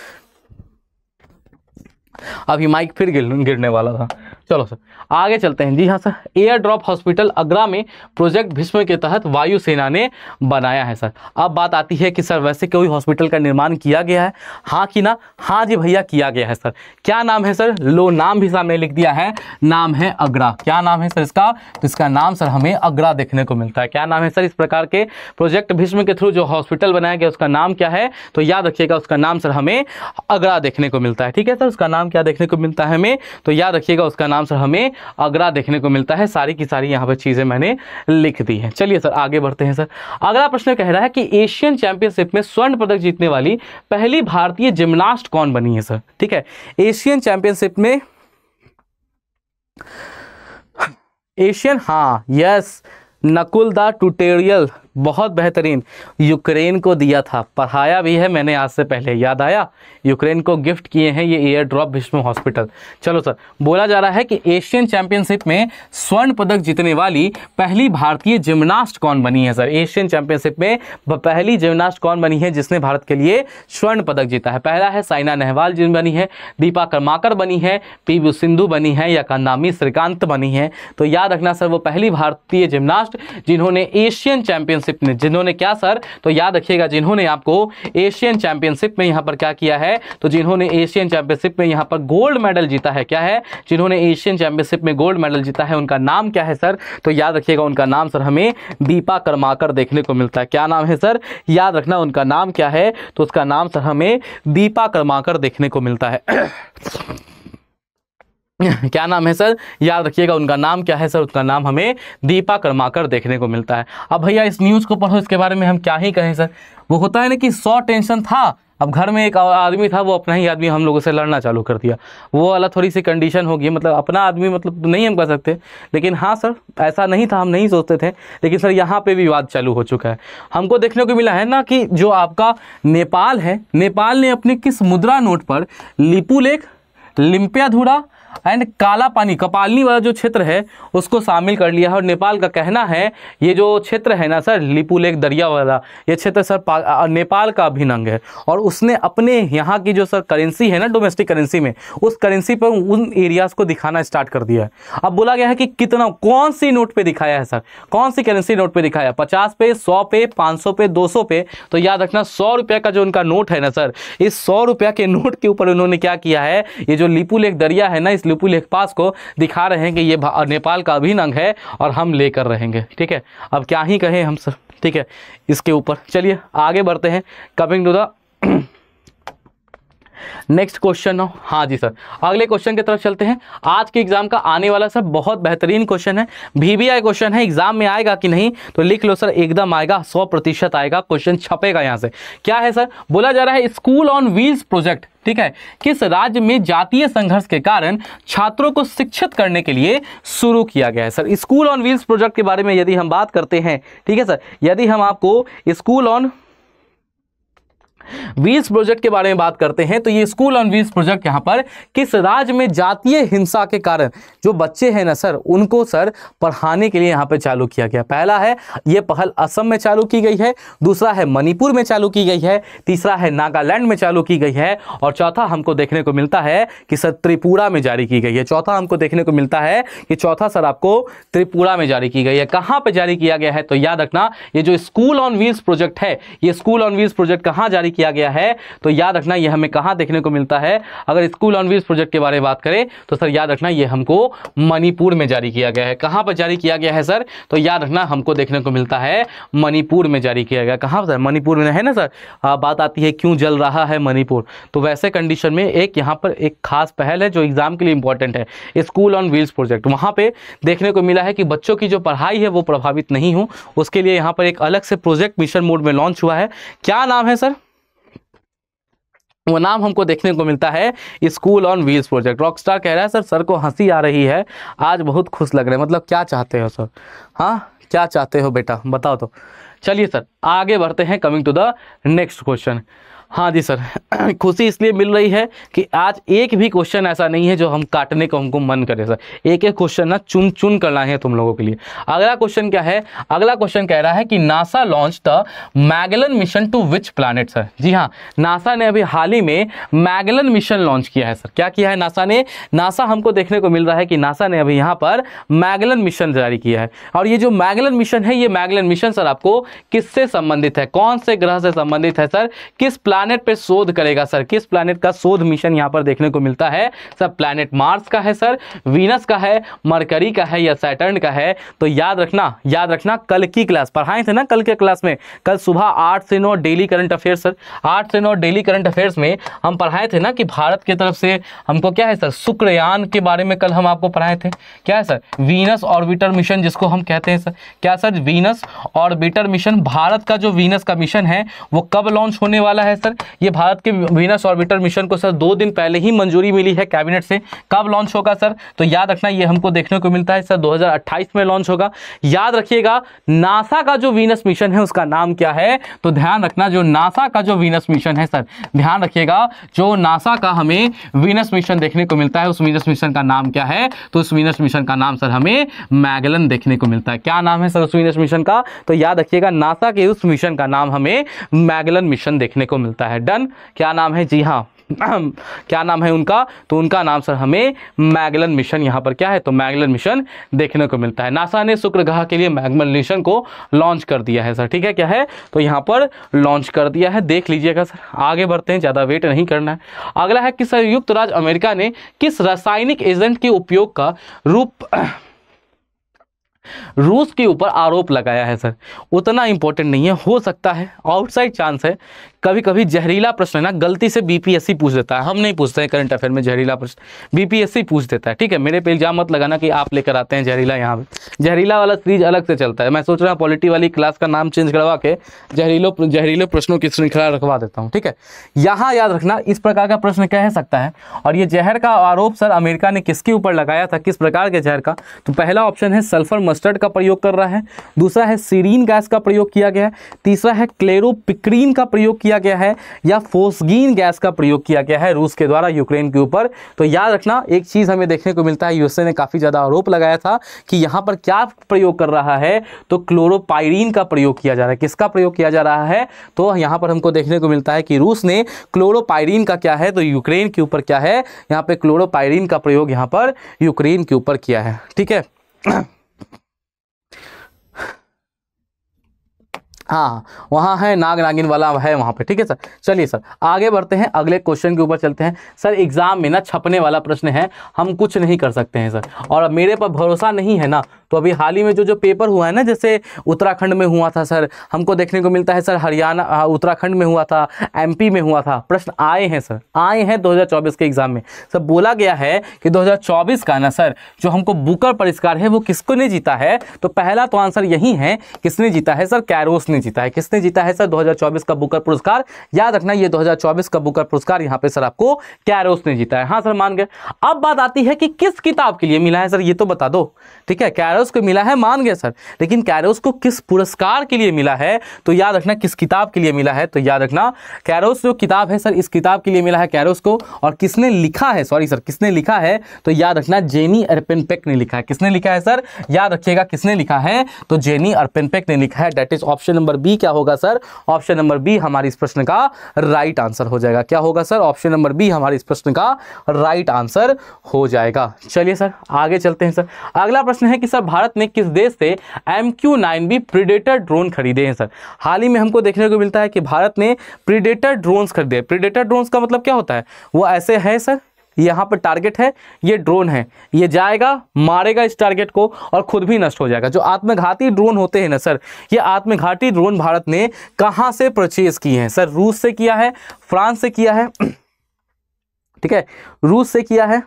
अभी माइक फिर गिरने वाला था। चलो सर आगे चलते हैं। जी हाँ sir, air drop hospital Agra में प्रोजेक्ट भीष्म के तहत वायुसेना ने बनाया है सर। अब बात आती है कि सर वैसे कोई हॉस्पिटल का निर्माण किया गया है, हाँ कि ना, हाँ जी भैया किया गया है सर। क्या नाम है सर, लो नाम भी सामने लिख दिया है, नाम है आगरा। क्या नाम है सर इसका, तो इसका नाम सर हमें आगरा देखने को मिलता है। क्या नाम है सर इस प्रकार के प्रोजेक्ट भीष्म के थ्रू जो हॉस्पिटल बनाया गया उसका नाम क्या है, तो याद रखिएगा उसका नाम सर हमें आगरा देखने को मिलता है। ठीक है सर, उसका नाम क्या देखने को मिलता है हमें, तो याद रखिएगा उसका नाम सर हमें आगरा देखने को मिलता है। सारी की सारी यहाँ पर चीजें मैंने लिख दी हैं। चलिए सर आगे बढ़ते हैं सर। अगला प्रश्न कह रहा है कि एशियन चैंपियनशिप में स्वर्ण पदक जीतने वाली पहली भारतीय जिम्नास्ट कौन बनी है सर। ठीक है, एशियन चैंपियनशिप में हाँ यस, नकुल दा ट्यूटोरियल बहुत बेहतरीन यूक्रेन को दिया था, पढ़ाया भी है मैंने आज से पहले, याद आया, यूक्रेन को गिफ्ट किए हैं ये एयर ड्रॉप भीष्म हॉस्पिटल। चलो सर, बोला जा रहा है कि एशियन चैंपियनशिप में स्वर्ण पदक जीतने वाली पहली भारतीय जिम्नास्ट कौन बनी है सर। एशियन चैंपियनशिप में पहली जिम्नास्ट कौन बनी है जिसने भारत के लिए स्वर्ण पदक जीता है। पहला है साइना नेहवाल जी बनी है, दीपा कर्माकर बनी है, पीवी सिंधु बनी है, या कान्नामी श्रीकांत बनी है। तो याद रखना सर वो पहली भारतीय जिम्नास्ट जिन्होंने एशियन चैंपियनशिप में, जिन्होंने क्या सर, तो याद रखिएगा जिन्होंने आपको एशियन चैंपियनशिप में यहां पर क्या किया है, तो जिन्होंने एशियन चैंपियनशिप में यहां पर गोल्ड मेडल जीता है। क्या है, जिन्होंने एशियन चैंपियनशिप में गोल्ड मेडल जीता है उनका नाम क्या है सर, तो याद रखिएगा उनका नाम सर हमें दीपा कर्माकर देखने को मिलता है। क्या नाम है सर, याद रखना उनका नाम क्या है, तो उसका नाम सर हमें दीपा कर्माकर देखने को मिलता है। क्या नाम है सर, याद रखिएगा उनका नाम क्या है सर, उसका नाम हमें दीपा कर्माकर देखने को मिलता है। अब भैया इस न्यूज़ को पढ़ो, इसके बारे में हम क्या ही कहें सर। वो होता है ना कि 100 टेंशन था, अब घर में एक आदमी था, वो अपना ही आदमी हम लोगों से लड़ना चालू कर दिया। वो वाला थोड़ी सी कंडीशन होगी, मतलब अपना आदमी मतलब नहीं हम कह सकते, लेकिन हाँ सर ऐसा नहीं था, हम नहीं सोचते थे, लेकिन सर यहाँ पे भी विवाद चालू हो चुका है। हमको देखने को मिला है ना कि जो आपका नेपाल है, नेपाल ने अपने किस मुद्रा नोट पर लिपुलेख, लिम्पियाधुरा, एंड काला पानी कपालनी वाला जो क्षेत्र है उसको शामिल कर लिया है। और नेपाल का कहना है ये जो क्षेत्र है ना सर, लिपुलेख दरिया वाला, ये क्षेत्र सर नेपाल का अभिन्न अंग है। और उसने अपने यहाँ की जो सर करेंसी है ना, डोमेस्टिक करेंसी में, उस करेंसी पर उन एरियाज को दिखाना स्टार्ट कर दिया है। अब बोला गया है कि कितना, कौन सी नोट पे दिखाया है सर, कौन सी करेंसी नोट पे दिखाया, 50 पे, 100 पे, 500 पे, 200 पे। तो याद रखना 100 रुपये का जो उनका नोट है ना सर, इस 100 रुपये के नोट के ऊपर उन्होंने क्या किया है, ये जो लिपुलेख दरिया है ना, इस लिपुलेख पास को दिखा रहे हैं कि ये नेपाल का अभिन्न अंग है और हम लेकर रहेंगे। ठीक है, अब क्या ही कहें हम सर। ठीक है, इसके ऊपर चलिए आगे बढ़ते हैं। Coming to the next question. हाँ जी सर, अगले क्वेश्चन की तरफ चलते हैं। आज के एग्जाम का आने वाला सर बहुत बेहतरीन क्वेश्चन है, VVI क्वेश्चन है। एग्जाम में आएगा कि नहीं तो लिख लो सर, एकदम आएगा, 100% आएगा, क्वेश्चन छपेगा यहाँ से। क्या है सर, बोला जा रहा है स्कूल ऑन व्हील्स प्रोजेक्ट, ठीक है, किस राज्य में जातीय संघर्ष के कारण छात्रों को शिक्षित करने के लिए शुरू किया गया है। Sir school on wheels project के बारे में यदि हम बात करते हैं, ठीक है सर, यदि हम आपको स्कूल ऑन व्हील्स प्रोजेक्ट के बारे में बात करते हैं तो ये स्कूल ऑन व्हील्स प्रोजेक्ट यहाँ पर किस राज्य में जातीय हिंसा के कारण जो बच्चे हैं ना सर, उनको सर पढ़ाने के लिए यहाँ पे चालू किया गया। पहला है ये पहल असम में चालू की गई है, दूसरा है मणिपुर में चालू की गई है, तीसरा है नागालैंड में चालू की गई है, और चौथा हमको देखने को मिलता है कि सर त्रिपुरा में जारी की गई है। चौथा हमको देखने को मिलता है कि चौथा सर आपको त्रिपुरा में जारी की गई है। कहाँ पर जारी किया गया है तो याद रखना, ये जो स्कूल ऑन व्हील्स प्रोजेक्ट है, ये स्कूल ऑन व्हील्स प्रोजेक्ट कहाँ जारी किया गया है तो याद रखना ये हमें कहां देखने को मिलता है। अगर स्कूल ऑन व्हील्स प्रोजेक्ट के बारे में बात करें तो सर याद रखना ये हमको मणिपुर में जारी किया गया है। कहां पर जारी किया गया है सर तो याद रखना हमको देखने को मिलता है मणिपुर में जारी किया गया। कहां सर, मणिपुर में है ना सर। बात आती है क्यों जल रहा है मणिपुर, तो वैसे कंडीशन में एक यहां पर एक खास पहल है जो एग्जाम के लिए इंपॉर्टेंट है, स्कूल ऑन व्हील्स प्रोजेक्ट। वहां पे देखने को मिला है कि बच्चों की जो पढ़ाई है वो प्रभावित नहीं हो, उसके लिए यहां पर एक अलग से प्रोजेक्ट मिशन मोड में लॉन्च हुआ है। क्या नाम है सर, वो नाम हमको देखने को मिलता है school on wheels project. Rockstar कह रहा है सर को हंसी आ रही है, आज बहुत खुश लग रहे हैं, मतलब क्या चाहते हो सर, हाँ क्या चाहते हो बेटा बताओ तो। चलिए सर आगे बढ़ते हैं, coming to the next question. हाँ जी सर, खुशी इसलिए मिल रही है कि आज एक भी क्वेश्चन ऐसा नहीं है जो हम काटने को हमको मन करे सर, एक एक क्वेश्चन ना चुन चुन करना है तुम लोगों के लिए। अगला क्वेश्चन क्या है, अगला क्वेश्चन कह रहा है कि NASA launch the Magellan mission to which planet. Sir जी हाँ, नासा ने अभी हाल ही में मैगेलन मिशन लॉन्च किया है। सर क्या किया है नासा ने, नासा हमको देखने को मिल रहा है कि नासा ने अभी यहाँ पर मैगेलन मिशन जारी किया है। और ये जो मैगेलन मिशन है, ये मैगेलन मिशन सर आपको किससे संबंधित है, कौन से ग्रह से संबंधित है सर, किस प्लैनेट पे शोध करेगा सर, किस प्लैनेट का शोध मिशन यहां पर देखने को मिलता है सर। प्लैनेट मार्स का है सर, वीनस का है, मरकरी का है या सैटर्न का है। तो याद रखना कल की क्लास पढ़ाए थे ना, कल के क्लास में, कल सुबह 8 से 9 डेली करंट अफेयर्स सर, 8 से 9 डेली करंट अफेयर्स में हम पढ़ाए थे ना कि भारत की तरफ से हमको क्या है सर, शुक्रयान के बारे में कल हम आपको पढ़ाए थे। क्या है सर, वीनस ऑर्बिटर मिशन जिसको हम कहते हैं सर। क्या sir, Venus orbiter mission, Bharat का जो वीनस का मिशन है वो कब लॉन्च होने वाला है सर। ये भारत के वीनस ऑर्बिटर मिशन को सर 2 दिन पहले ही मंजूरी मिली है कैबिनेट से। कब लॉन्च होगा सर, तो याद रखना ये हमको देखने को मिलता है सर 2028 में लॉन्च होगा। याद रखिएगा नासा का जो वीनस मिशन है उसका नाम क्या है, तो ध्यान रखना जो नासा का जो वीनस मिशन है सर, ध्यान रखिएगा जो नासा का हमें वीनस मिशन देखने को मिलता है उस वीनस मिशन का नाम क्या है, तो उस वीनस मिशन का नाम सर हमें मैगेलन देखने को मिलता है। क्या नाम है सर उस वीनस मिशन का, तो याद रखिएगा नासा के उस मिशन का नाम हमें मैगेलन मिशन देखने को मिलता है। डन, क्या नाम है, जी हाँ क्या नाम है उनका, तो उनका नाम सर हमें मैगेलन मिशन यहाँ पर क्या है, तो मैगेलन मिशन देखने को मिलता है। नासा ने शुक्र ग्रह के लिए मैगेलन मिशन को लॉन्च कर दिया है सर, ठीक है, क्या है तो यहाँ पर लॉन्च कर दिया है, देख लीजिएगा सर। आगे बढ़ते हैं, ज़्यादा वेट नहीं करना है। अगला है कि संयुक्त राज्य अमेरिका ने किस रासायनिक एजेंट के उपयोग का रूस के ऊपर आरोप लगाया है सर। उतना इंपॉर्टेंट नहीं है, हो सकता है आउटसाइड चांस है, कभी कभी जहरीला प्रश्न है ना, गलती से बीपीएससी पूछ देता है, हम नहीं पूछते हैं करंट अफेयर में जहरीला प्रश्न, बीपीएससी पूछ देता है, ठीक है। मेरे पे इल्जाम मत लगाना कि आप लेकर आते हैं जहरीला, यहाँ पे जहरीला वाला सीरीज अलग से चलता है। मैं सोच रहा हूँ पॉलिटी वाली क्लास का नाम चेंज करवा के जहरीले प्रश्नों की श्रृंखला रखवा देता हूँ, ठीक है। यहाँ याद रखना इस प्रकार का प्रश्न कह सकता है। और ये जहर का आरोप सर अमेरिका ने किसके ऊपर लगाया था, किस प्रकार के जहर का, तो पहला ऑप्शन है सल्फर मस्टर्ड का प्रयोग कर रहा है, दूसरा है सीरीन गैस का प्रयोग किया गया है, तीसरा है क्लेरोपिक्रीन का प्रयोग किया किया गया है या फोस्गीन गैस का प्रयोग किया गया है रूस के द्वारा यूक्रेन के ऊपर? तो याद रखना एक चीज हमें देखने को मिलता है, यूएसए ने काफी ज्यादा आरोप लगाया था कि यहां पर क्या प्रयोग कर रहा है, तो क्लोरोपाइरीन का प्रयोग किया जा रहा है। किसका प्रयोग किया जा रहा है? तो यहां पर हमको देखने को मिलता है कि रूस ने क्लोरोपाइरीन का क्या है, तो यूक्रेन के ऊपर क्या है, यहां पे क्लोरोपाइरीन का प्रयोग यहां पर यूक्रेन के ऊपर किया है। ठीक है, हाँ वहाँ है नाग नागिन वाला है वहाँ पे। ठीक है सर, चलिए सर आगे बढ़ते हैं, अगले क्वेश्चन के ऊपर चलते हैं। सर एग्जाम में ना छपने वाला प्रश्न है, हम कुछ नहीं कर सकते हैं सर, और अब मेरे पर भरोसा नहीं है ना, तो अभी हाल ही में जो पेपर हुआ है ना, जैसे उत्तराखंड में हुआ था सर, हमको देखने को मिलता है सर हरियाणा उत्तराखंड में हुआ था, एमपी में हुआ था, प्रश्न आए हैं सर, आए हैं 2024 के एग्जाम में। सर बोला गया है कि 2024 का ना सर जो हमको बुकर पुरस्कार है वो किसको ने जीता है? तो पहला तो आंसर यही है, किसने जीता है सर? कैरोस ने जीता है। किसने जीता है सर 2024 का बुकर पुरस्कार? याद रखना ये 2024 का बुकर पुरस्कार यहाँ पे सर आपको कैरोस ने जीता है। हाँ सर मान गए। अब बात आती है कि किस किताब के लिए मिला है सर, ये तो बता दो। ठीक है, कैरोस को मिला है मान गए सर, लेकिन कैरोस को किस पुरस्कार के लिए मिला है? तो याद रखना किस किताब के लिए मिला है, तो याद रखना कैरोस जो किताब है सर, इस किताब के लिए मिला है कैरोस को। और किसने लिखा है, सॉरी सर किसने लिखा है, तो याद रखना जेनी अर्पेनपेक ने लिखा है। किसने लिखा है सर? याद रखिएगा किसने लिखा है, तो जेनी अर्पेनपेक ने लिखा है। That is option number B क्या होगा सर? ऑप्शन नंबर बी हमारी इस प्रश्न का राइट आंसर हो जाएगा। क्या होगा सर? ऑप्शन नंबर बी हमारी इस प्रश्न का राइट आंसर हो जाएगा। चलिए सर आगे चलते हैं सर। अगला प्रश्न है कि सर भारत ने किस देश से MQ-9B प्रीडेटर ड्रोन खरीदे हैं सर? हाल ही में हमको देखने को मिलता है कि भारत ने प्रीडेटर ड्रोन्स खरीदे। प्रीडेटर ड्रोन्स का मतलब क्या होता है? वो ऐसे है सर, यहाँ पर टारगेट है, ये ड्रोन है, ये जाएगा मारेगा इस टारगेट को और खुद भी नष्ट हो जाएगा। जो आत्मघाती ड्रोन होते हैं ना सर, ये आत्मघाती ड्रोन भारत ने कहां से परचेज किए हैं सर? रूस से किया है, फ्रांस से किया है, ठीक है, रूस से किया है,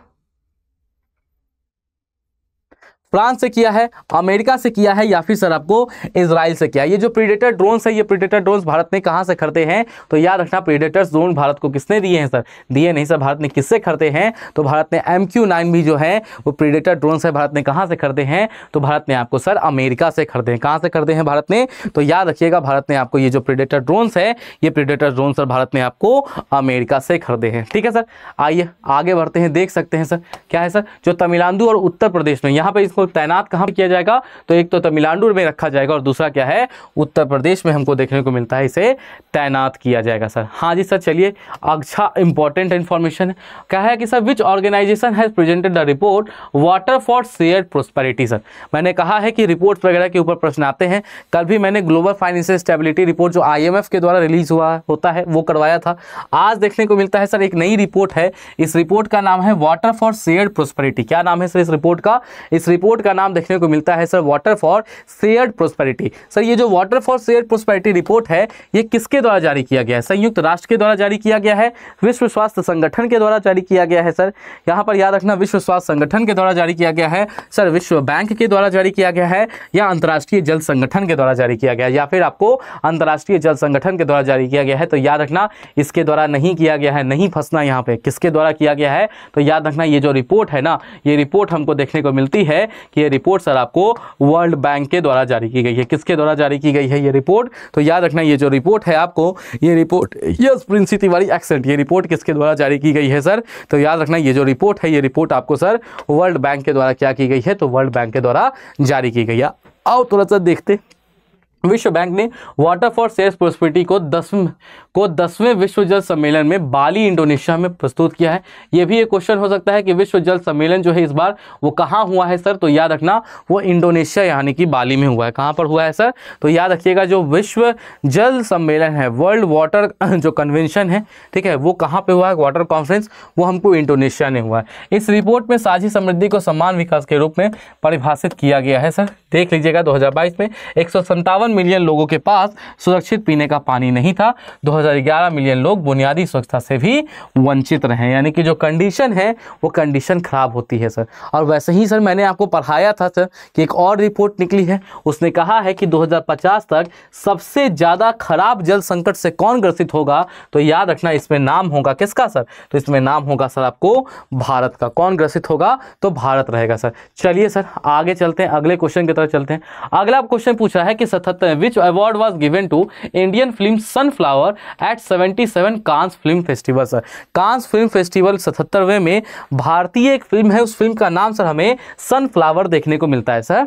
फ्रांस से किया है, अमेरिका से किया है, या फिर सर आपको इजराइल से किया है। ये जो प्रीडेटर ड्रोन्स है, ये प्रीडेटर ड्रोन्स भारत ने कहां से खरीदे हैं? तो याद रखना प्रीडेटर्स ड्रोन भारत को किसने दिए हैं सर? दिए नहीं सर, भारत ने किससे खरीदे हैं? तो भारत ने MQ-9B जो है वो प्रीडेटर ड्रोन्स है, भारत ने कहां से खरीदे हैं? तो भारत ने आपको सर अमेरिका से खरीदे हैं। कहां से खरीदे हैं भारत ने? तो याद रखिएगा भारत ने आपको ये जो प्रीडेटर ड्रोन्स है, ये प्रीडेटर ड्रोन सर भारत ने आपको अमेरिका से खरीदे हैं। ठीक है सर, आइए आगे बढ़ते हैं। देख सकते हैं सर क्या है सर, जो तमिलनाडु और उत्तर प्रदेश में यहाँ पे इसको तैनात कहां किया जाएगा? तो एक तो तमिलनाडु में रखा जाएगा और दूसरा क्या है, उत्तर प्रदेश में हमको देखने को मिलता है इसे तैनात किया जाएगा सर। हाँ जी सर, चलिए अच्छा इंपॉर्टेंट इंफॉर्मेशन है। क्या है कि sir which organization has presented the report water for shared prosperity? Sir मैंने कहा है कि रिपोर्ट वगैरह के ऊपर प्रश्न आते हैं। कल भी मैंने ग्लोबल फाइनेंशियल स्टेबिलिटी रिपोर्ट जो IMF के द्वारा रिलीज हुआ होता है वो करवाया था। आज देखने को मिलता है सर एक नई रिपोर्ट है, इस रिपोर्ट का नाम है वाटर फॉर शेयर्ड प्रोस्पेरिटी। क्या नाम है सर इस रिपोर्ट का? इस रिपोर्ट का नाम देखने को मिलता है sir water for shared prosperity. Sir ये जो water for shared prosperity report है ये किसके द्वारा जारी किया गया है? संयुक्त राष्ट्र के द्वारा जारी किया गया है, विश्व स्वास्थ्य संगठन के द्वारा जारी किया गया है सर। यहाँ पर याद रखना विश्व स्वास्थ्य संगठन के द्वारा जारी किया गया है सर, विश्व बैंक के द्वारा जारी किया गया है, या अंतर्राष्ट्रीय जल संगठन के द्वारा जारी किया गया है, या फिर आपको अंतर्राष्ट्रीय जल संगठन के द्वारा जारी किया गया है? तो याद रखना इसके द्वारा नहीं किया गया है, नहीं फंसना यहाँ पे, किसके द्वारा किया गया है? तो याद रखना ये जो रिपोर्ट है ना, ये रिपोर्ट हमको देखने को मिलती है कि ये रिपोर्ट सर आपको वर्ल्ड बैंक के द्वारा जारी की गई है। किसके द्वारा जारी की गई है ये रिपोर्ट? तो याद रखना ये जो रिपोर्ट है आपको, ये report yes Prince Tiwari accent, ये रिपोर्ट किसके द्वारा जारी की गई है सर? तो याद रखना ये जो रिपोर्ट है, ये रिपोर्ट आपको सर वर्ल्ड बैंक के द्वारा क्या की गई है? तो वर्ल्ड बैंक के द्वारा जारी की गई है। आओ थोड़ा सा देखते। विश्व बैंक ने वाटर फॉर शेयर्ड प्रोस्पेरिटी को 10वें विश्व जल सम्मेलन में बाली इंडोनेशिया में प्रस्तुत किया है। यह भी एक क्वेश्चन हो सकता है कि विश्व जल सम्मेलन जो है इस बार वो कहाँ हुआ है सर? तो याद रखना वो इंडोनेशिया यानी कि बाली में हुआ है। कहाँ पर हुआ है सर? तो याद रखिएगा जो विश्व जल सम्मेलन है, वर्ल्ड वाटर जो कन्वेंशन है, ठीक है, वो कहाँ पे हुआ है? वाटर कॉन्फ्रेंस, वो हमको इंडोनेशिया में हुआ है। इस रिपोर्ट में साझी समृद्धि को समान विकास के रूप में परिभाषित किया गया है सर। देख लीजिएगा 2022 में 157 मिलियन लोगों के पास सुरक्षित पीने का पानी नहीं था। 2011 मिलियन लोग बुनियादी स्वच्छता से भी वंचित रहे, यानी कि जो कंडीशन है वो कंडीशन खराब होती है सर। और वैसे ही सर मैंने आपको पढ़ाया था सर कि एक और रिपोर्ट निकली है, उसने कहा है कि 2050 तक सबसे ज्यादा खराब जल संकट से कौन ग्रसित होगा? तो याद रखना इसमें नाम होगा किसका सर? तो इसमें नाम होगा सर आपको भारत का। कौन ग्रसित होगा? तो भारत रहेगा सर। चलिए सर आगे चलते हैं, अगले क्वेश्चन की तरफ तरफ चलते हैं। अगला क्वेश्चन पूछ रहा है कि 77 which award was given to Indian film Sunflower at 77 Cannes film festival. Sir Cannes film festival 77वें में भारतीय एक फिल्म है, उस फिल्म का नाम सर हमें सनफ्लावर देखने को मिलता है सर।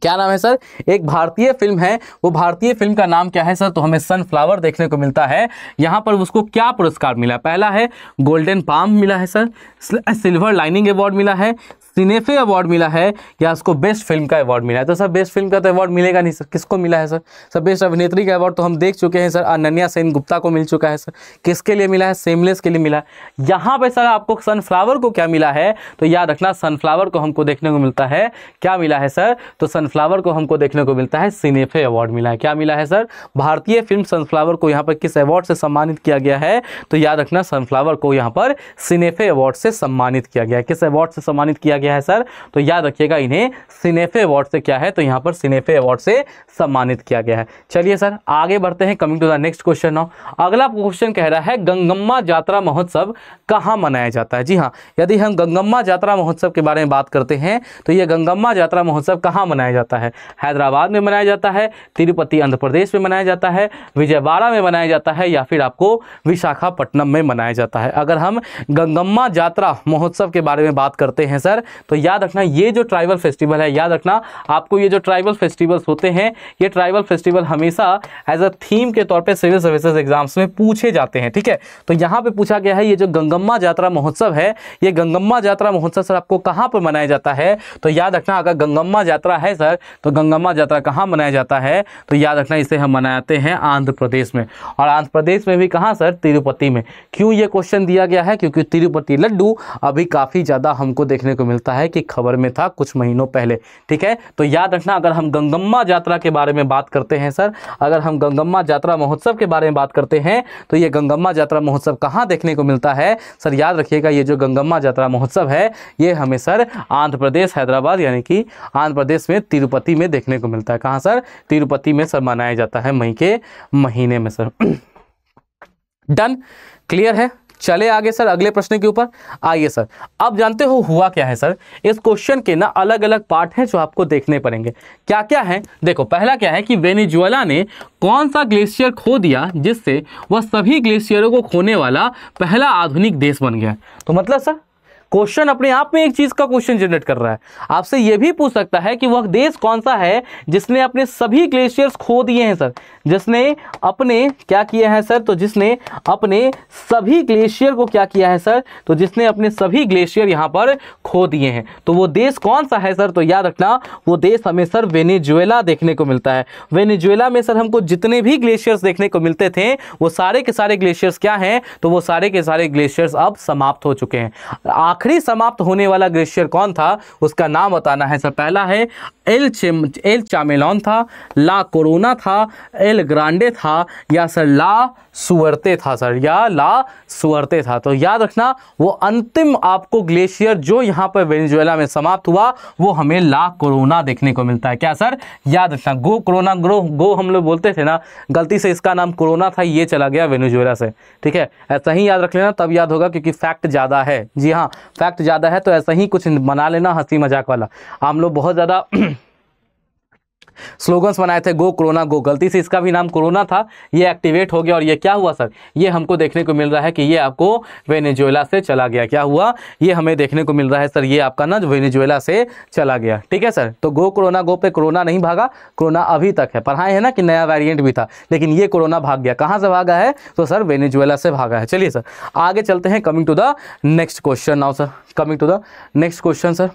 क्या नाम है सर? एक भारतीय फिल्म है, वो भारतीय फिल्म का नाम क्या है सर? तो हमें सनफ्लावर देखने को मिलता है। यहां पर उसको क्या पुरस्कार मिला? पहला है गोल्डन पाम मिला है सर, सिल्वर लाइनिंग अवार्ड मिला है, सिनेफे अवार्ड मिला है, या उसको बेस्ट फिल्म का अवार्ड मिला है। तो सर बेस्ट फिल्म का तो अवार्ड मिलेगा नहीं सर, किसको मिला है सर? सर बेस्ट अभिनेत्री का अवार्ड तो हम देख चुके हैं सर, अनन्या सेन गुप्ता को मिल चुका है सर। किसके लिए मिला है? सेमलेस के लिए मिला है। यहाँ पे सर आपको सनफ्लावर को क्या मिला है? तो याद रखना सनफ्लावर को हमको देखने को मिलता है, क्या मिला है सर? तो सनफ्लावर को हमको देखने को मिलता है सिनेफे अवार्ड मिला है। क्या मिला है सर? भारतीय फिल्म सनफ्लावर को यहाँ पर किस अवार्ड से सम्मानित किया गया है? तो याद रखना सनफ्लावर को यहाँ पर सिनेफे अवार्ड से सम्मानित किया गया है। किस अवार्ड से सम्मानित किया गया है सर? तो याद रखिएगा इन्हें सिनेफे अवार्ड से क्या है, तो यहां पर सिनेफे अवार्ड से सम्मानित किया गया है। चलिए सर आगे बढ़ते हैं, coming to the next question now. अगला क्वेश्चन कह रहा है गंगम्मा जात्रा महोत्सव कहां मनाया जाता है? जी हां, यदि हम गंगम्मा जात्रा महोत्सव के बारे में बात करते हैं तो यह गंगम्मा जात्रा महोत्सव कहां मनाया जाता है? हैदराबाद में मनाया जाता है, तिरुपति आंध्र प्रदेश में मनाया जाता है, विजयवाड़ा में मनाया जाता है, या फिर आपको विशाखापट्टनम में मनाया जाता है। अगर हम गंगम्मा जात्रा महोत्सव के बारे में बात करते हैं सर, तो याद रखना ये जो ट्राइबल फेस्टिवल है, याद रखना आपको ये जो ट्राइबल फेस्टिवल्स होते हैं, ये ट्राइबल फेस्टिवल हमेशा एज अ थीम के तौर पे सिविल सर्विसेज एग्जाम्स में पूछे जाते हैं। ठीक है, तो यहाँ पे पूछा गया है ये जो गंगम्मा जात्रा महोत्सव है, ये गंगम्मा जात्रा महोत्सव सर आपको कहाँ पर मनाया जाता है? तो याद रखना अगर गंगम्मा यात्रा है सर, तो गंगम्मा यात्रा कहाँ मनाया जाता है? तो याद रखना इसे हम मनाते हैं आंध्र प्रदेश में, और आंध्र प्रदेश में भी कहाँ सर? तिरुपति में। क्यों ये क्वेश्चन दिया गया है? क्योंकि तिरुपति लड्डू अभी काफी ज्यादा हमको देखने को मिलता है कि खबर में था कुछ महीनों पहले। ठीक है, तो याद रखना अगर हम गंगम्मा यात्रा के बारे में बात करते हैं सर, अगर हम गंगम्मा यात्रा महोत्सव के बारे में बात करते हैं तो ये गंगम्मा यात्रा महोत्सव कहाँ देखने को मिलता है सर? याद रखिएगा ये जो गंगम्मा यात्रा महोत्सव है ये हमें सर आंध्र प्रदेश हैदराबाद यानी कि आंध्र प्रदेश में तिरुपति में देखने को मिलता है। कहाँ सर? तिरुपति में सर मनाया जाता है मई के महीने में सर। डन, क्लियर है? चले आगे सर अगले प्रश्न के ऊपर आइए सर। अब जानते हो हुआ क्या है सर? इस क्वेश्चन के ना अलग अलग पार्ट हैं जो आपको देखने पड़ेंगे। क्या क्या है? देखो पहला क्या है कि वेनेजुएला ने कौन सा ग्लेशियर खो दिया जिससे वह सभी ग्लेशियरों को खोने वाला पहला आधुनिक देश बन गया। तो मतलब सर क्वेश्चन अपने आप में एक चीज का क्वेश्चन जनरेट कर रहा है। आपसे यह भी पूछ सकता है कि वह देश कौन सा है जिसने अपने सभी ग्लेशियर्स खो दिए हैं सर, जिसने अपने क्या किया है सर? तो जिसने अपने सभी ग्लेशियर को क्या किया है सर? तो जिसने अपने सभी ग्लेशियर यहां पर खो दिए हैं। तो वो देश कौन सा है सर? तो याद रखना वो देश हमें सर वेनेजुएला देखने को मिलता है। वेनेजुएला में सर हमको जितने भी ग्लेशियर्स देखने को मिलते थे वो सारे के सारे ग्लेशियर्स क्या हैं? तो वो सारे के सारे ग्लेशियर्स अब समाप्त हो चुके हैं। आखिरी समाप्त होने वाला ग्लेशियर कौन था उसका नाम बताना है सर। पहला है एल चामेलॉन था, ला कोरोना था, एल ग्रांडे था, या सर ला सुअर्ते था सर, या ला सुअर्ते था। तो याद रखना वो अंतिम आपको ग्लेशियर जो यहाँ पर वेनेजुएला में समाप्त हुआ वो हमें ला कोरोना देखने को मिलता है। क्या सर? याद रखना गो कोरोना गो हम लोग बोलते थे ना, गलती से इसका नाम कोरोना था, ये चला गया वेनेजुएला से। ठीक है, ऐसा ही याद रख लेना, तब याद होगा क्योंकि फैक्ट ज़्यादा है। जी हाँ, फैक्ट ज़्यादा है तो ऐसा ही कुछ बना लेना हंसी मजाक वाला। हम लोग बहुत ज़्यादा स्लोगन्स बनाए थे गो कोरोना गो, गलती से इसका भी नाम कोरोना था, ये एक्टिवेट हो गया और ये क्या हुआ सर? ये हमको देखने को मिल रहा है कि ये आपको वेनेजुएला से चला गया। क्या हुआ? ये हमें देखने को मिल रहा है सर, ये आपका ना वेनेजुएला से चला गया। ठीक है सर, तो गो कोरोना गो पे कोरोना नहीं भागा, कोरोना अभी तक है। पढ़ाए है ना कि नया वेरिएंट भी था, लेकिन ये कोरोना भाग गया। कहाँ से भागा है? तो सर वेनेजुएला से भागा है। चलिए सर आगे चलते हैं, coming to the next question now sir, coming to the next question sir.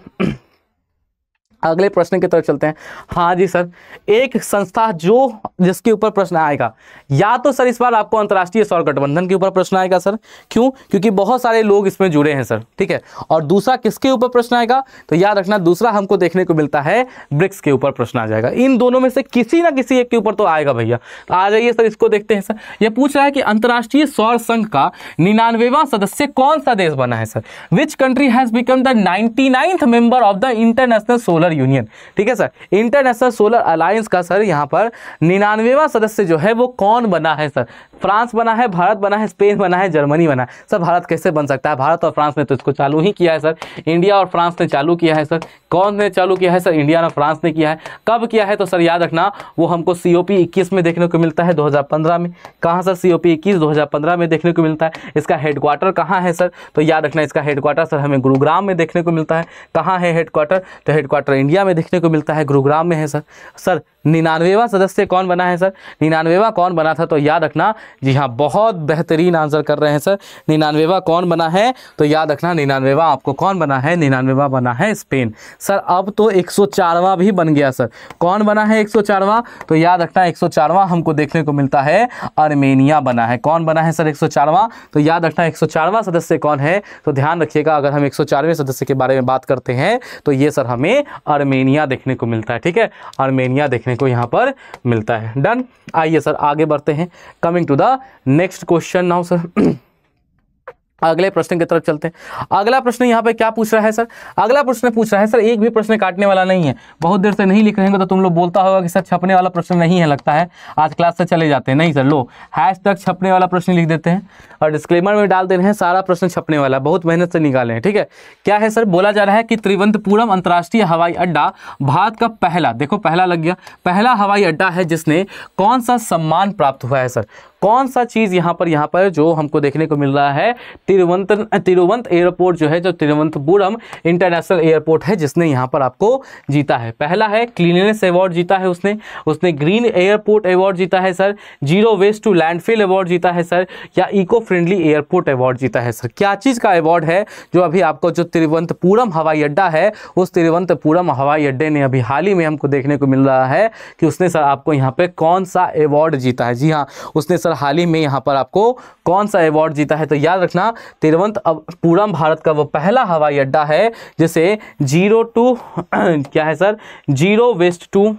अगले प्रश्न की तरफ चलते हैं। हाँ जी सर, एक संस्था जो जिसके ऊपर प्रश्न आएगा, या तो सर इस बार आपको अंतर्राष्ट्रीय सौर गठबंधन के ऊपर प्रश्न आएगा सर। क्यों? क्योंकि बहुत सारे लोग इसमें जुड़े हैं सर। ठीक है, और दूसरा किसके ऊपर प्रश्न आएगा? तो याद रखना दूसरा हमको देखने को मिलता है ब्रिक्स के ऊपर प्रश्न आ जाएगा। इन दोनों में से किसी ना किसी एक के ऊपर तो आएगा भैया। तो आ जाइए सर, इसको देखते हैं सर। यह पूछ रहा है कि अंतर्राष्ट्रीय सौर संघ का 99वां सदस्य कौन सा देश बना है sir? Which country has become the 99th member of the international solar solar union, ठीक है सर। इंटरनेशनल सोलर अलायंस का सर यहाँ पर 99वां सदस्य जो है वो कौन बना है सर? फ्रांस बना है, भारत बना है, स्पेन बना है, जर्मनी बना है। सर भारत कैसे बन सकता है? भारत और फ्रांस ने तो इसको चालू ही किया है सर, इंडिया और फ्रांस ने चालू किया है सर। कौन ने चालू किया है सर? इंडिया और फ्रांस ने किया है। कब किया है? तो सर याद रखना वो हमको COP 21 में देखने को मिलता है, 2015 में। कहाँ सर? COP 21 2015 में देखने को मिलता है। इसका हेडक्वार्टर कहाँ है सर? तो याद रखना इसका हेडक्वार्टर सर हमें गुरुग्राम में देखने को मिलता है। कहाँ है हेडक्वार्टर? तो हेडक्वार्टर इंडिया में देखने को मिलता है, गुरुग्राम में है सर। सर 99वां सदस्य कौन बना है सर? 99वां कौन बना था? तो याद रखना, जी हाँ बहुत बेहतरीन आंसर कर रहे हैं सर। 99वां कौन बना है? तो याद रखना 99वां आपको कौन बना है? 99वां बना है स्पेन। सर अब तो 104वां भी बन गया सर। कौन बना है 104वां? तो याद रखना 104वां हमको देखने को मिलता है, आर्मेनिया बना है। कौन बना है सर 104वां? तो याद रखना 104वां सदस्य कौन है? तो ध्यान रखिएगा, अगर हम 104वें सदस्य के बारे में बात करते हैं तो ये सर हमें आर्मेनिया देखने को मिलता है, ठीक है। आर्मेनिया देखने को यहां पर मिलता है। डन। आइए सर आगे बढ़ते हैं। Coming to the next question now sir. अगले प्रश्न की तरफ चलते हैं। अगला प्रश्न यहाँ पे क्या पूछ रहा है सर? अगला प्रश्न पूछ रहा है सर, एक भी प्रश्न काटने वाला नहीं है। बहुत देर से नहीं लिख रहे हैं तो तुम लोग बोलता होगा कि सर छपने वाला प्रश्न नहीं है, लगता है आज क्लास से चले जाते हैं। नहीं सर, लो हैशटैग छपने वाला प्रश्न लिख देते हैं और डिस्क्लेमर में डाल दे रहे हैं सारा प्रश्न छपने वाला, बहुत मेहनत से निकाले हैं, ठीक है। क्या है सर? बोला जा रहा है कि तिरुवनंतपुरम अंतर्राष्ट्रीय हवाई अड्डा भारत का पहला, देखो पहला लग गया, पहला हवाई अड्डा है जिसने कौन सा सम्मान प्राप्त हुआ है सर? कौन सा चीज यहाँ पर जो हमको देखने को मिल रहा है? तिरुवंत एयरपोर्ट जो है, जो तिरुवनंतपुरम इंटरनेशनल एयरपोर्ट है, जिसने यहाँ पर आपको जीता है। पहला है क्लीननेस अवार्ड जीता है उसने ग्रीन एयरपोर्ट अवार्ड जीता है sir, zero waste to landfill award जीता है सर, या इको फ्रेंडली एयरपोर्ट अवार्ड जीता है सर? क्या चीज का अवार्ड है जो अभी आपको, जो तिरुवनंतपुरम हवाई अड्डा है, उस तिरुवनंतपुरम हवाई अड्डे ने अभी हाल ही में हमको देखने को मिल रहा है कि उसने सर आपको यहाँ पे कौन सा अवार्ड जीता है? जी हाँ, उसने सर हाल ही में यहाँ पर आपको कौन सा अवार्ड जीता है? तो याद रखना तिरुवनंतपुरम भारत का वो पहला हवाई अड्डा है जिसे जीरो टू क्या है sir? Zero waste to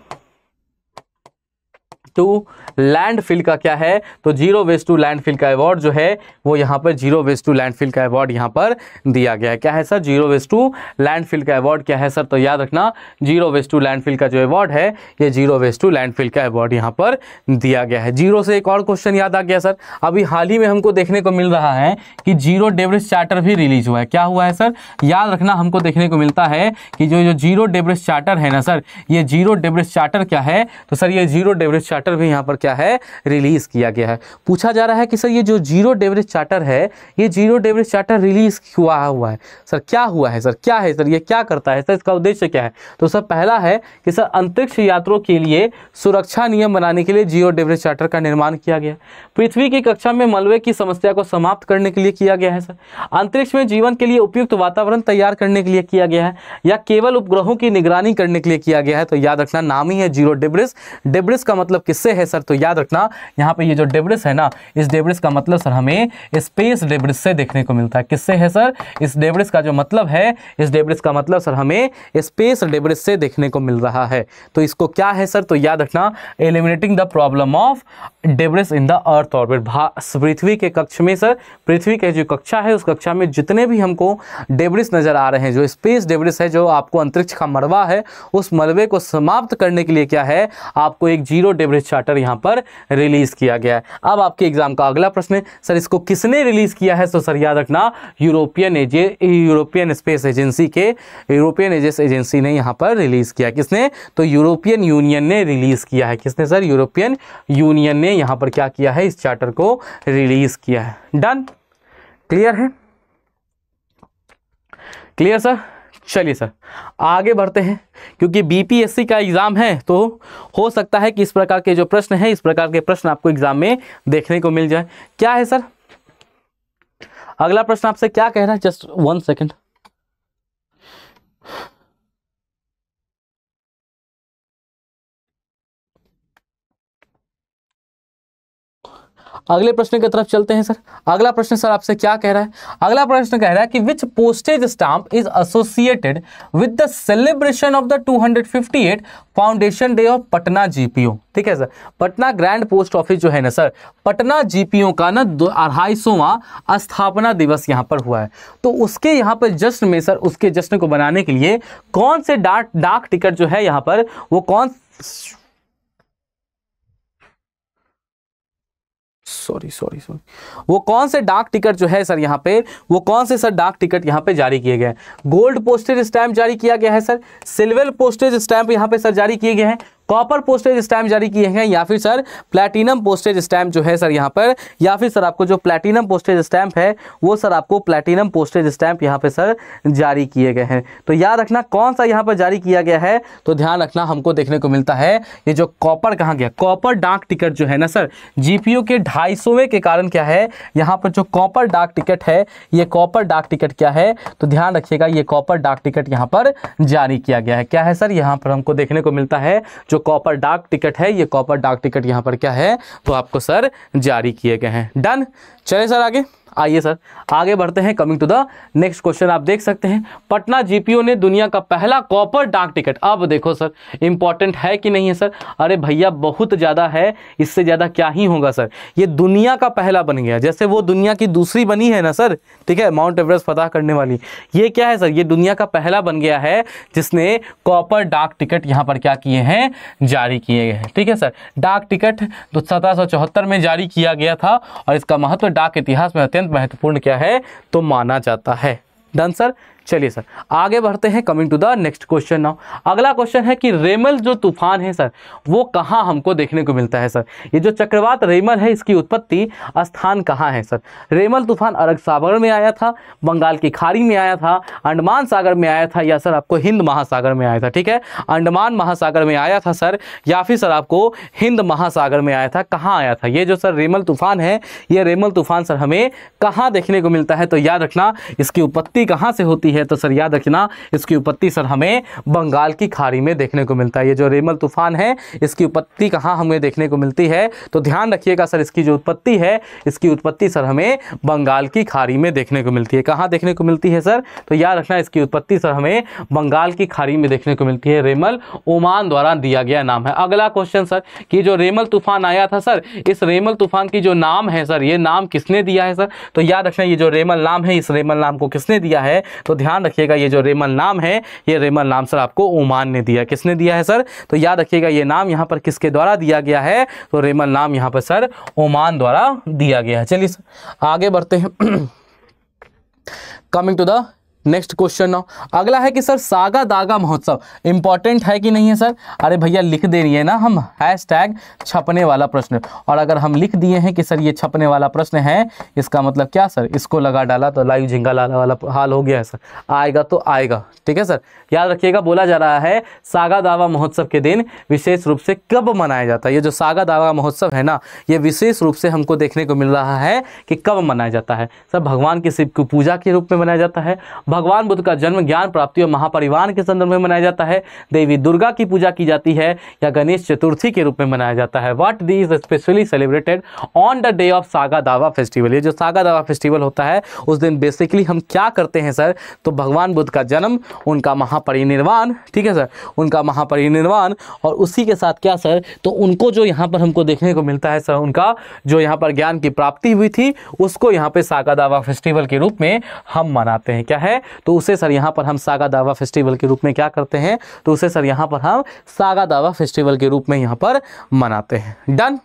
landfill का क्या है? तो जीरो वेस्ट टू लैंडफिल का अवार्ड जो है वो यहाँ पर जीरो वेस्ट टू लैंडफिल का अवार्ड यहाँ पर दिया गया है। क्या है sir? Zero waste to landfill का अवार्ड क्या है सर? तो याद रखना जीरो वेस्ट टू लैंडफिल का जो अवार्ड है, ये जीरो वेस्ट टू लैंडफिल का अवार्ड यहाँ पर दिया गया है। जीरो से एक और क्वेश्चन याद आ गया सर, अभी हाल ही में हमको देखने को मिल रहा है कि जीरो डेब्रिस चार्टर भी रिलीज हुआ है। क्या हुआ है सर? याद रखना हमको देखने को मिलता है कि जो जीरो डेब्रिस चार्टर है ना सर, ये जीरो डेब्रिस चार्टर क्या है? तो सर ये जीरो डेब्रिस चार्टर भी यहाँ पर क्या है? रिलीज किया गया है। पूछा जा रहा है कि सर ये जो जीरो डेब्रिस चार्टर है, ये जीरो डेब्रिस चार्टर रिलीज हुआ है सर, क्या हुआ है सर? क्या है सर? ये क्या करता है सर? इसका उद्देश्य क्या है? तो सर पहला है कि सर अंतरिक्ष यात्रियों के लिए सुरक्षा नियम बनाने के लिए जीरो डेब्रिस चार्टर का निर्माण किया गया। पृथ्वी की कक्षा में मलबे की समस्या को समाप्त करने के लिए किया गया है सर, अंतरिक्ष में जीवन के लिए उपयुक्त वातावरण तैयार करने के लिए किया गया है, या केवल उपग्रहों की निगरानी करने के लिए किया गया है? तो याद रखना नाम ही है जीरो डेब्रिस। डेब्रिस का मतलब किससे है सर? तो याद रखना यहाँ पे ये जो डेब्रिस है ना, इस डेब्रिस का मतलब सर हमें स्पेस डेब्रिस से देखने को मिलता है। किससे है सर? इस डेब्रिस का जो मतलब है, इस डेब्रिस का मतलब सर हमें स्पेस डेब्रिस से देखने को मिल रहा है। तो इसको क्या है सर? तो याद रखना eliminating the problem of debris in the earth orbit. पृथ्वी के कक्ष में सर, पृथ्वी के जो कक्षा है उस कक्षा में जितने भी हमको डेब्रिस नजर आ रहे हैं, जो स्पेस डेब्रिस है, जो आपको अंतरिक्ष का मलबा है, उस मलबे को समाप्त करने के लिए क्या है? आपको एक जीरो डेब्रिस चार्टर यहाँ पर रिलीज किया गया है। अब आपके एग्जाम का अगला प्रश्न है सर, इसको किसने रिलीज किया है? तो सर याद रखना यूरोपियन स्पेस एजेंसी के, यूरोपियन एजेंसी ने यहाँ पर रिलीज किया। किसने? तो यूरोपियन यूनियन ने रिलीज किया है। किसने सर? यूरोपियन यूनियन ने यहाँ पर क्या किया है? इस चार्टर को रिलीज किया है। डन, क्लियर है? Clear sir? चलिए सर आगे बढ़ते हैं, क्योंकि बीपीएससी का एग्जाम है तो हो सकता है कि इस प्रकार के जो प्रश्न है, इस प्रकार के प्रश्न आपको एग्जाम में देखने को मिल जाए। क्या है सर अगला प्रश्न? आपसे क्या कह रहा है? Just 1 second. अगले प्रश्न की तरफ चलते हैं सर। अगला प्रश्न सर आपसे क्या कह रहा है? अगला प्रश्न कह रहा है कि which postage stamp is associated with the celebration of the 258 foundation day of Patna GPO. ठीक है sir, Patna grand post office जो है ना सर, पटना जीपीओ का ना 250वां स्थापना दिवस यहाँ पर हुआ है। तो उसके यहाँ पर जश्न में सर, उसके जश्न को बनाने के लिए कौन से डाक टिकट जो है यहाँ पर वो वो कौन से डाक टिकट जो है सर यहाँ पे, वो कौन से सर डाक टिकट यहाँ पे जारी किए गए हैं? गोल्ड पोस्टेज स्टैंप जारी किया गया है सर, सिल्वर पोस्टेज स्टैंप यहाँ पे सर जारी किए गए हैं, कॉपर पोस्टेज स्टैंप जारी किए हैं, या फिर सर प्लैटिनम पोस्टेज स्टैंप जो है सर यहाँ पर, या फिर सर आपको जो प्लैटिनम पोस्टेज स्टैंप है वो सर आपको प्लैटिनम पोस्टेज स्टैंप यहाँ पे सर जारी किए गए हैं। तो याद रखना कौन सा यहाँ पर जारी किया गया है, तो ध्यान रखना हमको देखने को मिलता है ये जो कॉपर, कहाँ गया कॉपर डाक टिकट जो है ना सर, जीपीओ के 250वें के कारण क्या है यहाँ पर जो कॉपर डाक टिकट है, ये कॉपर डाक टिकट क्या है, तो ध्यान रखिएगा ये कॉपर डाक टिकट यहाँ पर जारी किया गया है। क्या है सर, यहाँ पर हमको देखने को मिलता है जो कॉपर डाक टिकट है, ये कॉपर डाक टिकट यहाँ पर क्या है, तो आपको सर जारी किए गए हैं। डन, चलिए सर आगे आइए सर आगे बढ़ते हैं। Coming to the next question, आप देख सकते हैं पटना जीपीओ ने दुनिया का पहला कॉपर डाक टिकट, अब देखो सर इंपॉर्टेंट है कि नहीं है सर, अरे भैया बहुत ज़्यादा है, इससे ज़्यादा क्या ही होगा सर, ये दुनिया का पहला बन गया, जैसे वो दुनिया की दूसरी बनी है ना सर, ठीक है, माउंट एवरेस्ट फतह करने वाली, ये क्या है सर, ये दुनिया का पहला बन गया है जिसने कॉपर डाक टिकट यहाँ पर क्या किए हैं, जारी किए गए हैं। ठीक है सर, डाक टिकट तो 1774 में जारी किया गया था और इसका महत्व डाक इतिहास में महत्वपूर्ण क्या है तो माना जाता है। डन सर, चलिए सर आगे बढ़ते हैं। Coming to the next question now, अगला क्वेश्चन है कि रेमल जो तूफान है सर वो कहाँ हमको देखने को मिलता है सर, ये जो चक्रवात रेमल है इसकी उत्पत्ति स्थान कहाँ है सर? रेमल तूफान अरब सागर में आया था, बंगाल की खाड़ी में आया था, अंडमान सागर में आया था, या सर आपको हिंद महासागर में आया था? ठीक है, अंडमान महासागर में आया था सर, या फिर सर आपको हिंद महासागर में आया था, कहाँ आया था? ये जो सर रेमल तूफान है, ये रेमल तूफान सर हमें कहाँ देखने को मिलता है? तो याद रखना इसकी उत्पत्ति कहाँ से होती है, तो सर याद रखना इसकी उत्पत्ति सर हमें बंगाल की खाड़ी में देखने को मिलता है। ये जो रेमल तूफान है इसकी उत्पत्ति कहाँ हमें देखने को मिलती है, तो ध्यान रखिएगा सर इसकी जो उत्पत्ति है, इसकी उत्पत्ति सर हमें बंगाल की खाड़ी में देखने को मिलती है। कहाँ देखने को मिलती है सर, तो याद रखना इसकी उत्पत्ति सर हमें बंगाल की खाड़ी में देखने को मिलती है। रेमल ओमान द्वारा दिया गया नाम है। अगला क्वेश्चन सर कि जो रेमल तूफान आया था सर, इस रेमल तूफान की जो नाम है सर, ये नाम किसने दिया है सर? तो याद रखना ये जो रेमल नाम है, इस रेमल नाम को किसने दिया है, तो ध्यान रखिएगा ये जो रेमल नाम है, ये रेमल नाम सर आपको ओमान ने दिया। किसने दिया है सर, तो याद रखिएगा ये नाम यहाँ पर किसके द्वारा दिया गया है, तो रेमल नाम यहाँ पर सर ओमान द्वारा दिया गया है। चलिए सर आगे बढ़ते हैं। Coming to the next question now, अगला है कि सर सागा दागा महोत्सव इंपॉर्टेंट है कि नहीं है सर? अरे भैया लिख दे रही है ना हम हैशटैग छपने वाला प्रश्न, और अगर हम लिख दिए हैं कि सर ये छपने वाला प्रश्न है, इसका मतलब क्या सर, इसको लगा डाला तो लाइव झिंगा लाला वाला हाल हो गया है सर, आएगा तो आएगा। ठीक है सर, याद रखिएगा बोला जा रहा है सागा दावा महोत्सव के दिन विशेष रूप से कब मनाया जाता है? ये जो सागा दावा महोत्सव है ना, ये विशेष रूप से हमको देखने को मिल रहा है कि कब मनाया जाता है सर? भगवान की शिव की पूजा के रूप में मनाया जाता है, भगवान बुद्ध का जन्म, ज्ञान प्राप्ति और महापरिवार के संदर्भ में मनाया जाता है, देवी दुर्गा की पूजा की जाती है, या गणेश चतुर्थी के रूप में मनाया जाता है। What the is specially celebrated on the day of saga दावा फेस्टिवल? ये जो सागा दावा फेस्टिवल होता है उस दिन बेसिकली हम क्या करते हैं सर, तो भगवान बुद्ध का जन्म, उनका महापरिनिर्वाण, ठीक है सर, उनका महापरिनिर्वाण, और उसी के साथ क्या सर, तो उनको जो यहाँ पर हमको देखने को मिलता है सर, उनका जो यहाँ पर ज्ञान की प्राप्ति हुई थी उसको यहाँ पे सागा दावा फेस्टिवल के रूप में हम मनाते हैं। क्या है, तो उसे सर यहाँ पर हम सागा दावा फेस्टिवल के रूप में क्या करते हैं, तो उसे सर यहाँ पर हम सागा दावा फेस्टिवल के रूप में यहाँ पर मनाते हैं। डन।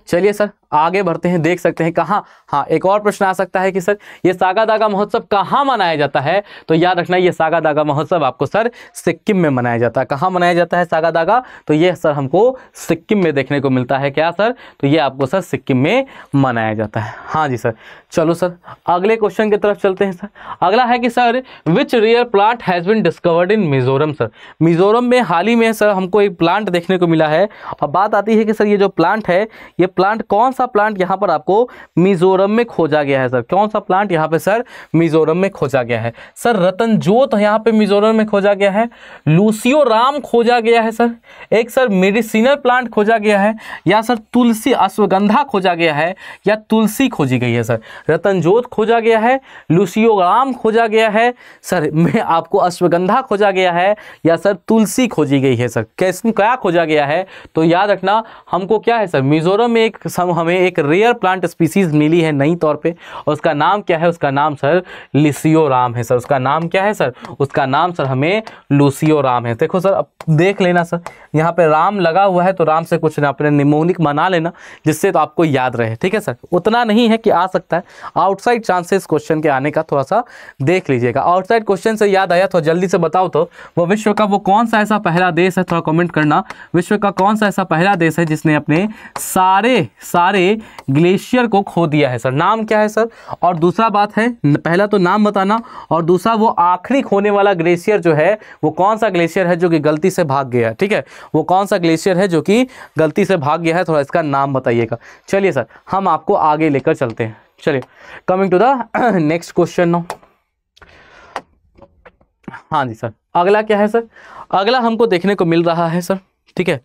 चलिए सर आगे बढ़ते हैं, देख सकते हैं कहाँ, हाँ एक और प्रश्न आ सकता है कि सर ये सागा दागा महोत्सव कहाँ मनाया जाता है? तो याद रखना ये सागा दागा महोत्सव आपको सर सिक्किम में मनाया जाता है। कहाँ मनाया जाता है सागा दागा? तो ये सर हमको सिक्किम में देखने को मिलता है। क्या सर, तो ये आपको सर सिक्किम में मनाया जाता है। हाँ जी सर, चलो सर अगले क्वेश्चन की तरफ चलते हैं सर। अगला है कि sir which rare plant has been discovered in Mizoram? Sir Mizoram में हाल ही में सर हमको एक प्लांट देखने को मिला है, और बात आती है कि सर ये जो प्लांट है, ये प्लांट कौन सा प्लांट यहाँ पर आपको मिजोरम में खोजा गया है सर? कौन सा प्लांट यहाँ पे सर मिजोरम में खोजा गया है? सर रतनजोत यहाँ पे मिजोरम में खोजा गया है, लूसियो राम खोजा गया है सर, एक सर मेडिसिनल प्लांट खोजा गया है, या सर तुलसी अश्वगंधा खोजा गया है, या तुलसी खोजी गई है सर? रतनजोत खोजा गया है, लूसियो राम खोजा गया है सर, मैं आपको अश्वगंधा खोजा गया है, या सर तुलसी खोजी गई है सर? कैसे क्या खोजा गया है? तो याद रखना हमको क्या है सर, मिजोरम में हमें एक रेयर प्लांट स्पीसीज मिली है नई तौर पे, और उसका नाम क्या है? उसका नाम सर लूसियो राम है सर। उसका नाम क्या है सर? उसका नाम सर हमें लूसियो राम है। देखो सर, अब देख लेना सर, यहाँ पे राम लगा हुआ है तो राम से कुछ ना अपने निमोनिक बना लेना, जिससे तो आपको याद रहे, ठीक है सर? उतना नहीं है कि आ सकता है, आउटसाइड चांसेस क्वेश्चन के आने का थोड़ा सा देख लीजिएगा। आउटसाइड क्वेश्चन से याद आया तो जल्दी से बताओ तो, वो विश्व का वो कौन सा ऐसा पहला देश है, थोड़ा कमेंट करना, विश्व का कौन सा ऐसा पहला देश है जिसने अपने सारे ग्लेशियर को खो दिया है सर? नाम क्या है सर? और दूसरा बात है, पहला तो नाम बताना, और दूसरा वो आखिरी खोने वाला ग्लेशियर जो है वो कौन सा ग्लेशियर है जो कि गलती से भाग गया है, ठीक है? वो कौन सा ग्लेशियर है जो कि गलती से भाग गया है, थोड़ा इसका नाम बताइएगा। चलिए सर, हम आपको आगे लेकर चलते हैं। चलिए, coming to the next question now. हाँ जी सर, अगला क्या है सर? अगला हमको देखने को मिल रहा है सर, ठीक है?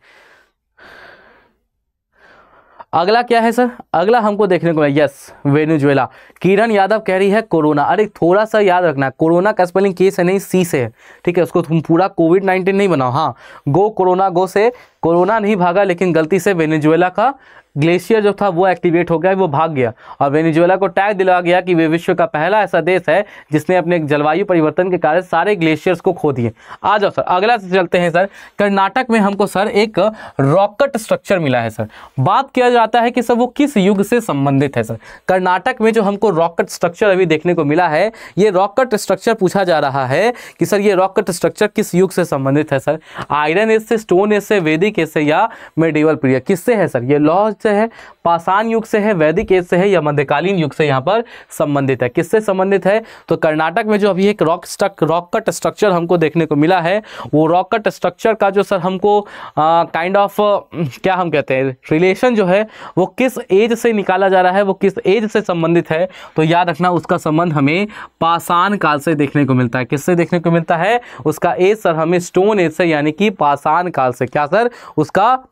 अगला क्या है सर? अगला हमको देखने को मिला, यस, वेनेजुएला। किरण यादव कह रही है कोरोना। अरे थोड़ा सा याद रखना, कोरोना का स्पेलिंग के से नहीं सी से है, ठीक है? उसको तुम पूरा कोविड-19 नहीं बनाओ। हाँ, गो कोरोना, गो से कोरोना नहीं भागा, लेकिन गलती से वेनेजुएला का ग्लेशियर जो था वो एक्टिवेट हो गया, वो भाग गया, और वेनेजुएला को टैग दिलाया गया कि वे विश्व का पहला ऐसा देश है जिसने अपने जलवायु परिवर्तन के कारण सारे ग्लेशियर्स को खो दिए। आ जाओ सर, अगला से चलते हैं सर। कर्नाटक में हमको सर एक रॉकेट स्ट्रक्चर मिला है सर। बात किया जाता है कि सर वो किस युग से संबंधित है सर? कर्नाटक में जो हमको रॉकेट स्ट्रक्चर अभी देखने को मिला है, ये रॉकेट स्ट्रक्चर पूछा जा रहा है कि सर ये रॉकेट स्ट्रक्चर किस युग से संबंधित है सर? आयरन एज से, स्टोन एज से, वैदिक एज से, या मेडिवल पीरियड? किससे है सर? ये लॉ से है, पाषाण युग से है, वैदिक एज से है, या मध्यकालीन युग से यहाँ पर संबंधित है? किससे संबंधित है? तो कर्नाटक में जो अभी एक रॉकेट स्ट्रक्चर हमको देखने को मिला है, वो रॉकेट स्ट्रक्चर का जो सर हमको काइंड ऑफ क्या हम कहते हैं, रिलेशन जो है वो किस एज से निकाला जा रहा है, वो किस एज से संबंधित है? तो याद रखना, उसका संबंध हमें पाषाण काल से देखने को मिलता है। किससे देखने को मिलता है? उसका एज सर हमें स्टोन एज से, यानी कि पाषाण काल से। क्या सर? उसका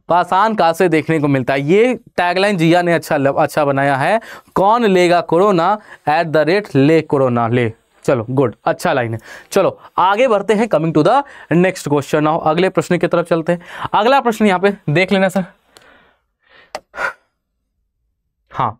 पाषाण काल से देखने को मिलता है। ये टैगलाइन जिया ने अच्छा बनाया है, कौन लेगा कोरोना @ ले कोरोना ले। चलो गुड, अच्छा लाइन है। चलो आगे बढ़ते हैं, coming to the next question. Now अगले प्रश्न की तरफ चलते हैं। अगला प्रश्न यहाँ पे देख लेना सर। हाँ,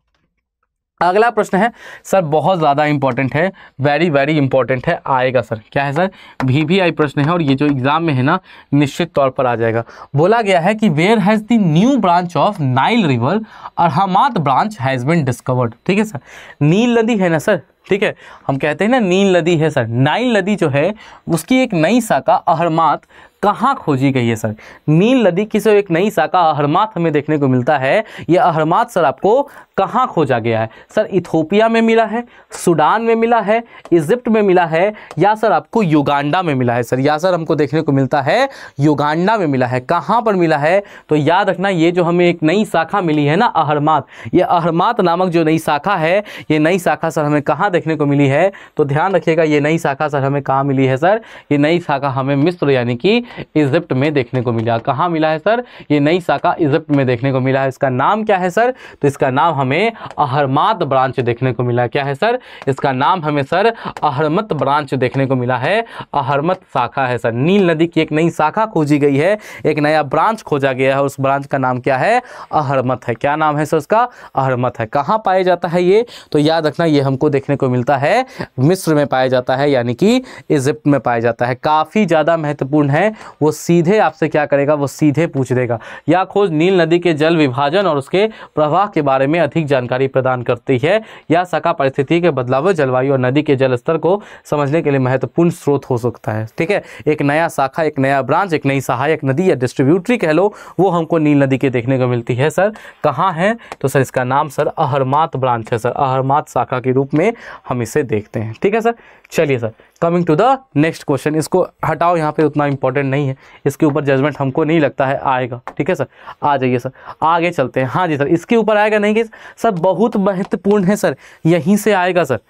अगला प्रश्न है सर, बहुत ज़्यादा इंपॉर्टेंट है, वेरी वेरी इंपॉर्टेंट है, आएगा सर। क्या है सर? VVI प्रश्न है, और ये जो एग्जाम में है ना निश्चित तौर पर आ जाएगा। बोला गया है कि where has the new branch of Nile river Arhamat branch has been discovered. ठीक है सर, नील नदी है ना सर, ठीक है, हम कहते हैं ना नील नदी है सर। नाइल नदी जो है उसकी एक नई शाखा अहरमात कहाँ खोजी गई है सर? नील नदी की जो एक नई शाखा अहरमात हमें देखने को मिलता है, ये अहरमात सर आपको कहाँ खोजा गया है सर? इथोपिया में मिला है, सूडान में मिला है, इजिप्ट में मिला है, या सर आपको युगांडा में मिला है सर? या सर हमको देखने को मिलता है युगांडा में मिला है। कहाँ पर मिला है? तो याद रखना, ये जो हमें एक नई शाखा मिली है ना अहरमात, ये अहरमात नामक जो नई शाखा है, ये नई शाखा सर हमें कहाँ देखने को मिली है? तो ध्यान रखिएगा, ये नई शाखा सर हमें कहाँ मिली है सर? ये नई शाखा हमें मिस्र यानी कि इजिप्ट में देखने को मिला। कहाँ मिला है सर? ये नई शाखा इजिप्ट में देखने को मिला है। इसका नाम क्या है सर? तो इसका नाम हमें अहरमात ब्रांच देखने को मिला। क्या है सर? इसका नाम हमें सर अहरमत ब्रांच देखने को मिला है। अहरमत शाखा है सर। नील नदी की एक नई शाखा खोजी गई है, एक नया ब्रांच खोजा गया है, उस ब्रांच का नाम क्या है? अहरमत है। क्या नाम है सर उसका? अहरमत है। कहाँ पाया जाता है ये? तो याद रखना, ये हमको देखने को मिलता है मिस्र में पाया जाता है, यानी कि इजिप्ट में पाया जाता है। काफ़ी ज़्यादा महत्वपूर्ण है, वो सीधे आपसे क्या करेगा? वो सीधे पूछ देगा। यह खोज नील नदी के जल विभाजन और उसके प्रवाह के बारे में अधिक जानकारी प्रदान करती है। यह शाखा परिस्थिति के बदलाव, जलवायु और नदी के जल स्तर को समझने के लिए महत्वपूर्ण स्रोत हो सकता है। ठीक है, एक नया शाखा, एक नया ब्रांच, एक नई सहायक नदी या डिस्ट्रीब्यूटरी कह लो, वो हमको नील नदी के देखने को मिलती है सर। कहाँ है? तो सर इसका नाम सर अहरमात ब्रांच है सर। अहरमात शाखा के रूप में हम इसे देखते हैं। ठीक है सर, चलिए sir, coming to the next question. इसको हटाओ, यहाँ पे उतना इंपॉर्टेंट नहीं है, इसके ऊपर जजमेंट हमको नहीं लगता है आएगा। ठीक है सर, आ जाइए सर, आगे चलते हैं। हाँ जी सर, इसके ऊपर आएगा नहीं कि सर बहुत महत्वपूर्ण है सर, यहीं से आएगा सर,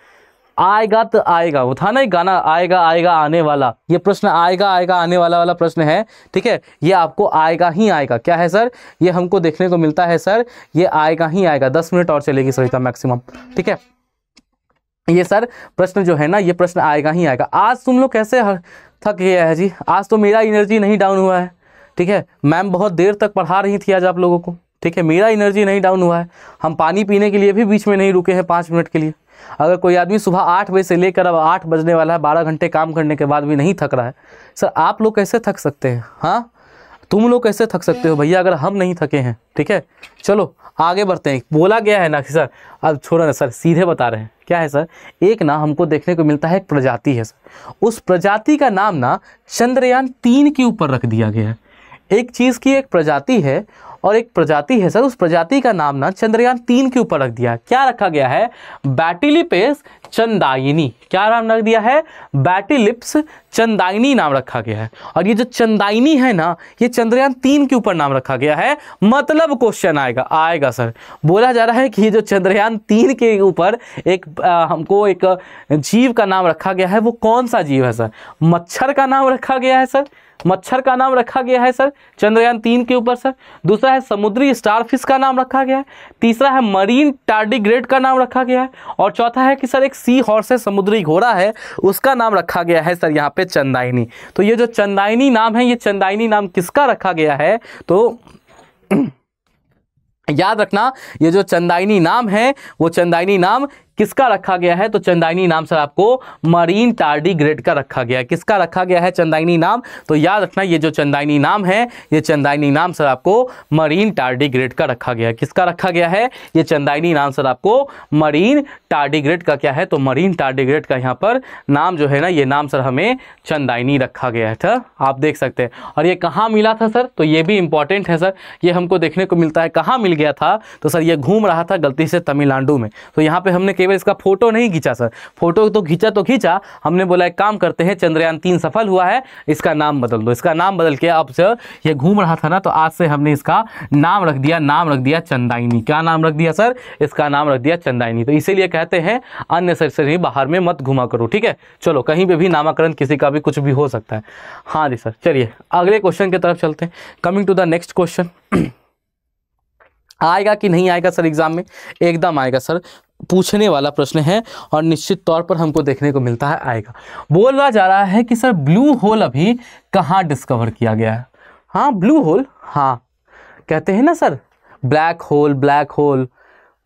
आएगा तो आएगा, वो था ना एक गाना, आएगा आएगा आने वाला, ये प्रश्न आएगा आएगा आने वाला वाला प्रश्न है। ठीक है, ये आपको आएगा ही आएगा, क्या है सर, ये हमको देखने को मिलता है सर, ये आएगा ही आएगा। 10 मिनट और चलेगी सरिता मैक्सिमम। ठीक है, ये सर प्रश्न जो है ना, ये प्रश्न आएगा ही आएगा। आज तुम लोग कैसे थक गया है जी, आज तो मेरा एनर्जी नहीं डाउन हुआ है। ठीक है, मैम बहुत देर तक पढ़ा रही थी आज आप लोगों को। ठीक है, मेरा एनर्जी नहीं डाउन हुआ है, हम पानी पीने के लिए भी बीच में नहीं रुके हैं 5 मिनट के लिए। अगर कोई आदमी सुबह 8 बजे से लेकर अब 8 बजने वाला है, 12 घंटे काम करने के बाद भी नहीं थक रहा है, सर आप लोग कैसे थक सकते हैं? हाँ, तुम लोग कैसे थक सकते हो भैया, अगर हम नहीं थके हैं? ठीक है, चलो आगे बढ़ते हैं। बोला गया है ना कि सर, अब छोड़ो ना सर, सीधे बता रहे हैं क्या है सर। एक ना हमको देखने को मिलता है, एक प्रजाति है सर, उस प्रजाति का नाम ना चंद्रयान 3 के ऊपर रख दिया गया है। एक चीज़ की एक प्रजाति है और एक प्रजाति है सर, उस प्रजाति का नाम ना चंद्रयान 3 के ऊपर रख दिया। क्या रखा गया है? बैटिलिप्स चंदाइनी। क्या नाम रख दिया है? बैटिलिप्स चंदाइनी नाम रखा गया है। और ये जो चंदाइनी है ना, ये चंद्रयान 3 के ऊपर नाम रखा गया है। मतलब क्वेश्चन आएगा सर, बोला जा रहा है कि ये जो चंद्रयान 3 के ऊपर एक हमको एक जीव का नाम रखा गया है, वो कौन सा जीव है सर? मच्छर का नाम रखा गया है सर, मच्छर का नाम रखा गया है सर चंद्रयान 3 के ऊपर सर। दूसरा है समुद्री स्टारफिश का नाम रखा गया है। तीसरा है मरीन टार्डिग्रेड का नाम रखा गया है। और चौथा है कि सर एक सी हॉर्स है, समुद्री घोड़ा है, उसका नाम रखा गया है सर यहाँ पे चंदाइनी। तो ये जो चंदाइनी नाम है, ये चंदाइनी नाम किसका रखा गया है? तो याद रखना, ये जो चंदाइनी नाम है, वो चंदाइनी नाम किसका रखा गया है? तो चंदाइनी नाम सर आपको मरीन टार्डिग्रेड का रखा गया है। किसका रखा गया है चंदाइनी नाम? तो याद रखना, ये जो चंदाइनी नाम है, ये चंदाइनी नाम सर आपको मरीन टार्डिग्रेड का रखा गया है। किसका रखा गया है? ये चंदाइनी नाम सर आपको मरीन टार्डिग्रेड का क्या है? तो मरीन टार्डिग्रेड का यहाँ पर नाम जो है ना, ये नाम सर हमें चंदाइनी रखा गया है। था आप देख सकते हैं। और ये कहाँ मिला था सर? तो ये भी इंपॉर्टेंट है सर, ये हमको देखने को मिलता है। कहाँ मिल गया था? तो सर ये घूम रहा था गलती से तमिलनाडु में। तो यहाँ पे हमने केवल इसका फोटो नहीं खींचा सर, फोटो तो खींचा, हमने बोला एक काम करते हैं, चंद्रयान 3 सफल हुआ है, इसका नाम बदल दो। इसका नाम बदल के, अब सर ये घूम रहा था ना, तो आज से हमने इसका नाम रख दिया चंदाइनी। क्या नाम रख दिया सर? इसका नाम रख दिया चंदाइनी। तो इसीलिए कहते हैं अननेसेसरी बाहर में मत घुमा करो। ठीक है, चलो कहीं पे भी नामकरण किसी का भी कुछ भी हो सकता है। हाँ जी सर, चलिए अगले क्वेश्चन की तरफ चलते हैं। Coming to the next question. आएगा कि नहीं आएगा सर एग्जाम में? एकदम आएगा सर, पूछने वाला प्रश्न है और निश्चित तौर पर हमको देखने को मिलता है आएगा। बोला जा रहा है कि सर ब्लू होल अभी कहाँ डिस्कवर किया गया है? हाँ ब्लू होल, हाँ कहते हैं ना सर ब्लैक होल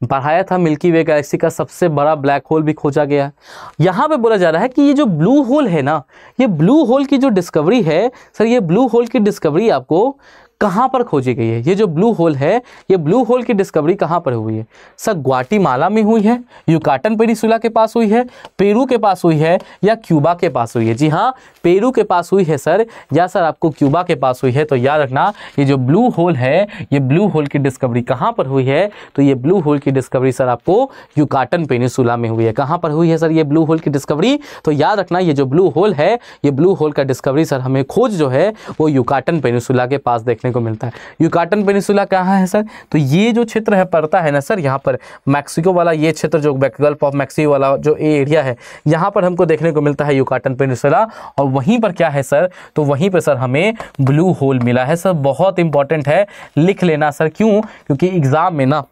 पढ़ाया था, मिल्की वे गैलेक्सी का सबसे बड़ा ब्लैक होल भी खोजा गया है। यहाँ पे बोला जा रहा है कि ये जो ब्लू होल है ना, ये ब्लू होल की जो डिस्कवरी है सर, ये ब्लू होल की डिस्कवरी आपको कहाँ पर खोजी गई है? ये जो ब्लू होल है, ये ब्लू होल की डिस्कवरी कहाँ पर हुई है सर? ग्वाटेमाला में हुई है, युकाटन पेनिसुला के पास हुई है, पेरू के पास हुई है, या क्यूबा के पास हुई है? जी हाँ, पेरू के पास हुई है सर, या सर आपको क्यूबा के पास हुई है? तो याद रखना, ये जो ब्लू होल है, ये ब्लू होल की डिस्कवरी कहाँ पर हुई है? तो ये ब्लू होल की डिस्कवरी सर आपको युकाटन पेनिसुला में हुई है। कहाँ पर हुई है सर ये ब्लू होल की डिस्कवरी? तो याद रखना, ये जो ब्लू होल है, ये ब्लू होल का डिस्कवरी सर हमें खोज जो है वो युकाटन पेनिसुला के पास देखने को मिलता है। युकाटन पेनिसुला कहाँ है सर? तो ये जो क्षेत्र है पड़ता है ना सर, यहाँ पर मैक्सिको वाला ये क्षेत्र, जो गल्फ ऑफ मैक्सिको वाला जो एरिया है, यहाँ पर हमको देखने को मिलता है युकाटन पेनिसुला। और वहीं पर क्या है सर? तो वहीं पर सर हमें ब्लू होल मिला है सर। बहुत इंपॉर्टेंट है, लिख लेना सर। क्यों? क्योंकि एग्जाम में ना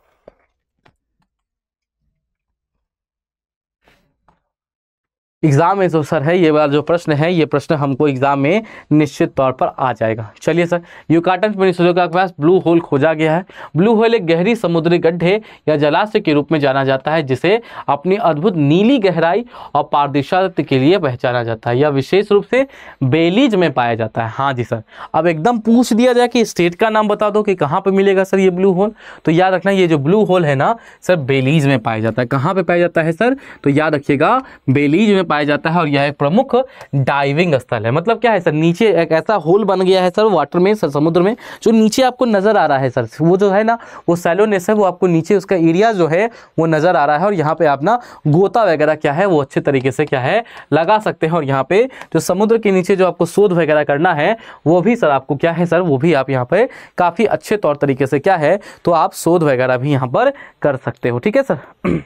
एग्जाम में जो सर है, ये वाला जो प्रश्न है, ये प्रश्न हमको एग्जाम में निश्चित तौर पर आ जाएगा। चलिए सर, युकाटन पेनिसुला के पास ब्लू होल खोजा गया है। ब्लू होल एक गहरी समुद्री गड्ढे या जलाशय के रूप में जाना जाता है, जिसे अपनी अद्भुत नीली गहराई और पारदर्शिता के लिए पहचाना जाता है। यह विशेष रूप से बेलीज में पाया जाता है। हाँ जी सर, अब एकदम पूछ दिया जाए कि स्टेट का नाम बता दो कि कहाँ पर मिलेगा सर ये ब्लू होल, तो याद रखना, ये जो ब्लू होल है ना सर, बेलीज में पाया जाता है। कहाँ पर पाया जाता है सर? तो याद रखिएगा, बेलीज में पाया जाता है और यह एक प्रमुख डाइविंग स्थल है। मतलब क्या है सर, नीचे एक ऐसा होल बन गया है सर वाटर में, सर समुद्र में, जो नीचे आपको नजर आ रहा है सर, वो जो है ना वो सैलोनेस है, वो आपको नीचे उसका एरिया जो है वो नजर आ रहा है और यहाँ पे आप ना गोता वगैरह क्या है वो अच्छे तरीके से क्या है लगा सकते हैं। और यहाँ पे जो समुद्र के नीचे जो आपको शोध वगैरह करना है वो भी सर आपको क्या है सर, वो भी आप यहाँ पे काफी अच्छे तौर तरीके से क्या है तो आप शोध वगैरह भी यहाँ पर कर सकते हो। ठीक है सर।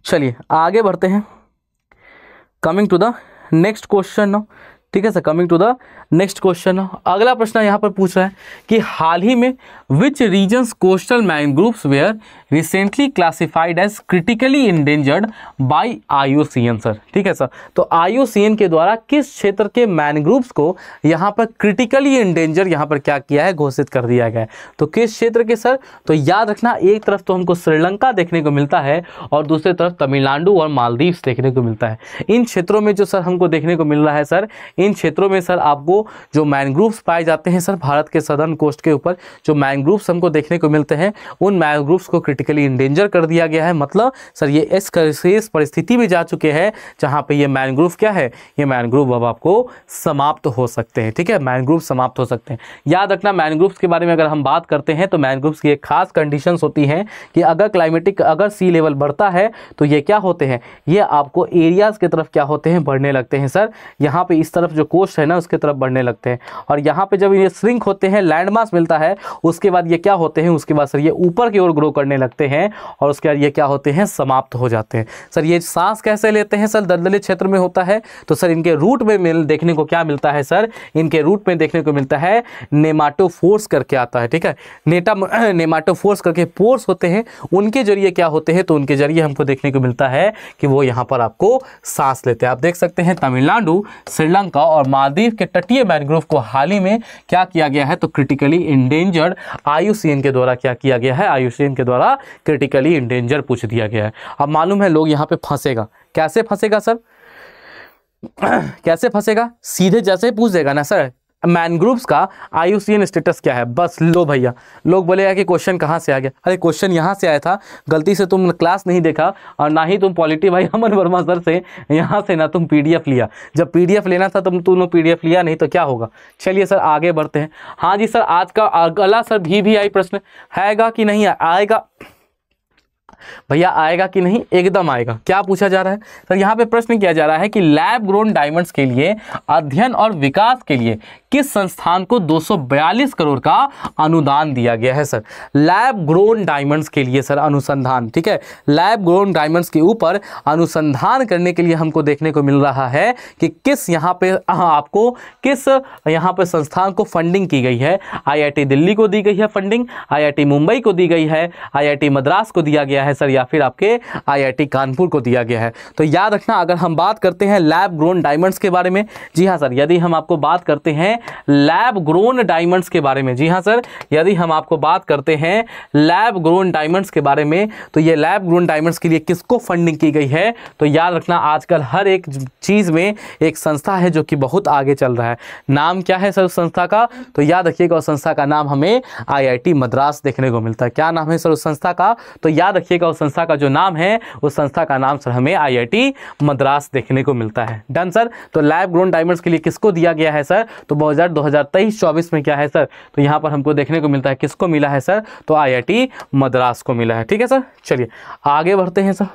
चलिए आगे बढ़ते हैं, coming to the next question now. ठीक है sir, coming to the next question. अगला प्रश्न यहाँ पर पूछ रहा है कि हाल ही में which regions coastal mangroves were recently classified as critically endangered by IUCN sir. ठीक है सर, तो IUCN के द्वारा किस क्षेत्र के मैंग्रोव्स को यहाँ पर क्रिटिकली इंडेंजर यहाँ पर क्या किया है, घोषित कर दिया गया है। तो किस क्षेत्र के सर, तो याद रखना एक तरफ तो हमको श्रीलंका देखने को मिलता है और दूसरी तरफ तमिलनाडु और मालदीव्स देखने को मिलता है। इन क्षेत्रों में जो सर हमको देखने को मिल रहा है सर, इन क्षेत्रों में सर आपको जो मैंग्रोव्स पाए जाते हैं सर, भारत के सदर्न कोस्ट के ऊपर जो मैंग्रोव्स हमको देखने को मिलते हैं, उन मैंग्रोव्स को क्रिटिकली इंडेंजर कर दिया गया है। मतलब सर ये इस परिस्थिति में जा चुके हैं जहां पे ये मैंग्रोव क्या है, ये मैंग्रोव अब आपको समाप्त हो सकते हैं। ठीक है, मैंग्रोव समाप्त हो सकते हैं। याद रखना मैंग्रोव्स के बारे में अगर हम बात करते हैं तो मैंग्रोव्स की एक खास कंडीशंस होती हैं कि अगर सी लेवल बढ़ता है तो ये क्या होते हैं, ये आपको एरियाज की तरफ क्या होते हैं, बढ़ने लगते हैं सर। यहाँ पे इस तरफ जो कोस्ट है ना उसके तरफ बढ़ने लगते हैं और यहाँ पे जब ये श्रिंक होते हैं, लैंड मास मिलता है, उसके बाद ये क्या होते हैं, उसके बाद सर ये ऊपर की ओर ग्रो करने लगते हैं और उसके बाद ये क्या होते हैं, समाप्त हो जाते हैं। सर ये सांस कैसे लेते हैं सर, दलदली क्षेत्र में होता है, तो सर इनके रूट में देखने को क्या मिलता है सर, इनके रूट में देखने को मिलता है नेमाटोफोर्स करके आता है। ठीक है, नेमाटोफोर्स करके पोर्स होते हैं, उनके जरिए क्या होते हैं, तो उनके जरिए हमको देखने को मिलता है कि वो यहाँ पर आपको सांस लेते हैं। आप देख सकते हैं तमिलनाडु, श्रीलंका और मालदीव के तटीय मैंग्रोव को हाल ही में क्या किया गया है, तो क्रिटिकली इंडेंजर्ड IUCN के द्वारा क्या किया गया है, IUCN के द्वारा क्रिटिकली इंडेंजर पूछ दिया गया है। अब मालूम है लोग यहाँ पे फंसेगा, कैसे फंसेगा सर, कैसे फंसेगा, सीधे जैसे पूछ देगा ना सर मैनग्रोव्स का IUCN स्टेटस क्या है, बस लो भैया, लोग बोलेगा कि क्वेश्चन कहाँ से आ गया, अरे क्वेश्चन यहाँ से आया था, गलती से तुम क्लास नहीं देखा और ना ही तुम पॉलिटी भाई अमन वर्मा सर से यहाँ से ना तुम PDF लिया, जब PDF लेना था तुमने PDF लिया नहीं तो क्या होगा। चलिए सर आगे बढ़ते हैं। हाँ जी सर, आज का अगला सर VVI प्रश्न हैगा कि नहीं आएगा भैया, आएगा कि नहीं, एकदम आएगा। क्या पूछा जा रहा है सर, यहाँ पे प्रश्न किया जा रहा है कि लैब ग्रोन डायमंड्स के लिए अध्ययन और विकास के लिए किस संस्थान को 242 करोड़ का अनुदान दिया गया है सर। लैब ग्रोन डायमंड्स के लिए सर अनुसंधान, ठीक है, लैब ग्रोन डायमंड्स के ऊपर अनुसंधान करने के लिए हमको देखने को मिल रहा है कि किस यहाँ पे आपको किस यहाँ पे संस्थान को फंडिंग की गई है। IIT दिल्ली को दी गई है फंडिंग, IIT मुंबई को दी गई है, IIT मद्रास को दिया गया है सर, या फिर आपके IIT कानपुर को दिया गया है। तो याद रखना अगर हम बात करते हैं लैब ग्रोन डायमंड्स के बारे में, जी हाँ सर, यदि हम आपको बात करते हैं लैब ग्रोन डायमंड्स के बारे में, जी हाँ सर, यदि हम आपको बात करते हैं लैब ग्रोन डायमंड्स के बारे में, तो ये लैब ग्रोन डायमंड्स के लिए किसको फंडिंग की गई है, तो याद रखना आजकल हर एक चीज में एक संस्था है जो कि बहुत आगे चल रहा है। नाम क्या है सर उस संस्था का, तो याद रखिएगा उस संस्था का नाम हमें IIT मद्रास देखने को मिलता है। क्या नाम है सर उस संस्था का, तो याद रखिएगा उस संस्था का जो नाम है उस संस्था का नाम सर हमें IIT मद्रास देखने को मिलता है। Done sir. तो लैब ग्रोन डायमंड्स के लिए किसको दिया गया है सर, तो 2023-24 में क्या है सर, तो यहाँ पर हमको देखने को मिलता है किसको मिला है सर, तो IIT मद्रास को मिला है। ठीक है सर, चलिए आगे बढ़ते हैं सर।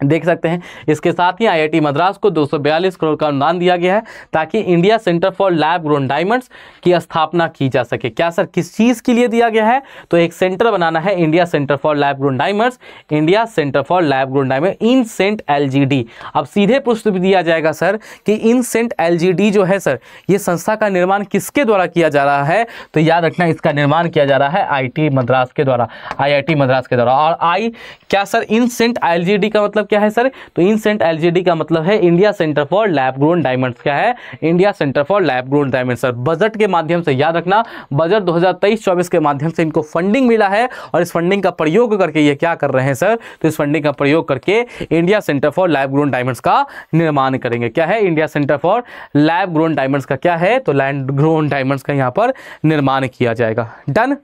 देख सकते हैं इसके साथ ही IIT मद्रास को 242 करोड़ का अनुदान दिया गया है ताकि India centre for lab grown diamonds की स्थापना की जा सके। क्या सर, किस चीज के लिए दिया गया है, तो एक सेंटर बनाना है India centre for lab grown diamonds, India centre for lab grown diamond INSENT LGD। अब सीधे प्रश्न भी दिया जाएगा सर कि INSENT LGD जो है सर, ये संस्था का निर्माण किसके द्वारा किया जा रहा है, तो याद रखना इसका निर्माण किया जा रहा है IIT मद्रास के द्वारा, IIT मद्रास के द्वारा। और क्या सर INSENT LGD का मतलब क्या है सर, तो INSENT LGD का मतलब है India centre for lab grown diamonds. क्या है, India centre for lab grown diamonds. Sir budget के माध्यम से, याद रखना बजट 2023-24 के माध्यम से इनको फंडिंग मिला है और इस फंडिंग का प्रयोग करके ये क्या कर रहे हैं सर, तो इस फंडिंग का प्रयोग करके India centre for lab grown diamonds का निर्माण करेंगे। क्या है, India centre for lab grown diamonds का क्या है, तो लैब ग्रोन डायमंड्स का यहाँ पर निर्माण किया जाएगा। डन।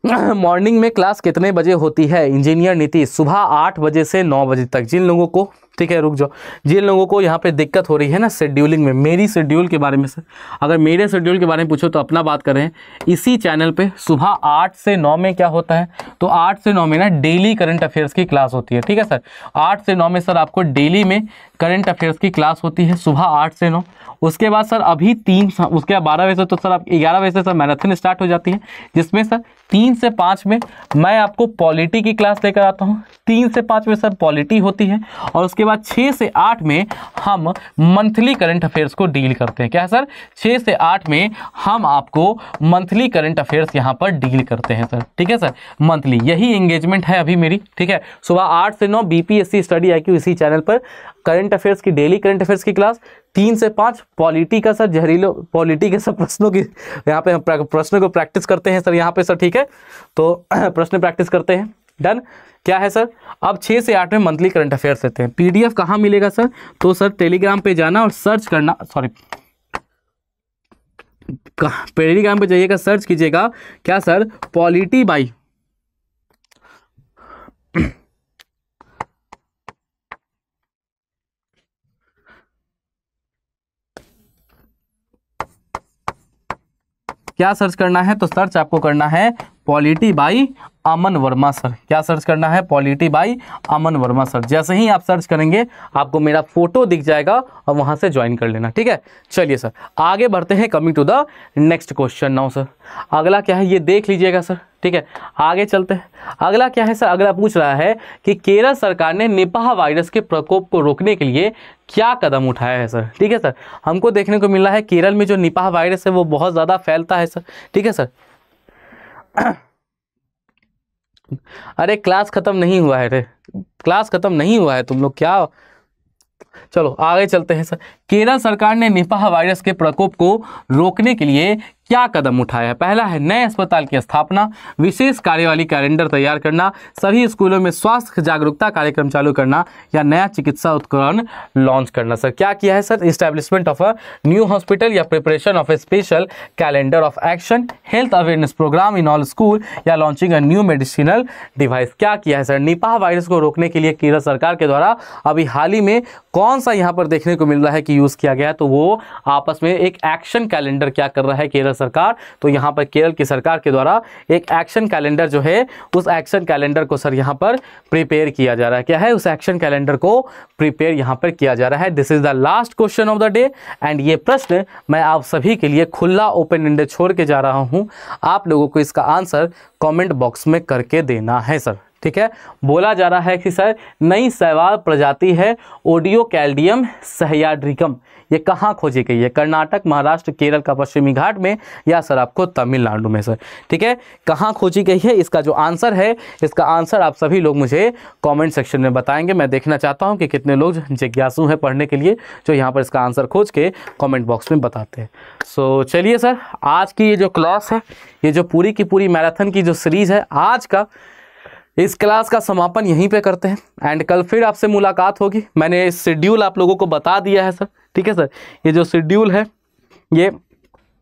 मॉर्निंग में क्लास कितने बजे होती है? इंजीनियर नीतीश, सुबह 8 बजे से 9 बजे तक। जिन लोगों को, ठीक है रुक जाओ, जिन लोगों को यहाँ पे दिक्कत हो रही है ना शेड्यूलिंग में, मेरी शेड्यूल के बारे में सर, अगर मेरे शेड्यूल के बारे में पूछो तो अपना बात कर रहे हैं, इसी चैनल पे सुबह 8 से 9 में क्या होता है, तो 8 से 9 में ना डेली करंट अफेयर्स की क्लास होती है। ठीक है सर, 8 से 9 में सर आपको डेली में करंट अफेयर्स की क्लास होती है सुबह 8 से 9। उसके बाद सर अभी उसके बाद 12 बजे से तो सर आप 11 बजे से सर मैराथन स्टार्ट हो जाती है, जिसमें सर 3 से 5 में मैं आपको पॉलिटी की क्लास लेकर आता हूँ। 3 से 5 में सर पॉलिटी होती है, और उसके बाद 6 से 8 में हम मंथली करंट अफेयर्स को डील करते हैं। क्या सर? 6 से 8 में हम आपको मंथली करंट अफेयर्स यहाँ पर डील करते हैं सर। ठीक है सर, मंथली, यही एंगेजमेंट है अभी मेरी। ठीक है, सुबह 8 से 9 बीपीएससी स्टडी आईक्यू इसी चैनल पर करंट अफेयर्स की डेली करंट अफेयर्स की क्लास, 3 से 5 पॉलिटी का सर जहरीलो पॉलिटी के सब प्रश्नों की यहाँ पे हम प्रश्नों को प्रैक्टिस करते हैं सर यहाँ पे सर। ठीक है, तो प्रश्न प्रैक्टिस करते हैं। डन। क्या है सर, अब 6 से 8 में मंथली करंट अफेयर्स लेते हैं। पीडीएफ कहाँ मिलेगा सर? तो सर टेलीग्राम पे जाना और सर्च करना, सॉरी टेलीग्राम पे जाइएगा, सर्च कीजिएगा क्या सर, पॉलिटी बाई क्या सर्च करना है, तो सर्च आपको करना है polity by Aman Verma sir. क्या सर्च करना है? Polity by Aman Verma sir. जैसे ही आप सर्च करेंगे आपको मेरा फोटो दिख जाएगा और वहां से ज्वाइन कर लेना। ठीक है, चलिए सर आगे बढ़ते हैं। Coming to the next question now sir. अगला क्या है ये देख लीजिएगा सर। ठीक है, आगे चलते हैं। अगला क्या है सर? अगला पूछ रहा है कि केरल सरकार ने निपाह वायरस के प्रकोप को रोकने के लिए क्या कदम उठाया है सर। ठीक है सर, हमको देखने को मिल रहा है केरल में जो निपाह वायरस है वो बहुत ज़्यादा फैलता है सर। ठीक है सर, अरे क्लास खत्म नहीं हुआ है, रे क्लास खत्म नहीं हुआ है, तुम लोग क्या, चलो आगे चलते हैं सर। केरल सरकार ने निपाह वायरस के प्रकोप को रोकने के लिए क्या कदम उठाया है? पहला है नए अस्पताल की स्थापना, विशेष कार्यवाही कैलेंडर तैयार करना, सभी स्कूलों में स्वास्थ्य जागरूकता कार्यक्रम चालू करना, या नया चिकित्सा उपकरण लॉन्च करना। सर क्या किया है sir? Establishment of a new hospital, या preparation of a special calendar of action, health awareness programme in all school, या launching a new medicinal device. क्या किया है सर? निपाह वायरस को रोकने के लिए केरल सरकार के द्वारा अभी हाल ही में कौन सा यहाँ पर देखने को मिल रहा है कि यूज किया गया है, तो वो आपस में एक एक्शन कैलेंडर क्या कर रहा है केरल सरकार, तो यहाँ पर केरल की सरकार के द्वारा एक एक्शन कैलेंडर जो है उस एक्शन कैलेंडर को सर यहाँ पर प्रिपेयर किया जा रहा है। क्या है? उस एक्शन कैलेंडर को प्रिपेयर यहाँ पर किया जा रहा है। This is the last question of the day, and ये प्रश्न मैं आप सभी के लिए खुला ओपन एंडेड छोड़ के जा रहा हूँ। आप लोगों को इसका आंसर कॉमेंट बॉक्स में करके देना है सर। ठीक है, बोला जा रहा है कि सर नई शैवाल प्रजाति है ओडियोकैल्डियम सह्याड्रिकम, ये कहाँ खोजी गई है? कर्नाटक, महाराष्ट्र, केरल का पश्चिमी घाट में, या सर आपको तमिलनाडु में सर। ठीक है, कहाँ खोजी गई है? इसका जो आंसर है, इसका आंसर आप सभी लोग मुझे कमेंट सेक्शन में बताएंगे। मैं देखना चाहता हूँ कि कितने लोग जिज्ञासु हैं पढ़ने के लिए जो यहाँ पर इसका आंसर खोज के कमेंट बॉक्स में बताते हैं। सो चलिए सर, आज की ये जो क्लास है, ये जो पूरी की पूरी मैराथन की जो सीरीज है, आज का इस क्लास का समापन यहीं पे करते हैं, एंड कल फिर आपसे मुलाकात होगी। मैंने शेड्यूल आप लोगों को बता दिया है सर। ठीक है सर, ये जो शेड्यूल है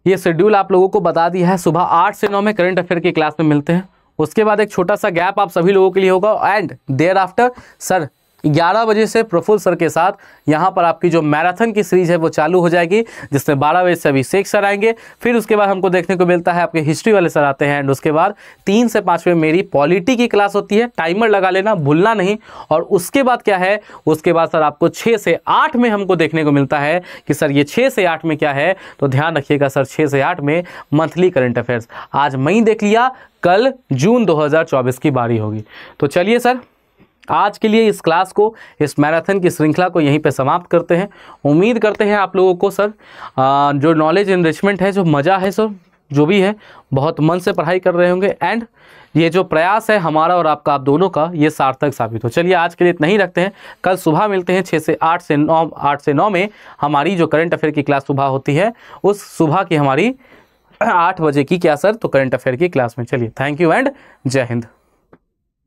ये शेड्यूल आप लोगों को बता दिया है। सुबह 8 से 9 में करंट अफेयर की क्लास में मिलते हैं, उसके बाद एक छोटा सा गैप आप सभी लोगों के लिए होगा, एंड देयर आफ्टर सर 11 बजे से प्रफुल्ल सर के साथ यहाँ पर आपकी जो मैराथन की सीरीज है वो चालू हो जाएगी, जिसमें 12 बजे से अभिषेक सर आएंगे। फिर उसके बाद हमको देखने को मिलता है आपके हिस्ट्री वाले सर आते हैं, एंड उसके बाद 3 से 5 में मेरी पॉलिटी की क्लास होती है। टाइमर लगा लेना, भूलना नहीं। और उसके बाद क्या है, उसके बाद सर आपको 6 से 8 में हमको देखने को मिलता है कि सर ये 6 से 8 में क्या है, तो ध्यान रखिएगा सर 6 से 8 में मंथली करंट अफेयर्स। आज मई देख लिया, कल जून 2024 की बारी होगी। तो चलिए सर, आज के लिए इस क्लास को, इस मैराथन की श्रृंखला को यहीं पे समाप्त करते हैं। उम्मीद करते हैं आप लोगों को सर जो नॉलेज इनरिचमेंट है, जो मज़ा है सर, जो भी है, बहुत मन से पढ़ाई कर रहे होंगे, एंड ये जो प्रयास है हमारा और आपका, आप दोनों का, ये सार्थक साबित हो। चलिए आज के लिए इतना ही रखते हैं, कल सुबह मिलते हैं 6 से 8 से 9, 8 से 9 में हमारी जो करंट अफेयर की क्लास सुबह होती है, उस सुबह की हमारी 8 बजे की क्या सर, तो करंट अफेयर की क्लास में। चलिए, थैंक यू एंड जय हिंद।